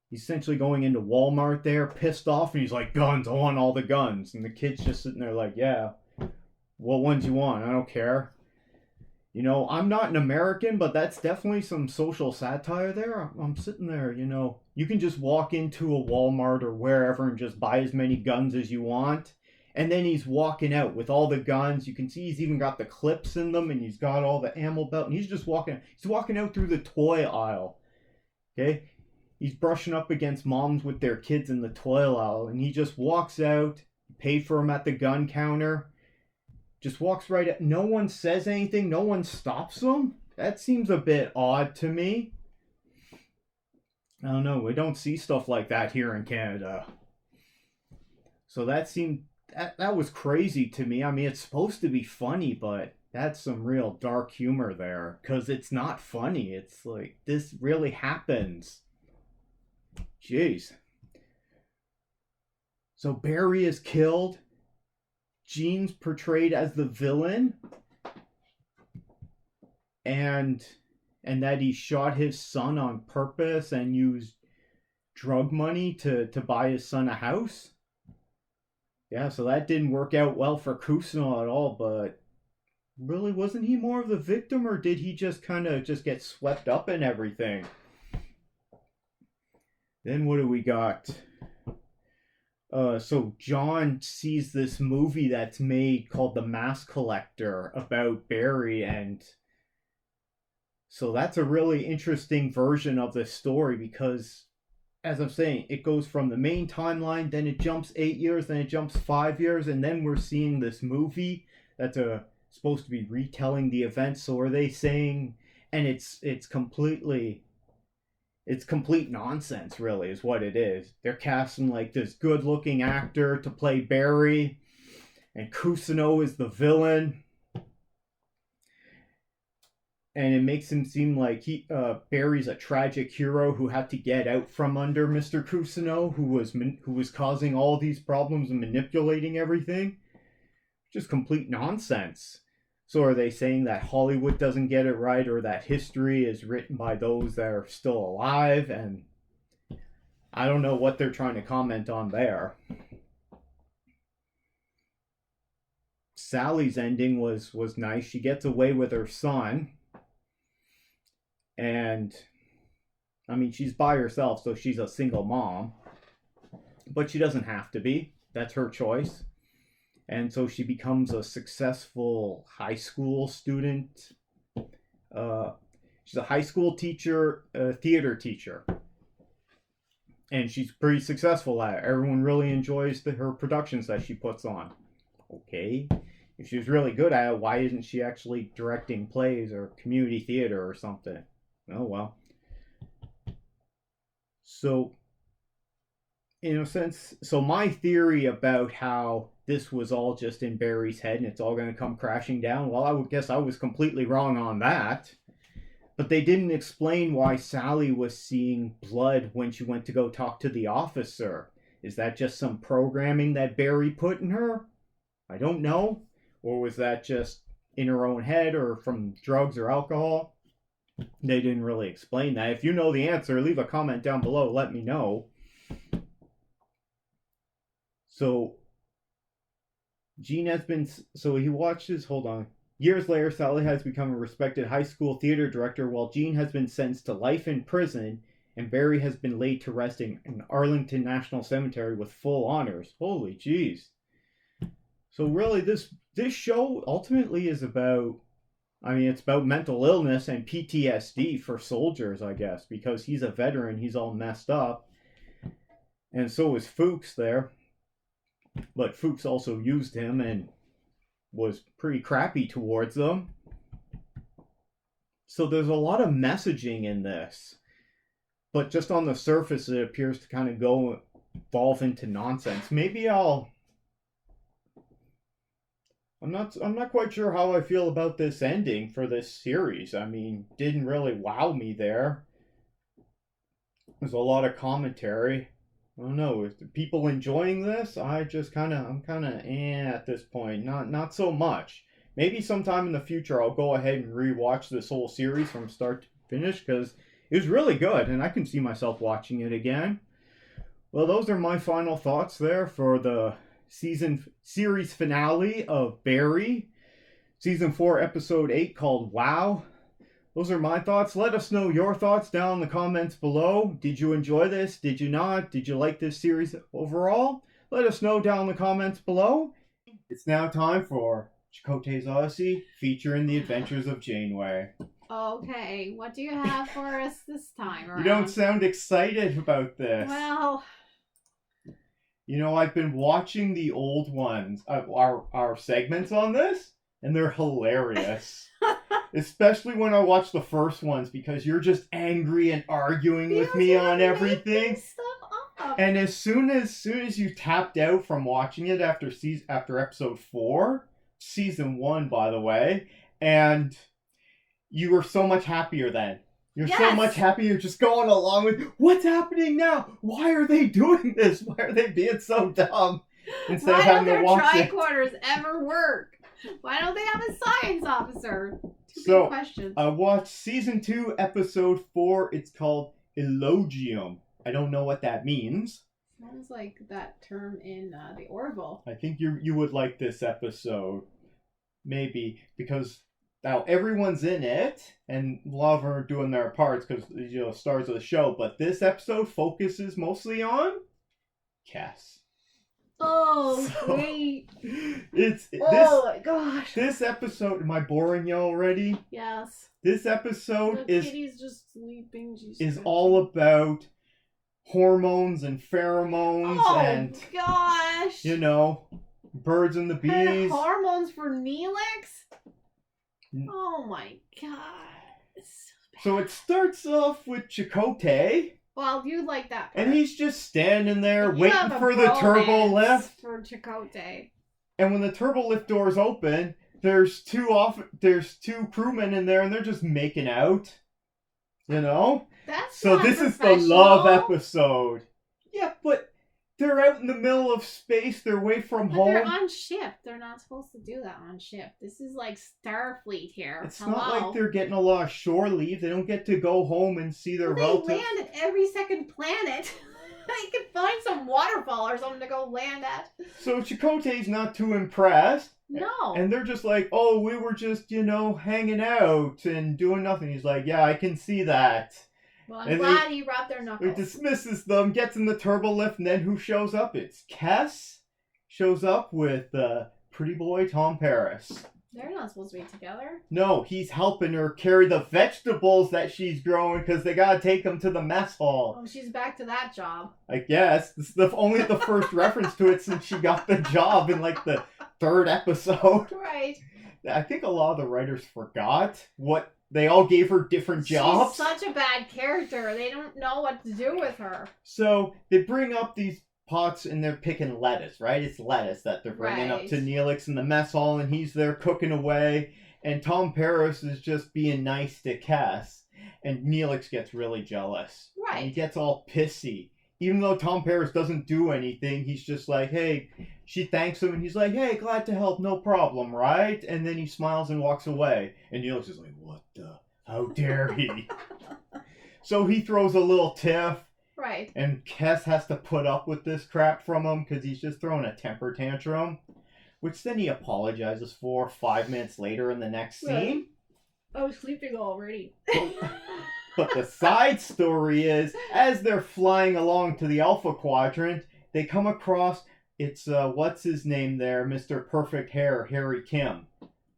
he's essentially going into Walmart there, pissed off, and he's like, guns, I want all the guns. And the kid's just sitting there like, yeah, what ones you want? I don't care. I'm not an American, but that's definitely some social satire there. I'm sitting there, you can just walk into a Walmart or wherever and just buy as many guns as you want. And then he's walking out with all the guns. You can see he's even got the clips in them, and he's got all the ammo belt, and he's just walking out through the toy aisle. Okay? He's brushing up against moms with their kids in the toy aisle, and he just walks out, paid for him at the gun counter, just walks right out. No one says anything. No one stops him. That seems a bit odd to me. I don't know. We don't see stuff like that here in Canada. So that was crazy to me. I mean, it's supposed to be funny, but that's some real dark humor there. Because it's not funny. It's like, this really happens. Jeez. So Barry is killed. Gene's portrayed as the villain, and that he shot his son on purpose and used drug money to buy his son a house. Yeah, so that didn't work out well for Cousineau at all, but really, wasn't he more of the victim, or did he just kind of just get swept up in everything? Then what do we got? So John sees this movie that's made called The Mask Collector about Barry, and so that's a really interesting version of the story because, as I'm saying, it goes from the main timeline, then it jumps 8 years, then it jumps 5 years, and then we're seeing this movie that's supposed to be retelling the events. So are they saying, and it's complete nonsense, really, is what it is. They're casting like this good-looking actor to play Barry, and Cousineau is the villain. and it makes him seem like Barry's a tragic hero who had to get out from under Mr. Cousineau, who was causing all these problems and manipulating everything. Just complete nonsense. So are they saying that Hollywood doesn't get it right, or that history is written by those that are still alive? And I don't know what they're trying to comment on there. Sally's ending was nice. She gets away with her son. And, I mean, she's by herself, so she's a single mom. But she doesn't have to be. That's her choice. And so she becomes a successful high school student. She's a high school teacher, a theater teacher. And she's pretty successful at it. Everyone really enjoys her productions that she puts on. Okay. If she was really good at it, why isn't she actually directing plays or community theater or something? Oh, well. So, in a sense, so my theory about how this was all just in Barry's head and it's all going to come crashing down, well, I would guess I was completely wrong on that. But they didn't explain why Sally was seeing blood when she went to go talk to the officer. Is that just some programming that Barry put in her? I don't know. Or was that just in her own head or from drugs or alcohol? They didn't really explain that. If you know the answer, leave a comment down below. Let me know. So, Gene has been... So he watches... Hold on. Years later, Sally has become a respected high school theater director, while Gene has been sentenced to life in prison, and Barry has been laid to rest in Arlington National Cemetery with full honors. Holy jeez. So really, this show ultimately is about... I mean, it's about mental illness and PTSD for soldiers, I guess, because he's a veteran, he's all messed up. And so is Fuchs there. But Fuchs also used him and was pretty crappy towards them. So there's a lot of messaging in this. But just on the surface, it appears to kind of evolve into nonsense. Maybe I'm not quite sure how I feel about this ending for this series. I mean, didn't really wow me there. There's a lot of commentary. I don't know, is the people enjoying this? I'm kind of at this point. Not so much. Maybe sometime in the future I'll go ahead and rewatch this whole series from start to finish, because it was really good and I can see myself watching it again. Well, those are my final thoughts there for the series finale of Barry, season 4 episode 8, called Wow. Those are my thoughts. Let us know your thoughts down in the comments below. Did you enjoy this? Did you not? Did you like this series overall? Let us know down in the comments below. It's now time for Chakotay's Odyssey, featuring the adventures of Janeway. Okay, what do you have for us this time around? You don't sound excited about this. Well... You know, I've been watching the old ones, our segments on this, and they're hilarious. Especially when I watch the first ones, because you're just angry and arguing with me on everything. And as soon as you tapped out from watching it after episode 4, season 1 by the way, and you were so much happier then. You're so much happier just going along with, what's happening now? Why are they doing this? Why are they being so dumb? Instead of having to watch Why don't their tricorders ever work? Why don't they have a science officer? Two big questions. I watched season 2, episode 4. It's called Elogium. I don't know what that means. Sounds like that term in the Orville. I think you would like this episode. Maybe. Because now everyone's in it. And a lot of them are doing their parts because, stars of the show. But this episode focuses mostly on Cass. Oh, great. My gosh. This episode, am I boring you already? Yes. This episode Kitty's just sleeping. is all about hormones and pheromones and gosh. Birds and the bees. Hormones for Neelix? Oh my god. So it starts off with Chakotay. Well, you like that part. And he's just standing there waiting for the turbo lift. For Chakotay. And when the turbo lift doors open, there's two crewmen in there, and they're just making out. You know? That's So not this is the love professional. episode. Yeah, but they're out in the middle of space. They're away from But home. they're on ship. They're not supposed to do that on ship. This is like Starfleet here. It's Hello. not like they're getting a lot of shore leave. They don't get to go home and see their Well, relatives. they land at every second planet. They can find some waterfall or something to go land at. So Chakotay's not too impressed. No. And they're just like, oh, we were just, hanging out and doing nothing. He's like, yeah, I can see that. Well, I'm And glad he rubbed their He knuckles. dismisses them, gets in the turbo lift, and then who shows up? It's Kes. Shows up with pretty boy Tom Paris. They're not supposed to be together. No, he's helping her carry the vegetables that she's growing because they gotta take them to the mess hall. Oh, she's back to that job. I guess. This is only the first reference to it since she got the job in like the 3rd episode. Right. I think a lot of the writers forgot what they all gave her different jobs. She's such a bad character. They don't know what to do with her. So they bring up these pots and they're picking lettuce, right? It's lettuce that they're bringing up Right. to Neelix in the mess hall, and he's there cooking away. And Tom Paris is just being nice to Cass, and Neelix gets really jealous. Right. And he gets all pissy. Even though Tom Paris doesn't do anything, he's just like, hey, she thanks him, and he's like, hey, glad to help, no problem, right? And then he smiles and walks away. And Neelix is like, what the? How dare he? So he throws a little tiff. Right. And Kes has to put up with this crap from him because he's just throwing a temper tantrum. Which then he apologizes for 5 minutes later in the next scene. I was sleeping already. But the side story is, as they're flying along to the Alpha Quadrant, they come across, it's, what's his name there, Mr. Perfect Hair, Harry Kim.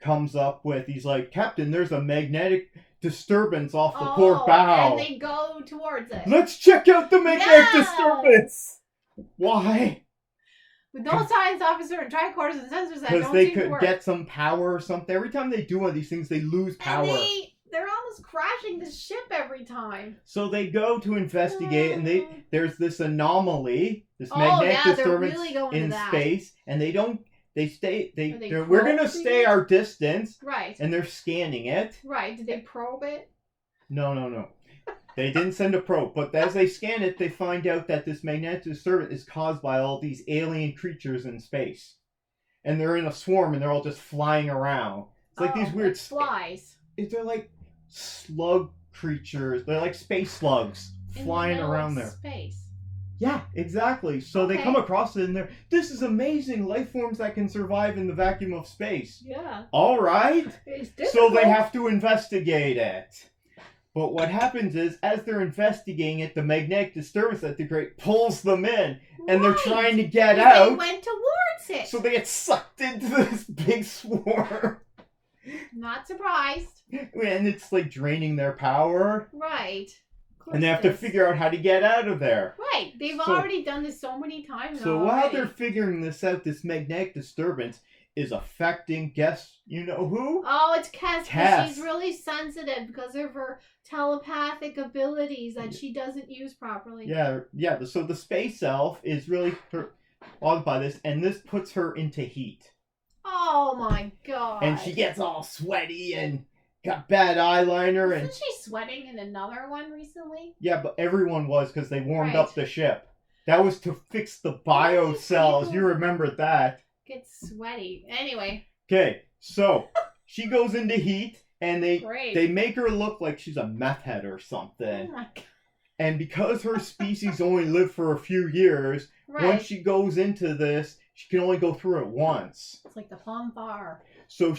Comes up with, he's like, Captain, there's a magnetic disturbance off the port bow. And they go towards it. Let's check out the magnetic No! disturbance! Why? With no science officer and tricorders and sensors that Because don't they seem to could work. get some power or something. Every time they do one of these things, they lose power. And they're almost crashing the ship every time. So they go to investigate, and there's this anomaly, this Oh, magnetic yeah, they're disturbance really going in to that. space, and they don't. They stay. Are they We're gonna probing stay it? our distance, Right. and they're scanning it. Right. Did they probe it? No. They didn't send a probe, but as they scan it, they find out that this magnetic disturbance is caused by all these alien creatures in space, and they're in a swarm, and they're all just flying around. It's like these weird flies. They're like slug creatures. They're like space slugs flying around there. Space. Yeah, exactly. So they Okay. come across it and they're, this is amazing, life forms that can survive in the vacuum of space. Yeah. All right. It's So difficult. they have to investigate it. But what happens is, as they're investigating it, the magnetic disturbance that they create pulls them in, and they're Right. trying to get Because out. They went towards it. So they get sucked into this big swarm. Not surprised. And it's like draining their power. Right. And they have to figure out how to get out of there. Right. They've So- already done this so many times. So while already. they're figuring this out, this magnetic disturbance is affecting, guess you know who? Oh, it's Cass. Cass. She's really sensitive because of her telepathic abilities that she doesn't use properly. Yeah. So the space elf is really bothered by this, and this puts her into heat. Oh my god. And she gets all sweaty and got bad eyeliner. Isn't And she sweating in another one recently? yeah, but everyone was because they warmed Right. up the ship. That was to fix the bio cells. You remember that. Gets sweaty. Anyway. Okay, so she goes into heat, and Great. they make her look like she's a meth head or Oh something. my god. And because her species only live for a few years, Right. once she goes into this, she can only go through it once. It's like the FUBAR. So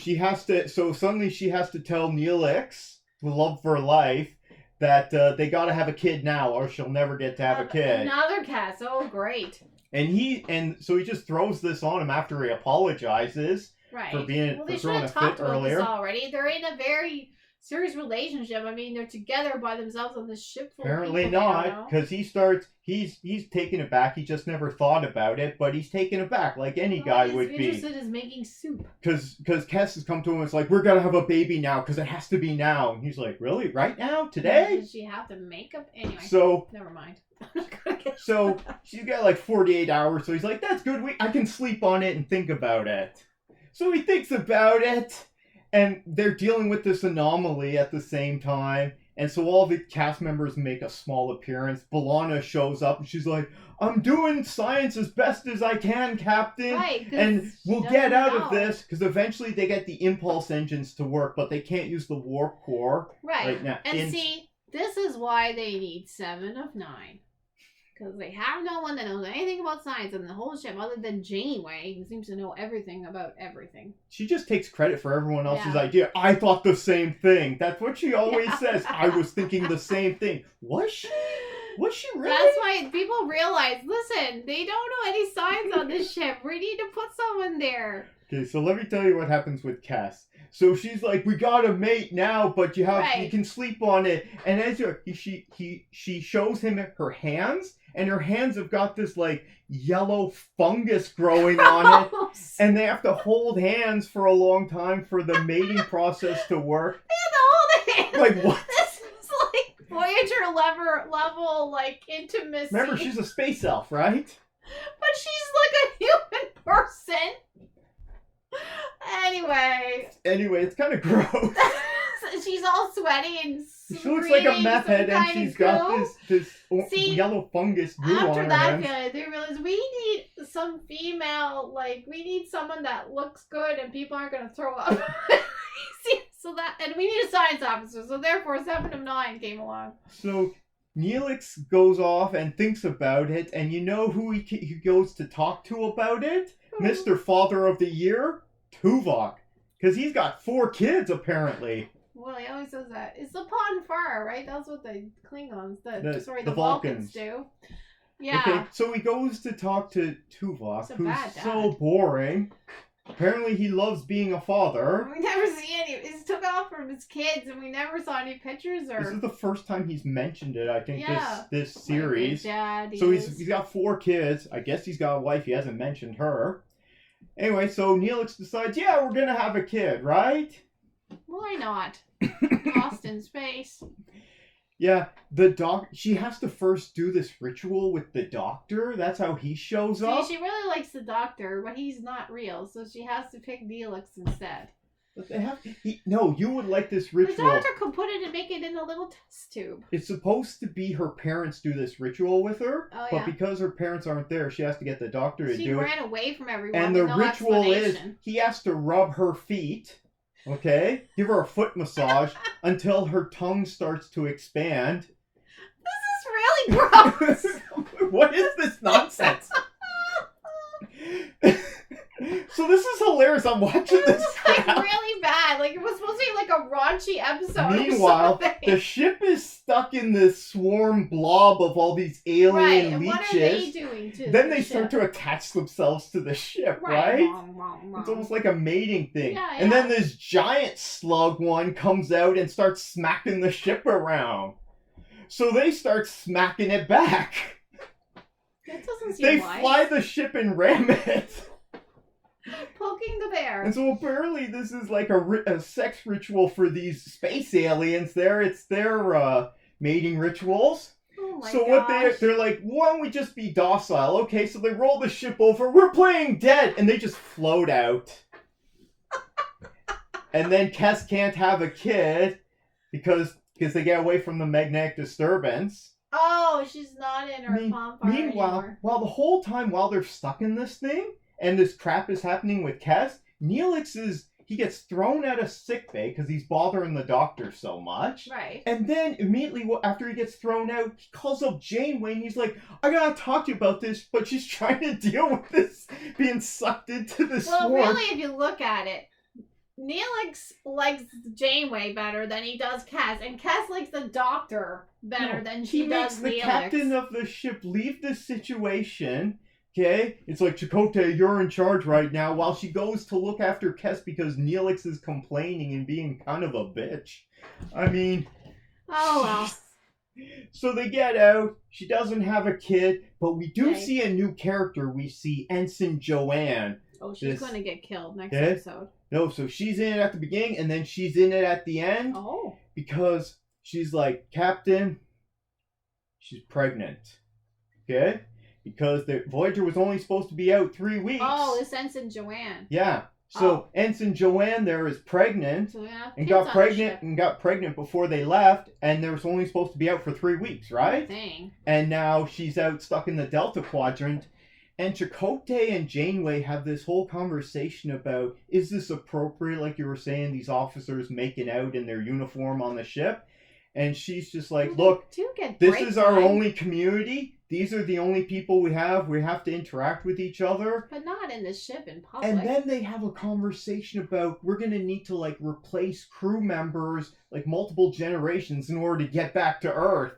suddenly she has to tell Neelix, the love of her life, that they gotta have a kid now or she'll never get to have a kid. Another Cass. Oh, great. And so he just throws this on him after he apologizes. Right. For being- well, for they should throwing have a fit talked about earlier. this already. They're in a very serious relationship. I mean, they're together by themselves on this ship full Apparently of people. not, because he's taken aback. He just never thought about it, but he's taken aback like any guy would be. Interested in making soup. Because Kes has come to him and it's like, we're gonna have a baby now because it has to be now. And he's like, really? Right now? Today? Did she have to make up? Anyway. So Never mind. she's got like 48 hours. So he's like, that's good. I can sleep on it and think about it. So he thinks about it, and they're dealing with this anomaly at the same time. And so all the cast members make a small appearance. B'Elanna shows up, and she's like, I'm doing science as best as I can, Captain. Right, and we'll get out of this, because eventually they get the impulse engines to work, but they can't use the warp core right now. And see, this is why they need 7 of 9. Because they have no one that knows anything about science in the whole ship other than Janeway, who seems to know everything about everything. She just takes credit for everyone else's idea. I thought the same thing. That's what she always says. I was thinking the same thing. Was she? Was she really? That's why people realize, listen, they don't know any science on this ship. We need to put someone there. Okay, so let me tell you what happens with Cass. So she's like, we gotta mate now, but you can sleep on it. And as she shows him her hands, and her hands have got this like yellow fungus growing on it, and they have to hold hands for a long time for the mating process to work. They have to hold hands. Like what? This is like Voyager level like intimacy. Remember, she's a space elf, right? But she's like a human person. Anyway, it's kind of gross. She's all sweaty and she looks like a meth head, and she's got this yellow fungus goo on her after that, hands. they realized we need some female, like, we need someone that looks good and people aren't going to throw up. And we need a science officer, so therefore 7 of 9 came along. So Neelix goes off and thinks about it, and you know who he goes to talk to about it? Mr. Father of the Year, Tuvok. Because he's got 4 kids, apparently. Well, he always says that. It's the Pon farr, right? That's what the Klingons, the Vulcans do. Yeah. Okay, so he goes to talk to Tuvok, who's so boring. Apparently he loves being a father. We never see any. He's took off from his kids, and we never saw any pictures. This is the first time he's mentioned it, I think, this series. Dad, so he's got 4 kids. I guess he's got a wife. He hasn't mentioned her. Anyway, so Neelix decides, we're going to have a kid, right? Why not? Lost in space. Yeah, she has to first do this ritual with the doctor. That's how he shows up. She really likes the doctor, but he's not real, so she has to pick Neelix instead. But they have you would like this ritual. The doctor could put it and make it in a little test tube. It's supposed to be her parents do this ritual with her, but because her parents aren't there, she has to get the doctor to do it. She ran away from everyone. And the ritual is he has to rub her feet. Okay? Give her a foot massage until her tongue starts to expand. This is really gross. What is this nonsense? So this is hilarious. I'm watching this crap. Like really bad. Like it was supposed to be like a raunchy episode. Meanwhile, the ship is stuck in this swarm blob of all these alien leeches. What are they doing to Then they start to attach themselves to the ship, right? It's almost like a mating thing. Yeah. And then this giant slug one comes out and starts smacking the ship around. So they start smacking it back. That doesn't seem They wise. fly the ship and ram it. Poking the bear. And so apparently this is like a sex ritual for these space aliens there. It's their mating rituals. Oh my so gosh. what they're like, why don't we just be docile? Okay, so they roll the ship over. We're playing dead. And they just float out. And then Kes can't have a kid because they get away from the magnetic disturbance. Oh, she's not in her pom Meanwhile, the whole time while they're stuck in this thing, and this crap is happening with Kes, Neelix he gets thrown out of sickbay because he's bothering the doctor so much. Right. And then immediately after he gets thrown out, he calls up Janeway and he's like, I gotta talk to you about this, but she's trying to deal with this being sucked into the swarm. Well, really, if you look at it, Neelix likes Janeway better than he does Kes, and Kes likes the doctor better than she does Neelix. He makes the captain of the ship leave this situation. Okay? It's like, Chakotay, you're in charge right now, while she goes to look after Kes because Neelix is complaining and being kind of a bitch. I mean... Oh, well. So they get out. She doesn't have a kid, but we do see a new character. We see Ensign Joanne. Oh, she's going to get killed next episode. No, so she's in it at the beginning, and then she's in it at the end. Oh. Because she's like, Captain, she's pregnant. Okay? Because the Voyager was only supposed to be out 3 weeks. Oh, this Ensign Joanne. Yeah. So Ensign Joanne there is pregnant, So we have and kids got on pregnant the and got pregnant before they left, and they was only supposed to be out for 3 weeks, right? Dang. And now she's out stuck in the Delta Quadrant. And Chakotay and Janeway have this whole conversation about, is this appropriate, like you were saying, these officers making out in their uniform on the ship? And she's just like, look, this is our only community. These are the only people we have. We have to interact with each other. But not in the ship in public. And then they have a conversation about, we're going to need to like replace crew members like multiple generations in order to get back to Earth.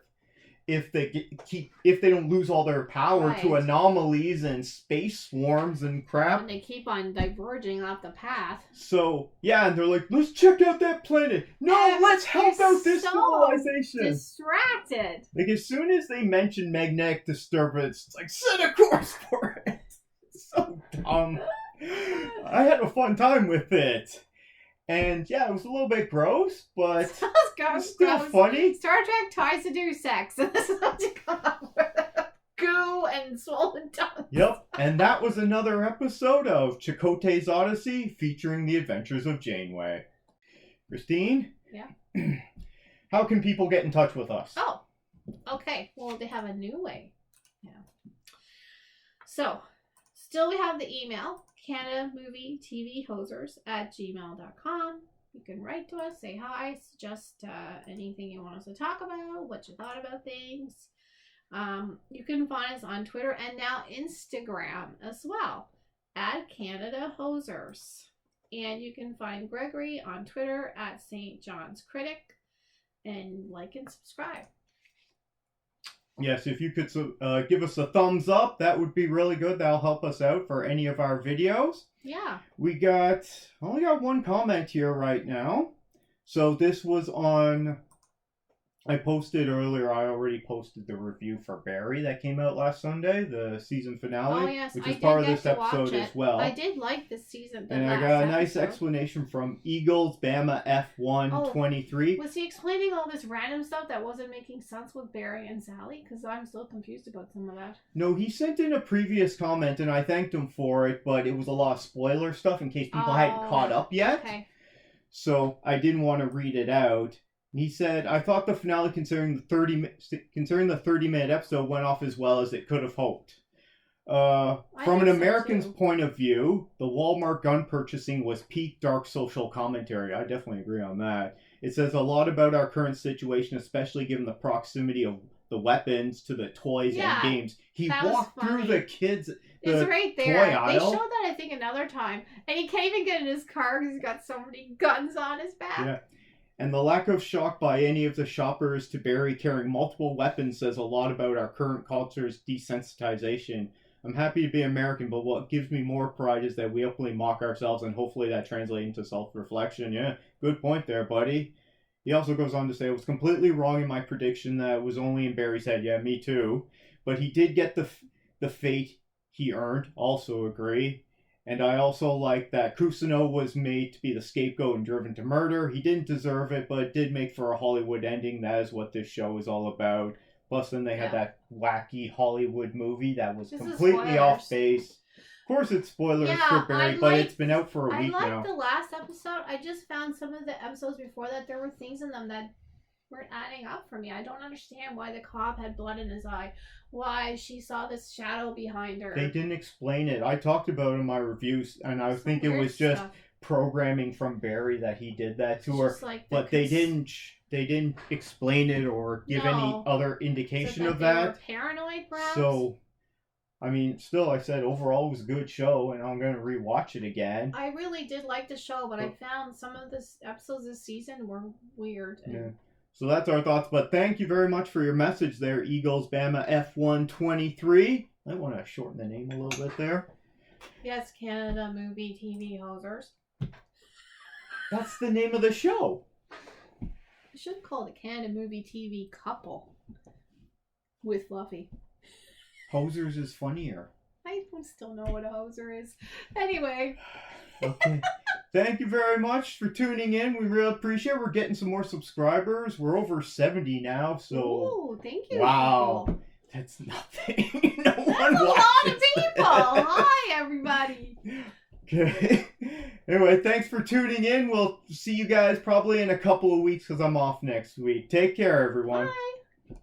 If they don't lose all their power to anomalies and space swarms and crap. And they keep on diverging off the path. So, yeah, and they're like, let's check out that planet. No, let's help out this civilization. Distracted. Like, as soon as they mention magnetic disturbance, it's like, set a course for it. It's so dumb. I had a fun time with it. And yeah, it was a little bit gross, but it's still funny. Star Trek tries to do sex, and this is what you come up with. Goo and swollen tongue. Yep, and that was another episode of Chakotay's Odyssey featuring the adventures of Janeway. Christine? Yeah? How can people get in touch with us? Oh, okay. Well, they have a new way. Yeah. So, still we have the email. CanadaMovieTVHosers@gmail.com. You can write to us, say hi, suggest anything you want us to talk about, what you thought about things. You can find us on Twitter and now Instagram as well, @CanadaHosers. And you can find Gregory on Twitter @St.John'sCritic, and like and subscribe. Yes, if you could give us a thumbs up, that would be really good. That'll help us out for any of our videos. Yeah. Only got one comment here right now. So this was on, I already posted the review for Barry that came out last Sunday, the season finale. Oh, yes. Which is part of this episode as well. I did like this season. And I got a nice explanation from Eagles Bama F123. Was he explaining all this random stuff that wasn't making sense with Barry and Sally? Because I'm still confused about some of that. No, he sent in a previous comment and I thanked him for it, but it was a lot of spoiler stuff in case people hadn't caught up yet. Okay. So I didn't want to read it out. He said, I thought the finale concerning the 30-minute episode went off as well as it could have hoped. From an American's point of view, the Walmart gun purchasing was peak dark social commentary. I definitely agree on that. It says a lot about our current situation, especially given the proximity of the weapons to the toys and games. He walked through the kids' It's right there. toy aisle. They showed that, I think, another time. And he can't even get in his car because he's got so many guns on his back. Yeah. And the lack of shock by any of the shoppers to Barry carrying multiple weapons says a lot about our current culture's desensitization. I'm happy to be American, but what gives me more pride is that we openly mock ourselves, and hopefully that translates into self-reflection. Yeah, good point there, buddy. He also goes on to say, I was completely wrong in my prediction that it was only in Barry's head. Yeah, me too. But he did get the fate he earned. Also agree. And I also like that Kusino was made to be the scapegoat and driven to murder. He didn't deserve it, but it did make for a Hollywood ending. That is what this show is all about. Plus, then they had that wacky Hollywood movie that was completely off base. Of course, it's spoilers for Barry, but it's been out for a week now. I liked the last episode. I just found some of the episodes before that, there were things in them that weren't adding up for me. I don't understand why the cop had blood in his eye. Why she saw this shadow behind her. They didn't explain it. I talked about it in my reviews, and I think it was just programming from Barry that he did that to her. But they didn't explain it or give any other indication of that. They were paranoid, perhaps? So, I mean, still, I said overall it was a good show, and I'm going to rewatch it again. I really did like the show, but I found some of the episodes this season were weird. Yeah. So that's our thoughts, but thank you very much for your message there, Eagles Bama F123. I want to shorten the name a little bit there. Yes, Canada Movie TV Hosers. That's the name of the show. I should call it Canada Movie TV Couple with Fluffy. Hosers is funnier. I don't still know what a hoser is. Anyway. Okay. Thank you very much for tuning in. We really appreciate it. We're getting some more subscribers. We're over 70 now, so... Ooh, thank you. Wow. People. That's nothing. That's a lot of people. Hi, everybody. Okay. Anyway, thanks for tuning in. We'll see you guys probably in a couple of weeks because I'm off next week. Take care, everyone. Bye.